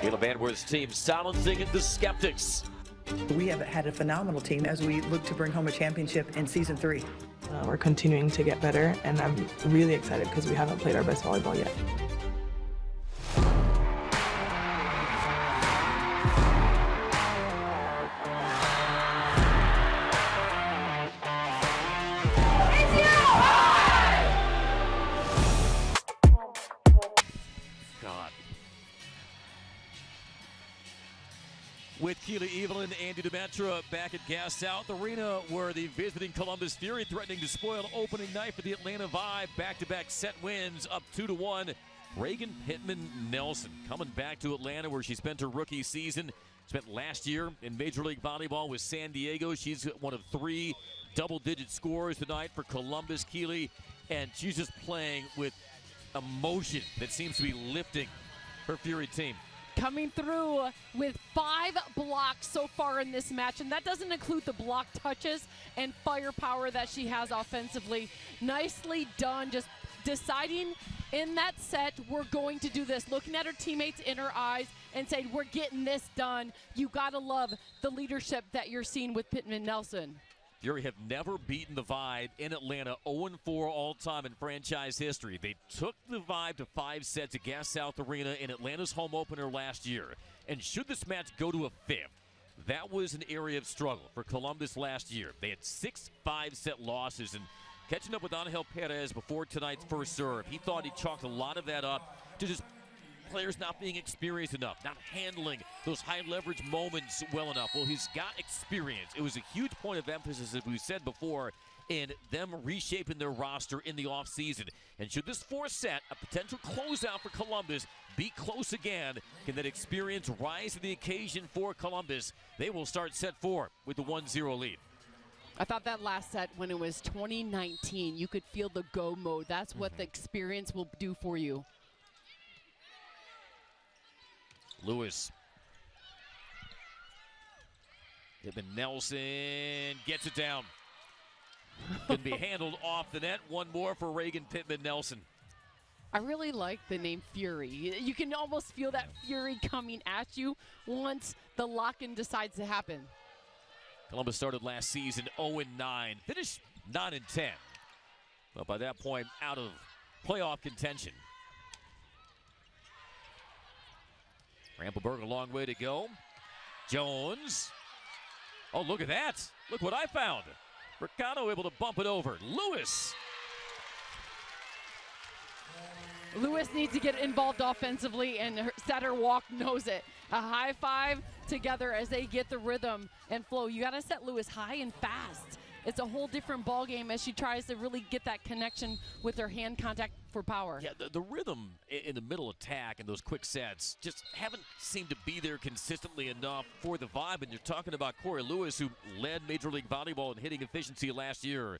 Caleb Banworth's team silencing the skeptics. We have had a phenomenal team as we look to bring home a championship in season 3. We're continuing to get better, and I'm really excited because we haven't played our best volleyball yet. God. With Keely Evelyn, Andy Demetra back at Gas South Arena, where the visiting Columbus Fury threatening to spoil opening night for the Atlanta Vibe. Back-to-back set wins, up 2-1. Reagan Pittman-Nelson coming back to Atlanta, where she spent her rookie season. Spent last year in Major League Volleyball with San Diego. She's one of 3 double-digit scorers tonight for Columbus. Keely, and she's just playing with emotion that seems to be lifting her Fury team. Coming through with 5 blocks so far in this match, and that doesn't include the block touches and firepower that she has offensively. Nicely done, just deciding in that set, we're going to do this. Looking at her teammates in her eyes and saying, we're getting this done. You gotta love the leadership that you're seeing with Pittman-Nelson. Fury have never beaten the Vibe in Atlanta, 0-4 all-time in franchise history. They took the Vibe to 5 sets at Gas South Arena in Atlanta's home opener last year. And should this match go to a 5th, that was an area of struggle for Columbus last year. They had 6 5-set losses, and catching up with Angel Perez before tonight's first serve, he thought he chalked a lot of that up to just players not being experienced enough, not handling those high leverage moments well enough. Well, he's got experience. It was a huge point of emphasis, as we said before, in them reshaping their roster in the offseason. And should this 4th set, a potential closeout for Columbus, be close again, can that experience rise to the occasion for Columbus? They will start set 4 with the 1-0 lead. I thought that last set, when it was 2019, you could feel the go mode. That's what the experience will do for you. Lewis. Pittman-Nelson gets it down. Can be handled off the net. One more for Reagan Pittman-Nelson. I really like the name Fury. You can almost feel that fury coming at you once the lock-in decides to happen. Columbus started last season 0-9, finished 9-10. But by that point, out of playoff contention. Rampelberg a long way to go. Jones. Oh, look at that. Look what I found. Ricano able to bump it over. Lewis. Lewis needs to get involved offensively, and her setter walk knows it. A high five together as they get the rhythm and flow. You got to set Lewis high and fast. It's a whole different ball game as she tries to really get that connection with her hand contact for power. Yeah, the rhythm in the middle attack and those quick sets just haven't seemed to be there consistently enough for the Vibe. And you're talking about Corey Lewis, who led Major League Volleyball in hitting efficiency last year.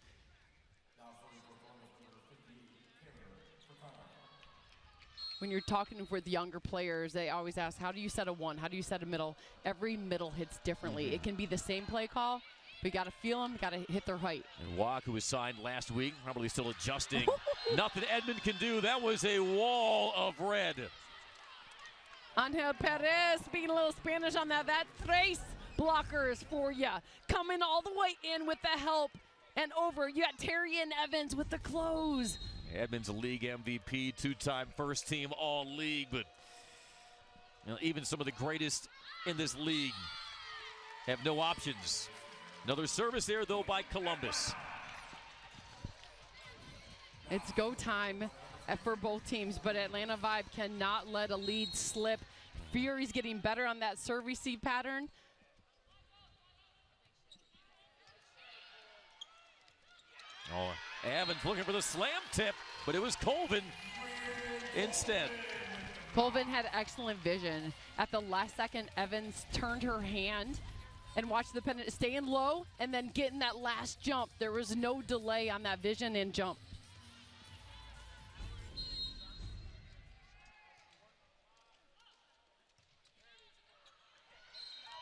When you're talking with younger players, they always ask, how do you set a 1? How do you set a middle? Every middle hits differently. It can be the same play call, But you got to feel them, got to hit their height. And Walk, who was signed last week, probably still adjusting. Nothing Edmond can do. That was a wall of red. Angel Perez speaking a little Spanish on that. That's tres blockers for you. Coming all the way in with the help and over. You got Terry and Evans with the close. Edmonds a league MVP, two-time first team all-league, but even some of the greatest in this league have no options. Another service there, though, by Columbus. It's go time for both teams, but Atlanta Vibe cannot let a lead slip. Fury's getting better on that serve receive pattern. Oh, Evans looking for the slam tip, but it was Colvin instead. Colvin had excellent vision. At the last second, Evans turned her hand and watched the pennant staying low and then getting that last jump. There was no delay on that vision and jump.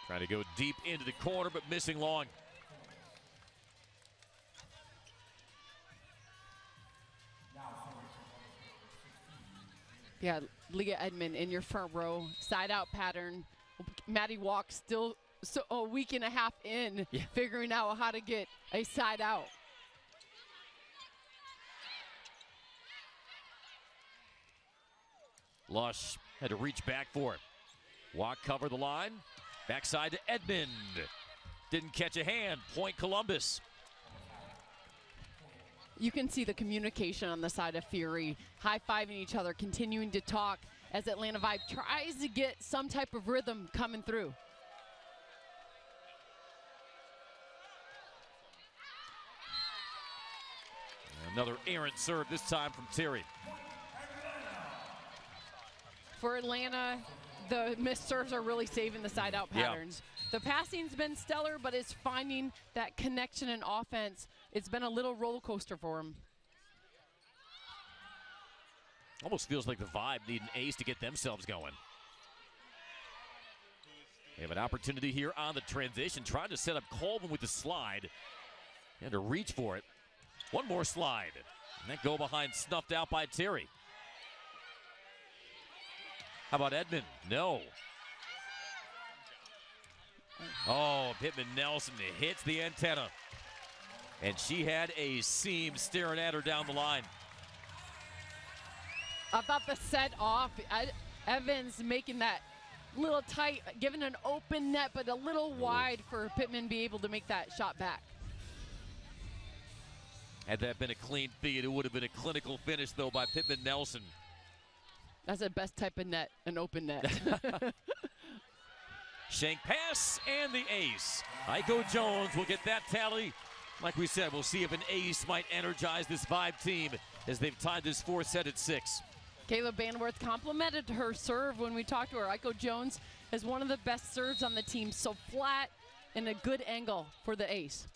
Trying to go deep into the corner, but missing long. Yeah, Leah Edmond in your front row, side out pattern. Maddie Walk still a week and a half in, figuring out how to get a side out. Lush had to reach back for it. Walk cover the line. Backside to Edmond. Didn't catch a hand. Point Columbus. You can see the communication on the side of Fury, high-fiving each other, continuing to talk as Atlanta Vibe tries to get some type of rhythm coming through. Another errant serve, this time from Terry. For Atlanta, the missed serves are really saving the side-out patterns. The passing's been stellar, but it's finding that connection in offense. It's been a little roller coaster for him. Almost feels like the Vibe need an ace to get themselves going. They have an opportunity here on the transition, trying to set up Colvin with the slide. And to reach for it. One more slide. And that go behind snuffed out by Terry. How about Edmond? No. Oh, Pittman Nelson hits the antenna. And she had a seam staring at her down the line. I thought the set off, Evans making that little tight, giving an open net, but a little wide for Pittman to be able to make that shot back. Had that been a clean feed, it would have been a clinical finish, though, by Pittman Nelson. That's the best type of net, an open net. Shank pass and the ace. Aiko Jones will get that tally. Like we said, we'll see if an ace might energize this Vibe team as they've tied this fourth set at 6. Kayla Banworth complimented her serve when we talked to her. Aiko Jones is one of the best serves on the team, so flat and a good angle for the ace.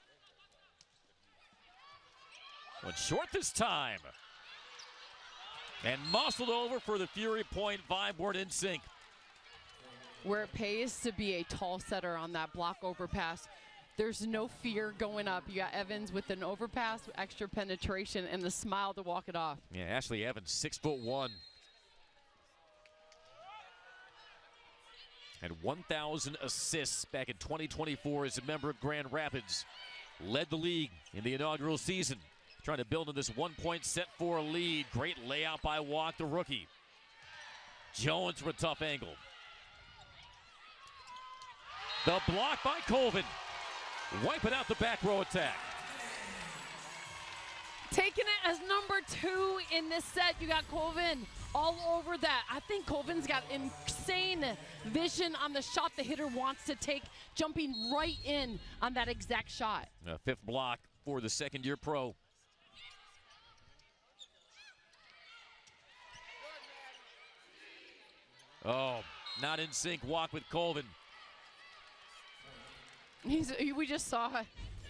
Went short this time. And muscled over for the Fury point. Vibe weren't in sync. Where it pays to be a tall setter on that block overpass. There's no fear going up. You got Evans with an overpass, extra penetration, and the smile to walk it off. Yeah, Ashley Evans, 6'1". Had 1,000 assists back in 2024 as a member of Grand Rapids. Led the league in the inaugural season. Trying to build in this 1-point set for a lead. Great layout by Walk, the rookie. Jones from a tough angle. The block by Colvin. Wiping out the back row attack. Taking it as number 2 in this set. You got Colvin all over that. I think Colvin's got insane vision on the shot the hitter wants to take, jumping right in on that exact shot. A 5th block for the second-year pro. Oh, not in sync. Walk with Colvin. We just saw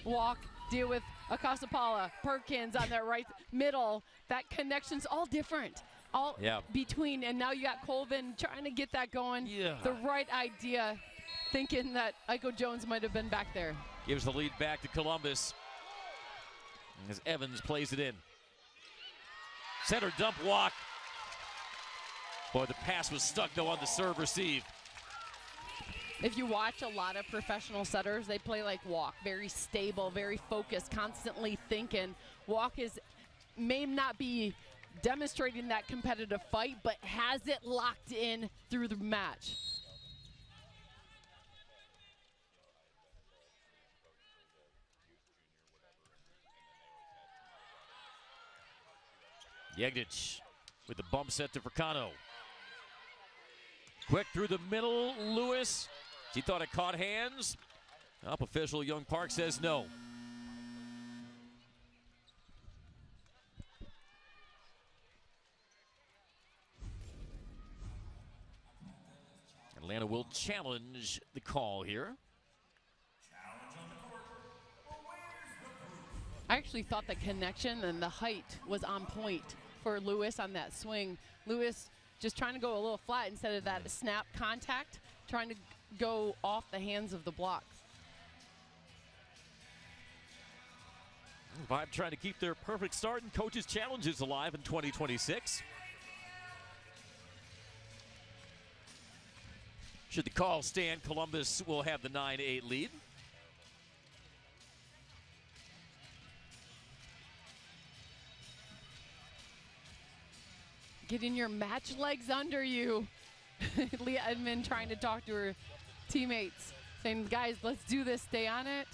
Walk deal with Acasapala, Perkins on that right middle. That connection's all different, all between, and now you got Colvin trying to get that going. Yeah. The right idea, thinking that Aiko Jones might have been back there. gives the lead back to Columbus as Evans plays it in. Center dump walk. Boy, the pass was stuck, though, on the serve receive. If you watch a lot of professional setters, they play like walk, very stable, very focused, constantly thinking. Walk may not be demonstrating that competitive fight, but has it locked in through the match. Jegdic with the bump set to Fricano. Quick through the middle, Lewis. She thought it caught hands. Up official Young Park says no. Atlanta will challenge the call here. I actually thought the connection and the height was on point for Lewis on that swing. Lewis just trying to go a little flat instead of that snap contact, trying to go off the hands of the block. Vibe trying to keep their perfect start and coaches' challenges alive in 2026. Should the call stand, Columbus will have the 9-8 lead. Getting your match legs under you. Leah Edmond trying to talk to her teammates, saying, guys, let's do this, stay on it.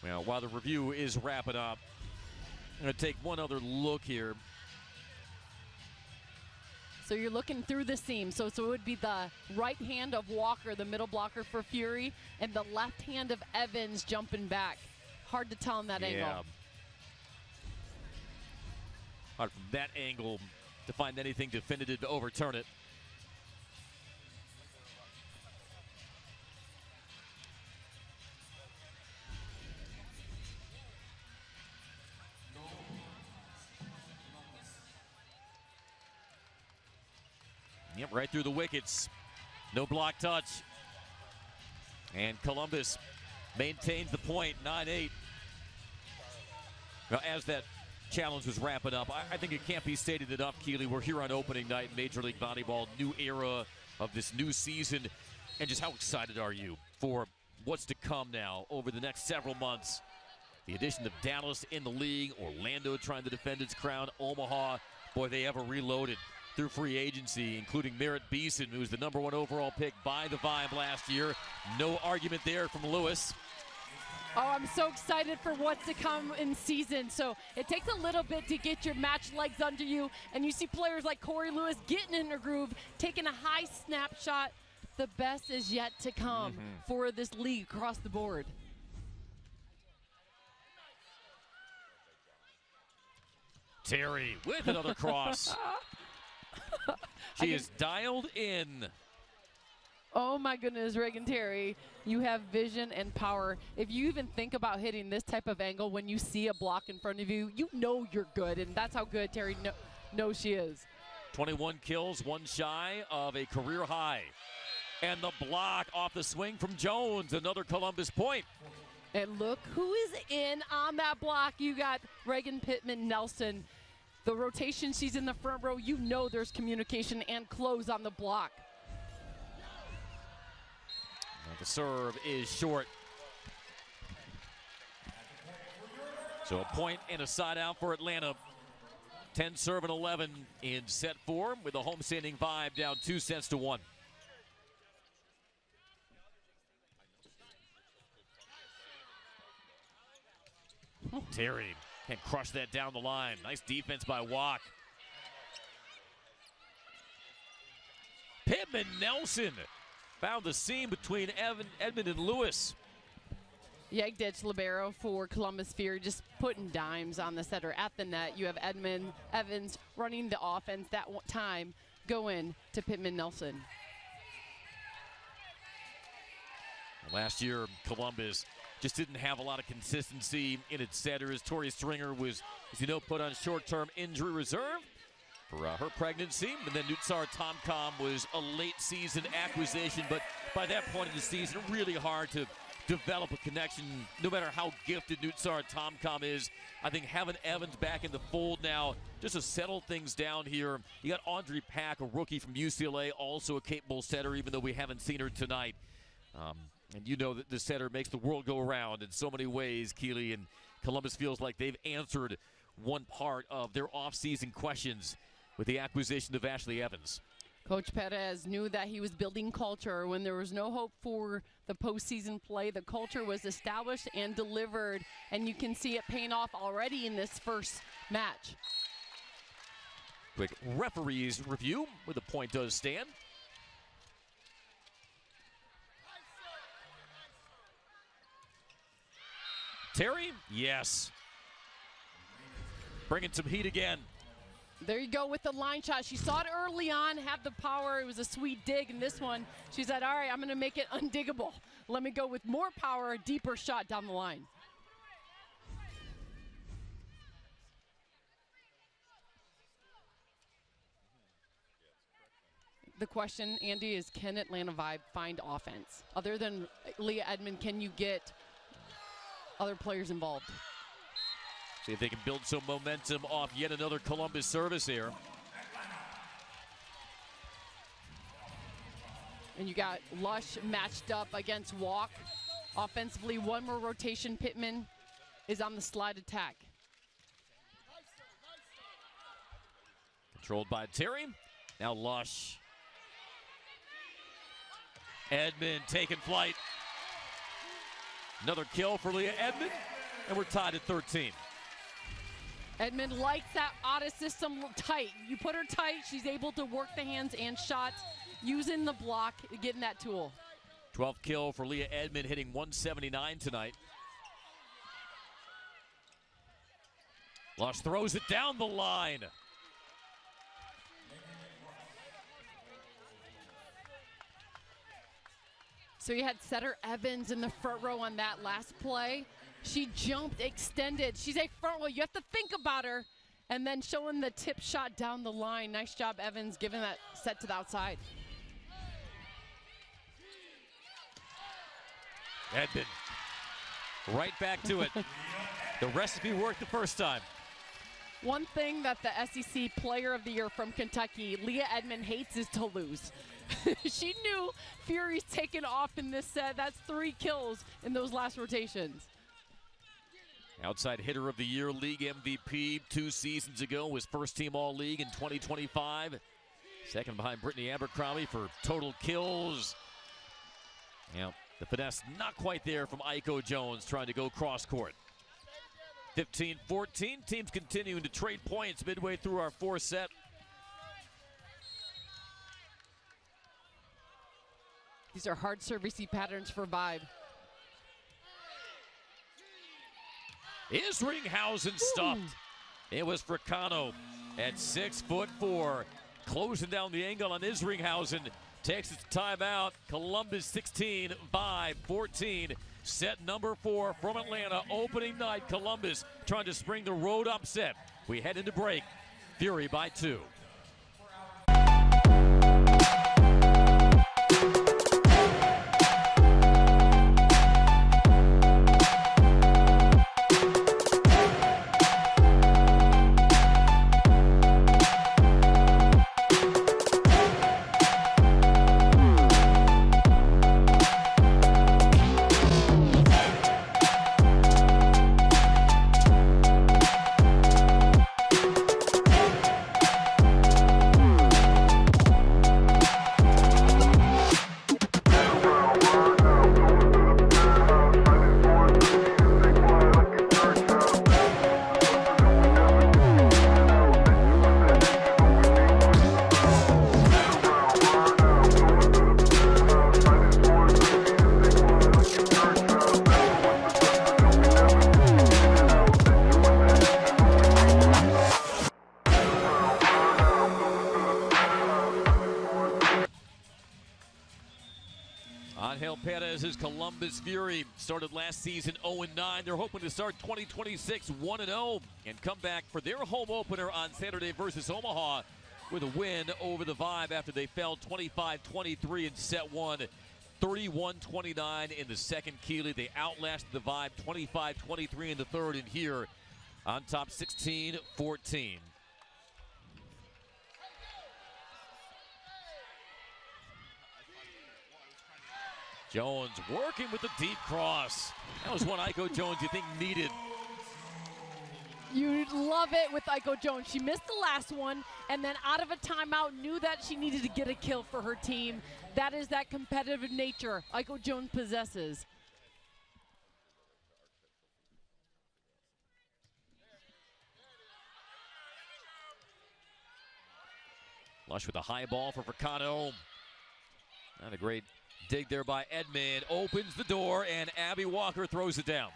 Well, while the review is wrapping up, I'm going to take one other look here. So you're looking through the seam. So it would be the right hand of Walker, the middle blocker for Fury, and the left hand of Evans jumping back. Hard to tell in that angle. Hard from that angle to find anything definitive to overturn it. Yep, right through the wickets. No block touch. And Columbus maintains the point, 9-8. Now, as that challenge was wrapping up, I think it can't be stated enough, Keely. We're here on opening night in Major League Volleyball, new era of this new season. And just how excited are you for what's to come now over the next several months? The addition of Dallas in the league, Orlando trying to defend its crown, Omaha. Boy, they ever reloaded through free agency, including Merritt Beeson, who was the #1 overall pick by the Vibe last year. No argument there from Lewis. Oh, I'm so excited for what's to come in season. So it takes a little bit to get your match legs under you, and you see players like Corey Lewis getting in a groove, taking a high snapshot. The best is yet to come for this league across the board. Terry with another cross. She is dialed in. Oh my goodness, Reagan Terry, you have vision and power. If you even think about hitting this type of angle when you see a block in front of you, you know you're good, and that's how good Terry knows she is. 21 kills, one shy of a career high. And the block off the swing from Jones, another Columbus point. And look who is in on that block. You got Reagan Pittman-Nelson. The rotation, she's in the front row. You know there's communication and close on the block. Now the serve is short. So a point and a side out for Atlanta. 10 serve and 11 in set 4 with the homestanding Vibe down 2-1. Terry can crush that down the line. Nice defense by Walk. Pittman-Nelson found the seam between Edmond and Lewis. Jegdic libero for Columbus Fury, just putting dimes on the setter at the net. You have Evans running the offense that time, going to Pittman-Nelson. Last year, Columbus just didn't have a lot of consistency in its setters. Tori Stringer was, as you know, put on short-term injury reserve for her pregnancy. And then Nutsar Tomcom was a late-season acquisition, but by that point in the season, really hard to develop a connection, no matter how gifted Nutsar Tomcom is. I think having Evans back in the fold now, just to settle things down here. You got Audrey Pack, a rookie from UCLA, also a capable setter, even though we haven't seen her tonight. And you know that the setter makes the world go around in so many ways, Keely, and Columbus feels like they've answered one part of their offseason questions with the acquisition of Ashley Evans. Coach Perez knew that he was building culture. When there was no hope for the postseason play, the culture was established and delivered, and you can see it paying off already in this first match. Quick referee's review where the point does stand. Terry, yes. Bringing some heat again. There you go with the line shot. She saw it early on, had the power. It was a sweet dig. And this one, she said, all right, I'm going to make it undiggable. Let me go with more power, a deeper shot down the line. The question, Andy, is can Atlanta Vibe find offense? Other than Leah Edmond, can you get other players involved? See if they can build some momentum off yet another Columbus service here. And you got Lush matched up against Walk. Offensively, one more rotation. Pittman is on the slide attack. Controlled by Terry. Now Lush. Edmond taking flight. Another kill for Leah Edmond, and we're tied at 13. Edmond likes that out of system tight. You put her tight, she's able to work the hands and shots, using the block, getting that tool. 12th kill for Leah Edmond, hitting 179 tonight. Lush throws it down the line. So you had setter Evans in the front row on that last play. She jumped, extended. She's a front row. You have to think about her. And then showing the tip shot down the line. Nice job, Evans, giving that set to the outside. Edmond, right back to it. The recipe worked the first time. One thing that the SEC Player of the Year from Kentucky, Leah Edmond, hates is to lose. She knew Fury's taken off in this set. That's 3 kills in those last rotations. Outside hitter of the year, league MVP 2 seasons ago, was first team all-league in 2025. Second behind Brittany Abercrombie for total kills. Yeah, the finesse not quite there from Aiko Jones trying to go cross court. 15-14, teams continuing to trade points midway through our 4th set. These are hard servicey patterns for Vibe. Isringhausen stuffed. It was Fricano at 6'4", closing down the angle on Isringhausen. Takes its timeout. Columbus 16, Vibe 14. Set number 4 from Atlanta. Opening night, Columbus trying to spring the road upset. We head into break. Fury by 2. Angel Perez's Columbus Fury started last season 0-9. They're hoping to start 2026 1-0 and come back for their home opener on Saturday versus Omaha with a win over the Vibe after they fell 25-23 in set 1. 31-29 in the second. Keeley, they outlasted the Vibe 25-23 in the third, and here on top 16-14. Jones working with the deep cross. That was one Aiko Jones you think needed. You'd love it with Aiko Jones. She missed the last one, and then out of a timeout, knew that she needed to get a kill for her team. That is that competitive nature Aiko Jones possesses. Lush with a high ball for Fricano. Not a great dig there by Edmond. Opens the door, and Abby Walker throws it down.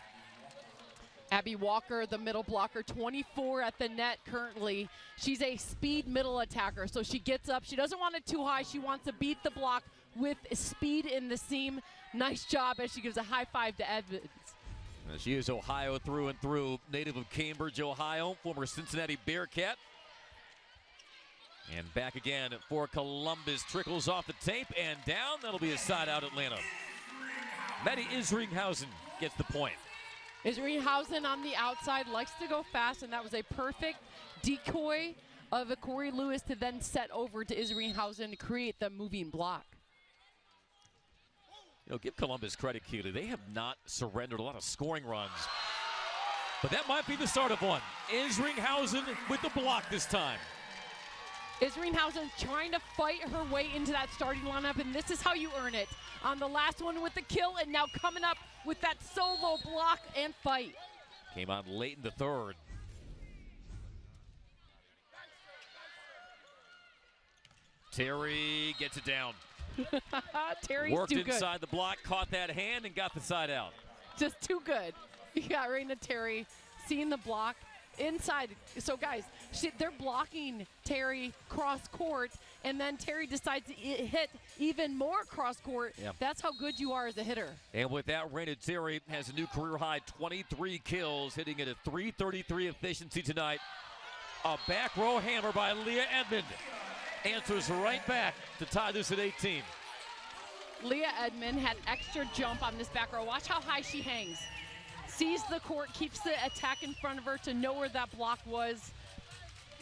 Abby Walker, the middle blocker, 24 at the net currently. She's a speed middle attacker, so she gets up. She doesn't want it too high. She wants to beat the block with speed in the seam. Nice job as she gives a high five to Edmonds. She is Ohio through and through. Native of Cambridge, Ohio, former Cincinnati Bearcat. And back again for Columbus. Trickles off the tape and down. That'll be a side out Atlanta. Maddie Isringhausen gets the point. Isringhausen on the outside likes to go fast, and that was a perfect decoy of a Corey Lewis to then set over to Isringhausen to create the moving block. You know, give Columbus credit, Keeley. They have not surrendered a lot of scoring runs. But that might be the start of one. Isringhausen with the block this time. Isringhausen trying to fight her way into that starting lineup, and this is how you earn it. On the last one with the kill, and now coming up with that solo block and fight. Came on late in the third. Terry gets it down. Terry's worked too good. Inside the block, caught that hand, and got the side out. Just too good. You got Raina Terry seeing the block. Inside, so guys, they're blocking Terry cross court, and then Terry decides to hit even more cross court. Yep. That's how good you are as a hitter. And with that, Raina Terry has a new career high 23 kills, hitting at a .333 efficiency tonight. A back row hammer by Leah Edmond. Answers right back to tie this at 18. Leah Edmond had extra jump on this back row. Watch how high she hangs. Sees the court, keeps the attack in front of her to know where that block was.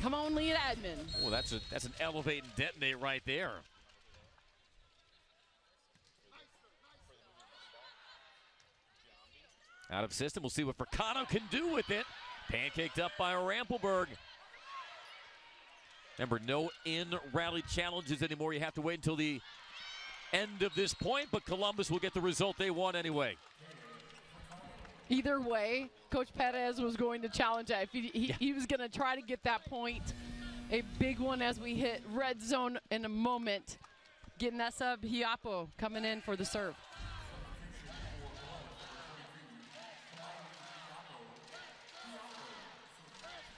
Come on, Leah Edmond. Oh, that's an elevate and detonate right there. Out of system, we'll see what Fricano can do with it. Pancaked up by Rampelberg. Remember, no in-rally challenges anymore. You have to wait until the end of this point, but Columbus will get the result they want anyway. Either way, Coach Perez was going to challenge that. If he was going to try to get that point. A big one as we hit red zone in a moment. Getting that sub, Hiapo coming in for the serve.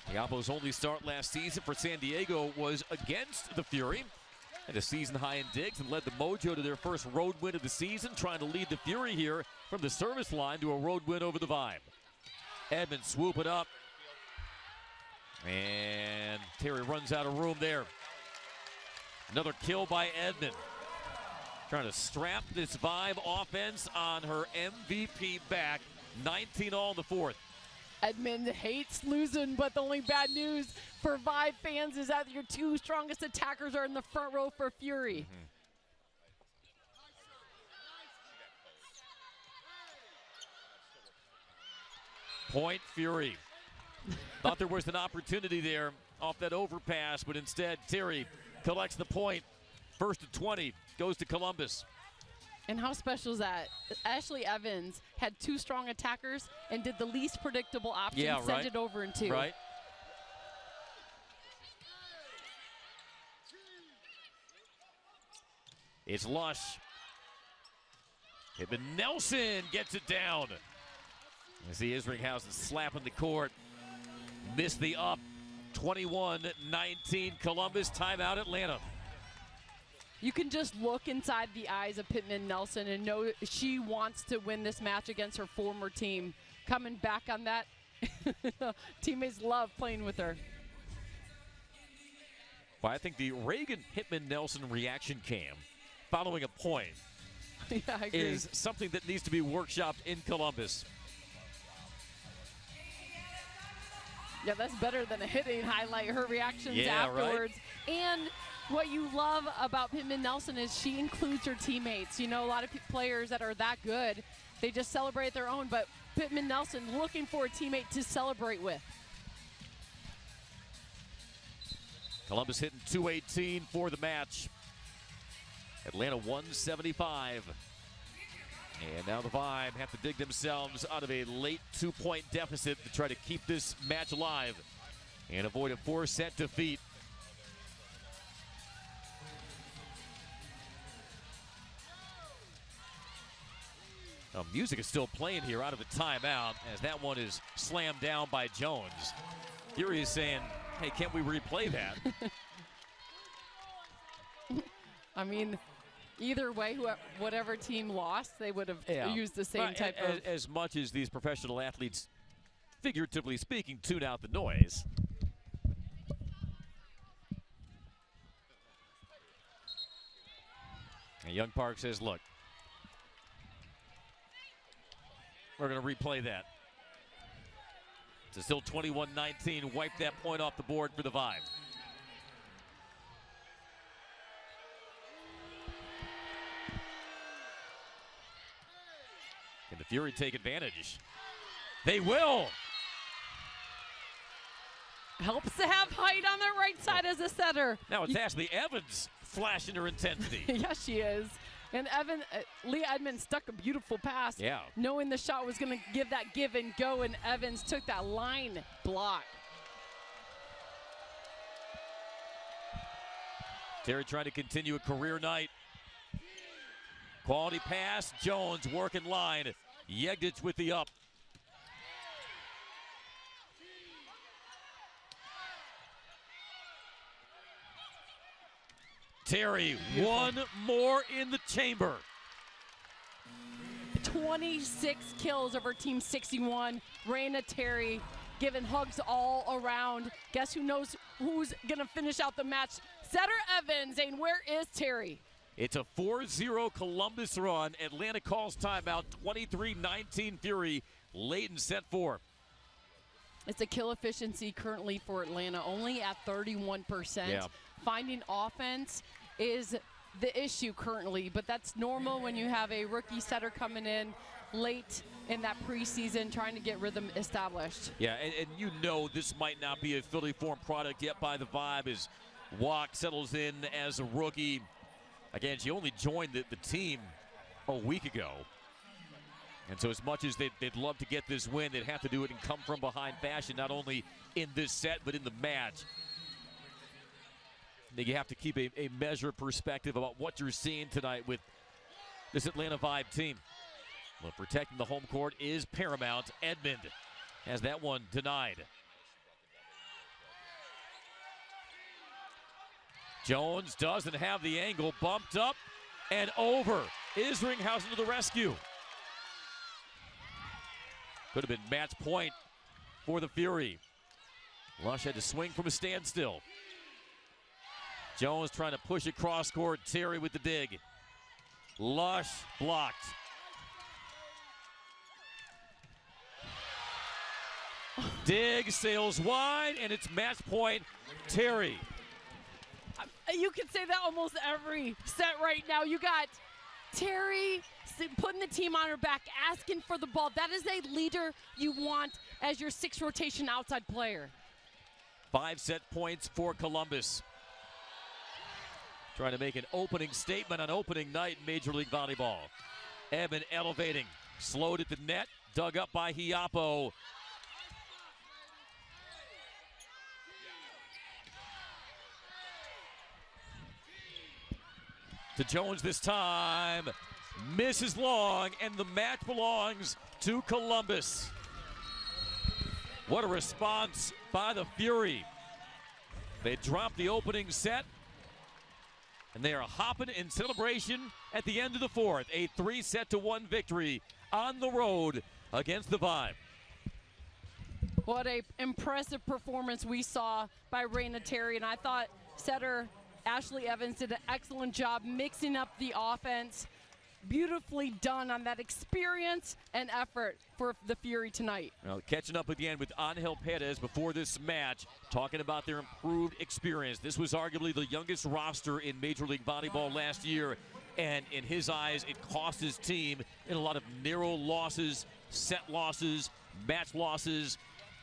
Hiapo's only start last season for San Diego was against the Fury. Had a season high in digs and led the Mojo to their first road win of the season, trying to lead the Fury here from the service line to a road win over the Vibe. Edmond swoop it up. And Terry runs out of room there. Another kill by Edmond. Trying to strap this Vibe offense on her MVP back. 19 all in the fourth. Edmond hates losing, but the only bad news for Vibe fans is that your two strongest attackers are in the front row for Fury. Point Fury. Thought there was an opportunity there off that overpass, but instead Terry collects the point. First to 20, goes to Columbus. And how special is that? Ashley Evans had two strong attackers and did the least predictable option, sent it over in two. Right. It's Lush. Pittman Nelson gets it down. You see Isringhausen slapping the court. Missed the up. 21-19 Columbus. Timeout Atlanta. You can just look inside the eyes of Pittman Nelson and know she wants to win this match against her former team. Coming back on that, teammates love playing with her. Well, I think the Reagan Pittman Nelson reaction cam following a point Yeah, I agree. is something that needs to be workshopped in Columbus. Yeah, that's better than a hitting highlight. Her reactions afterwards. Right? And what you love about Pittman Nelson is she includes her teammates. You know, a lot of players that are that good, they just celebrate their own. But Pittman Nelson looking for a teammate to celebrate with. Columbus hitting 218 for the match. Atlanta 175. And now the Vibe have to dig themselves out of a late 2-point deficit to try to keep this match alive and avoid a 4-set defeat. Now, music is still playing here out of the timeout as that one is slammed down by Jones. Fury is saying, hey, can't we replay that? I mean, either way, whatever team lost, they would have used the same type of... As much as these professional athletes, figuratively speaking, tune out the noise. And Young Park says, look, we're going to replay that. It's still 21-19. Wipe that point off the board for the Vibe. Can the Fury take advantage? They will. Helps to have height on their right side as a setter. Now it's Ashley Evans flashing her intensity. Yes, she is. And Leah Edmonds stuck a beautiful pass, knowing the shot was going to give that give and go, and Evans took that line block. Terry trying to continue a career night. Quality pass, Jones working line. Yegdich with the up. Terry, one more in the chamber. 26 kills over Team 61. Raina Terry giving hugs all around. Guess who knows who's going to finish out the match? Setter Evans. And where is Terry? It's a 4-0 Columbus run. Atlanta calls timeout. 23-19 Fury late in set 4. It's a kill efficiency currently for Atlanta, only at 31%. Yeah. Finding offense is the issue currently, but that's normal when you have a rookie setter coming in late in that preseason trying to get rhythm established. Yeah, and you know this might not be a fully formed product yet by the Vibe as Walk settles in as a rookie. Again, she only joined the team a week ago. And so as much as they'd love to get this win, they'd have to do it in come-from-behind fashion, not only in this set, but in the match. I think you have to keep a measured perspective about what you're seeing tonight with this Atlanta Vibe team. Well, protecting the home court is paramount. Edmond has that one denied. Jones doesn't have the angle, bumped up and over. Isringhausen to the rescue. Could have been match point for the Fury. Lush had to swing from a standstill. Jones trying to push it cross court. Terry with the dig. Lush blocked. Dig sails wide, and it's match point. Terry. You can say that almost every set right now. You got Terry putting the team on her back, asking for the ball. That is a leader you want as your 6th rotation outside player. 5 set points for Columbus. Trying to make an opening statement on opening night in Major League Volleyball. Eben elevating, slowed at the net, dug up by Hiapo. To Jones this time, misses long, and the match belongs to Columbus. What a response by the Fury. They dropped the opening set, and they are hopping in celebration at the end of the 4th. A 3-1 victory on the road against the Vibe. What a impressive performance we saw by Raina Terry, and I thought setter Ashley Evans did an excellent job mixing up the offense. beautifully done on that experience and effort for the Fury tonight. Well, catching up again with Angel Perez before this match, talking about their improved experience. This was arguably the youngest roster in Major League Volleyball last year, and in his eyes, it cost his team in a lot of narrow losses, set losses, match losses.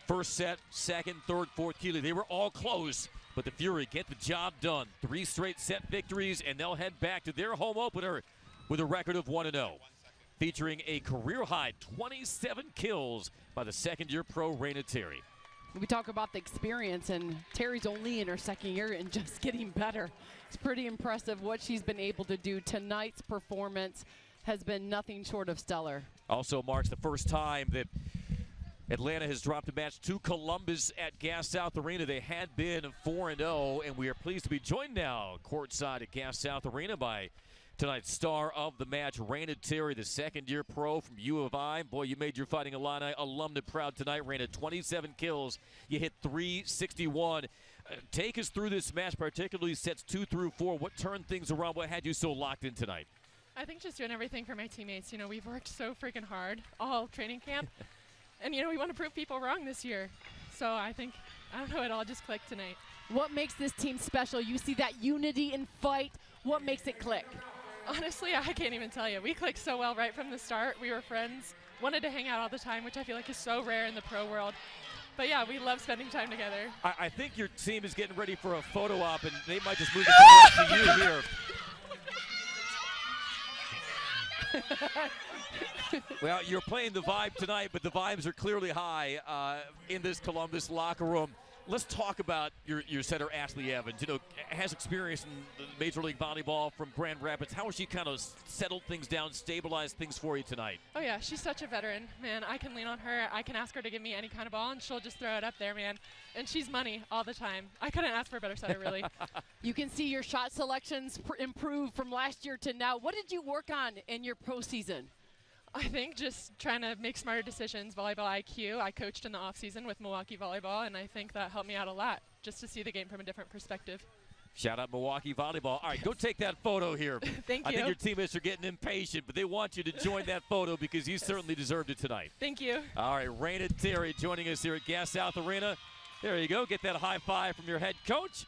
First set, second, third, fourth, Keely, they were all close, but the Fury get the job done. 3 straight set victories, and they'll head back to their home opener with a record of 1-0, featuring a career-high 27 kills by the second-year pro Raina Terry. We talk about the experience, and Terry's only in her second year and just getting better. It's pretty impressive what she's been able to do. Tonight's performance has been nothing short of stellar. Also marks the first time that Atlanta has dropped a match to Columbus at Gas South Arena. They had been 4-0, and we are pleased to be joined now courtside at Gas South Arena by tonight's star of the match, Raina Terry, the second-year pro from U of I. Boy, you made your Fighting Illini alumna proud tonight, Raina. 27 kills. You hit 361. Take us through this match, particularly sets 2 through 4. What turned things around? What had you so locked in tonight? I think just doing everything for my teammates. You know, we've worked so freaking hard all training camp. And, you know, we want to prove people wrong this year. So I think, I don't know, it all just clicked tonight. What makes this team special? You see that unity and fight. What makes it click? Honestly, I can't even tell you. We clicked so well right from the start. We were friends, wanted to hang out all the time, which I feel like is so rare in the pro world. But yeah, we love spending time together. I think your team is getting ready for a photo op, and they might just move the photo up to you here. Well, you're playing the vibe tonight, but the vibes are clearly high in this Columbus locker room. Let's talk about your setter, Ashley Evans. You know, has experience in the Major League Volleyball from Grand Rapids. How has she kind of settled things down, stabilized things for you tonight? Oh, yeah, she's such a veteran. Man, I can lean on her. I can ask her to give me any kind of ball, and she'll just throw it up there, man. And she's money all the time. I couldn't ask for a better setter, really. You can see your shot selections improve from last year to now. What did you work on in your pro season? I think just trying to make smarter decisions, volleyball IQ. I coached in the off-season with Milwaukee Volleyball, and I think that helped me out a lot, just to see the game from a different perspective. Shout out Milwaukee Volleyball. All right, go take that photo here. Thank you. I think your teammates are getting impatient, but they want you to join that photo because you certainly deserved it tonight. Thank you. All right, Raina Terry joining us here at Gas South Arena. There you go. Get that high five from your head coach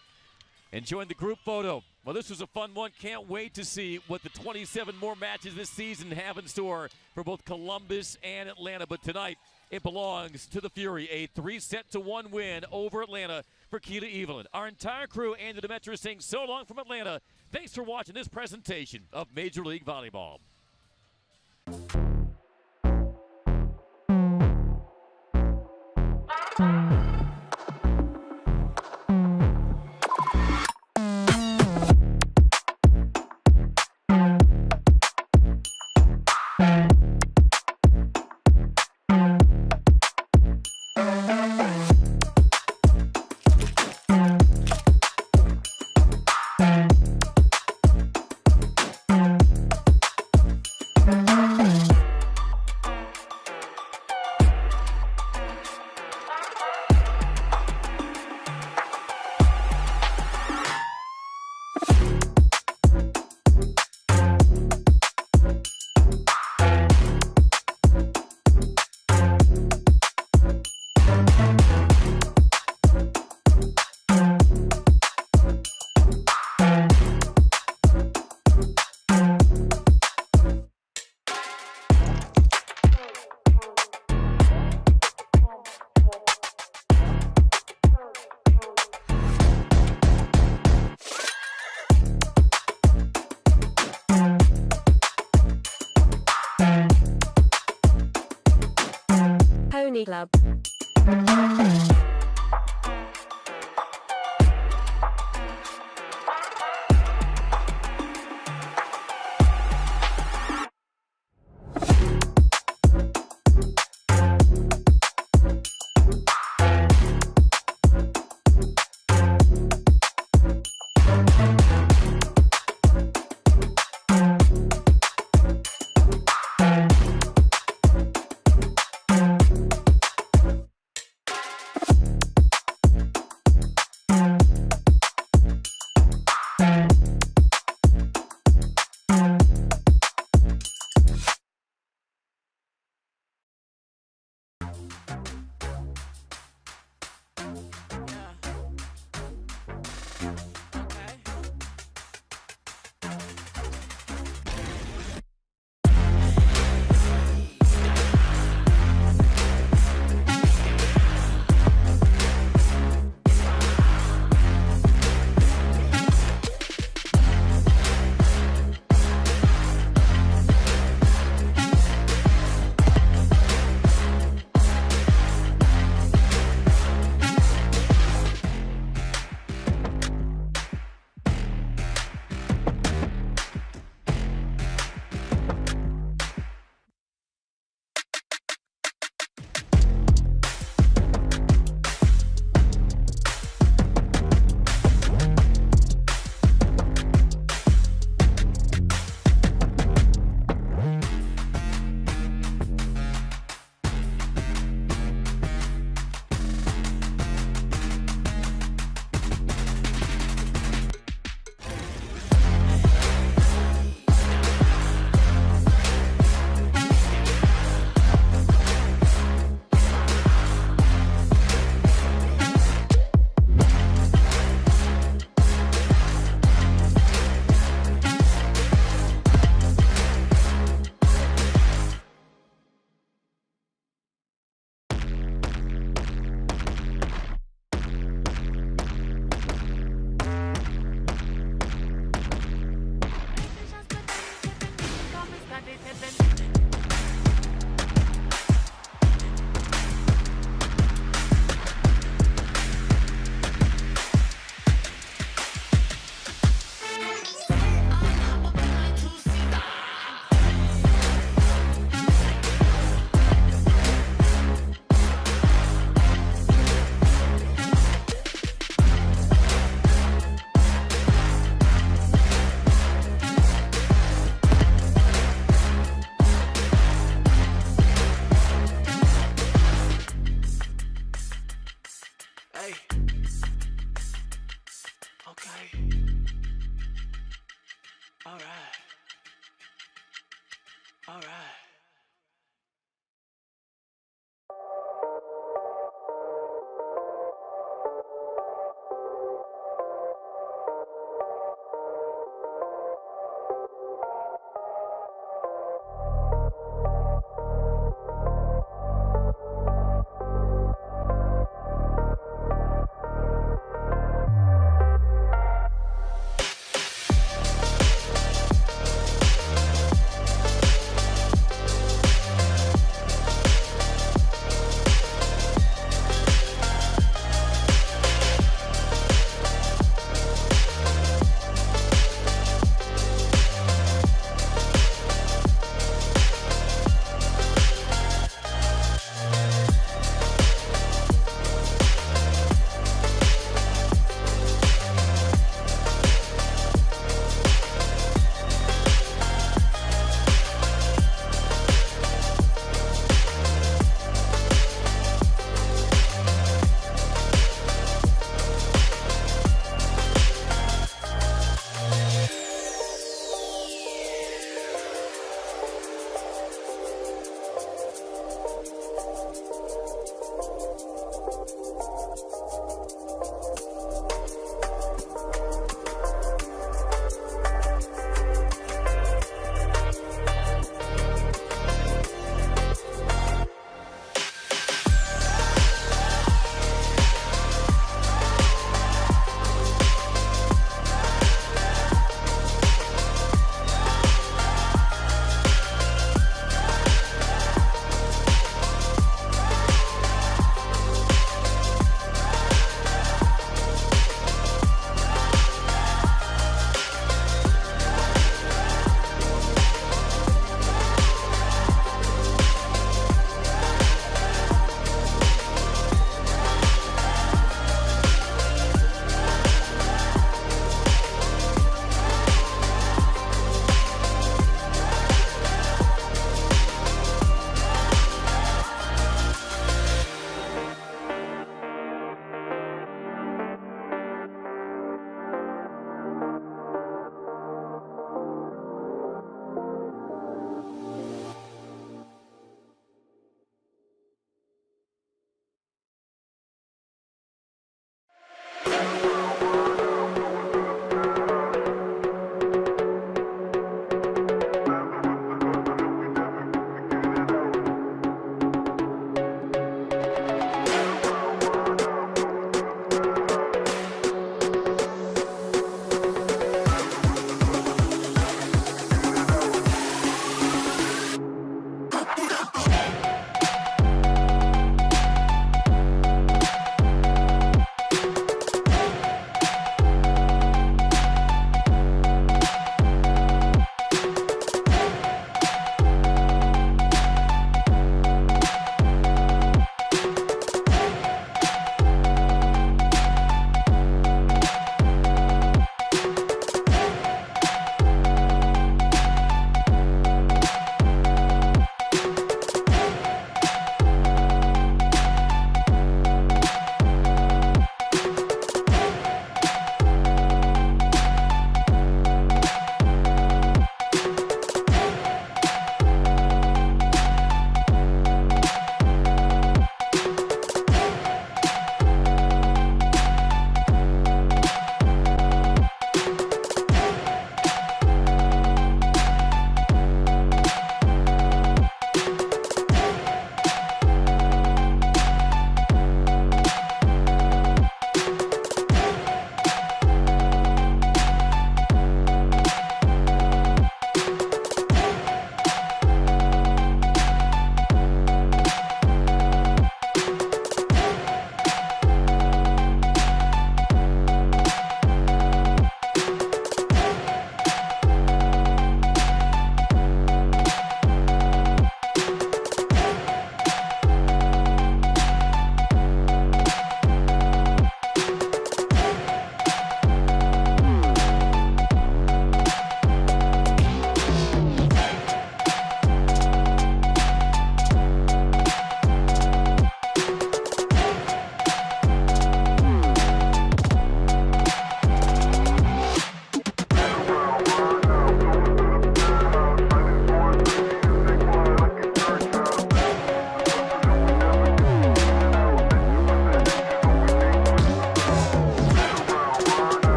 and join the group photo. Well, this was a fun one. Can't wait to see what the 27 more matches this season have in store for both Columbus and Atlanta. But tonight, it belongs to the Fury. A 3-1 win over Atlanta for Keely Evelyn. Our entire crew and the Demetris saying so long from Atlanta. Thanks for watching this presentation of Major League Volleyball. Club.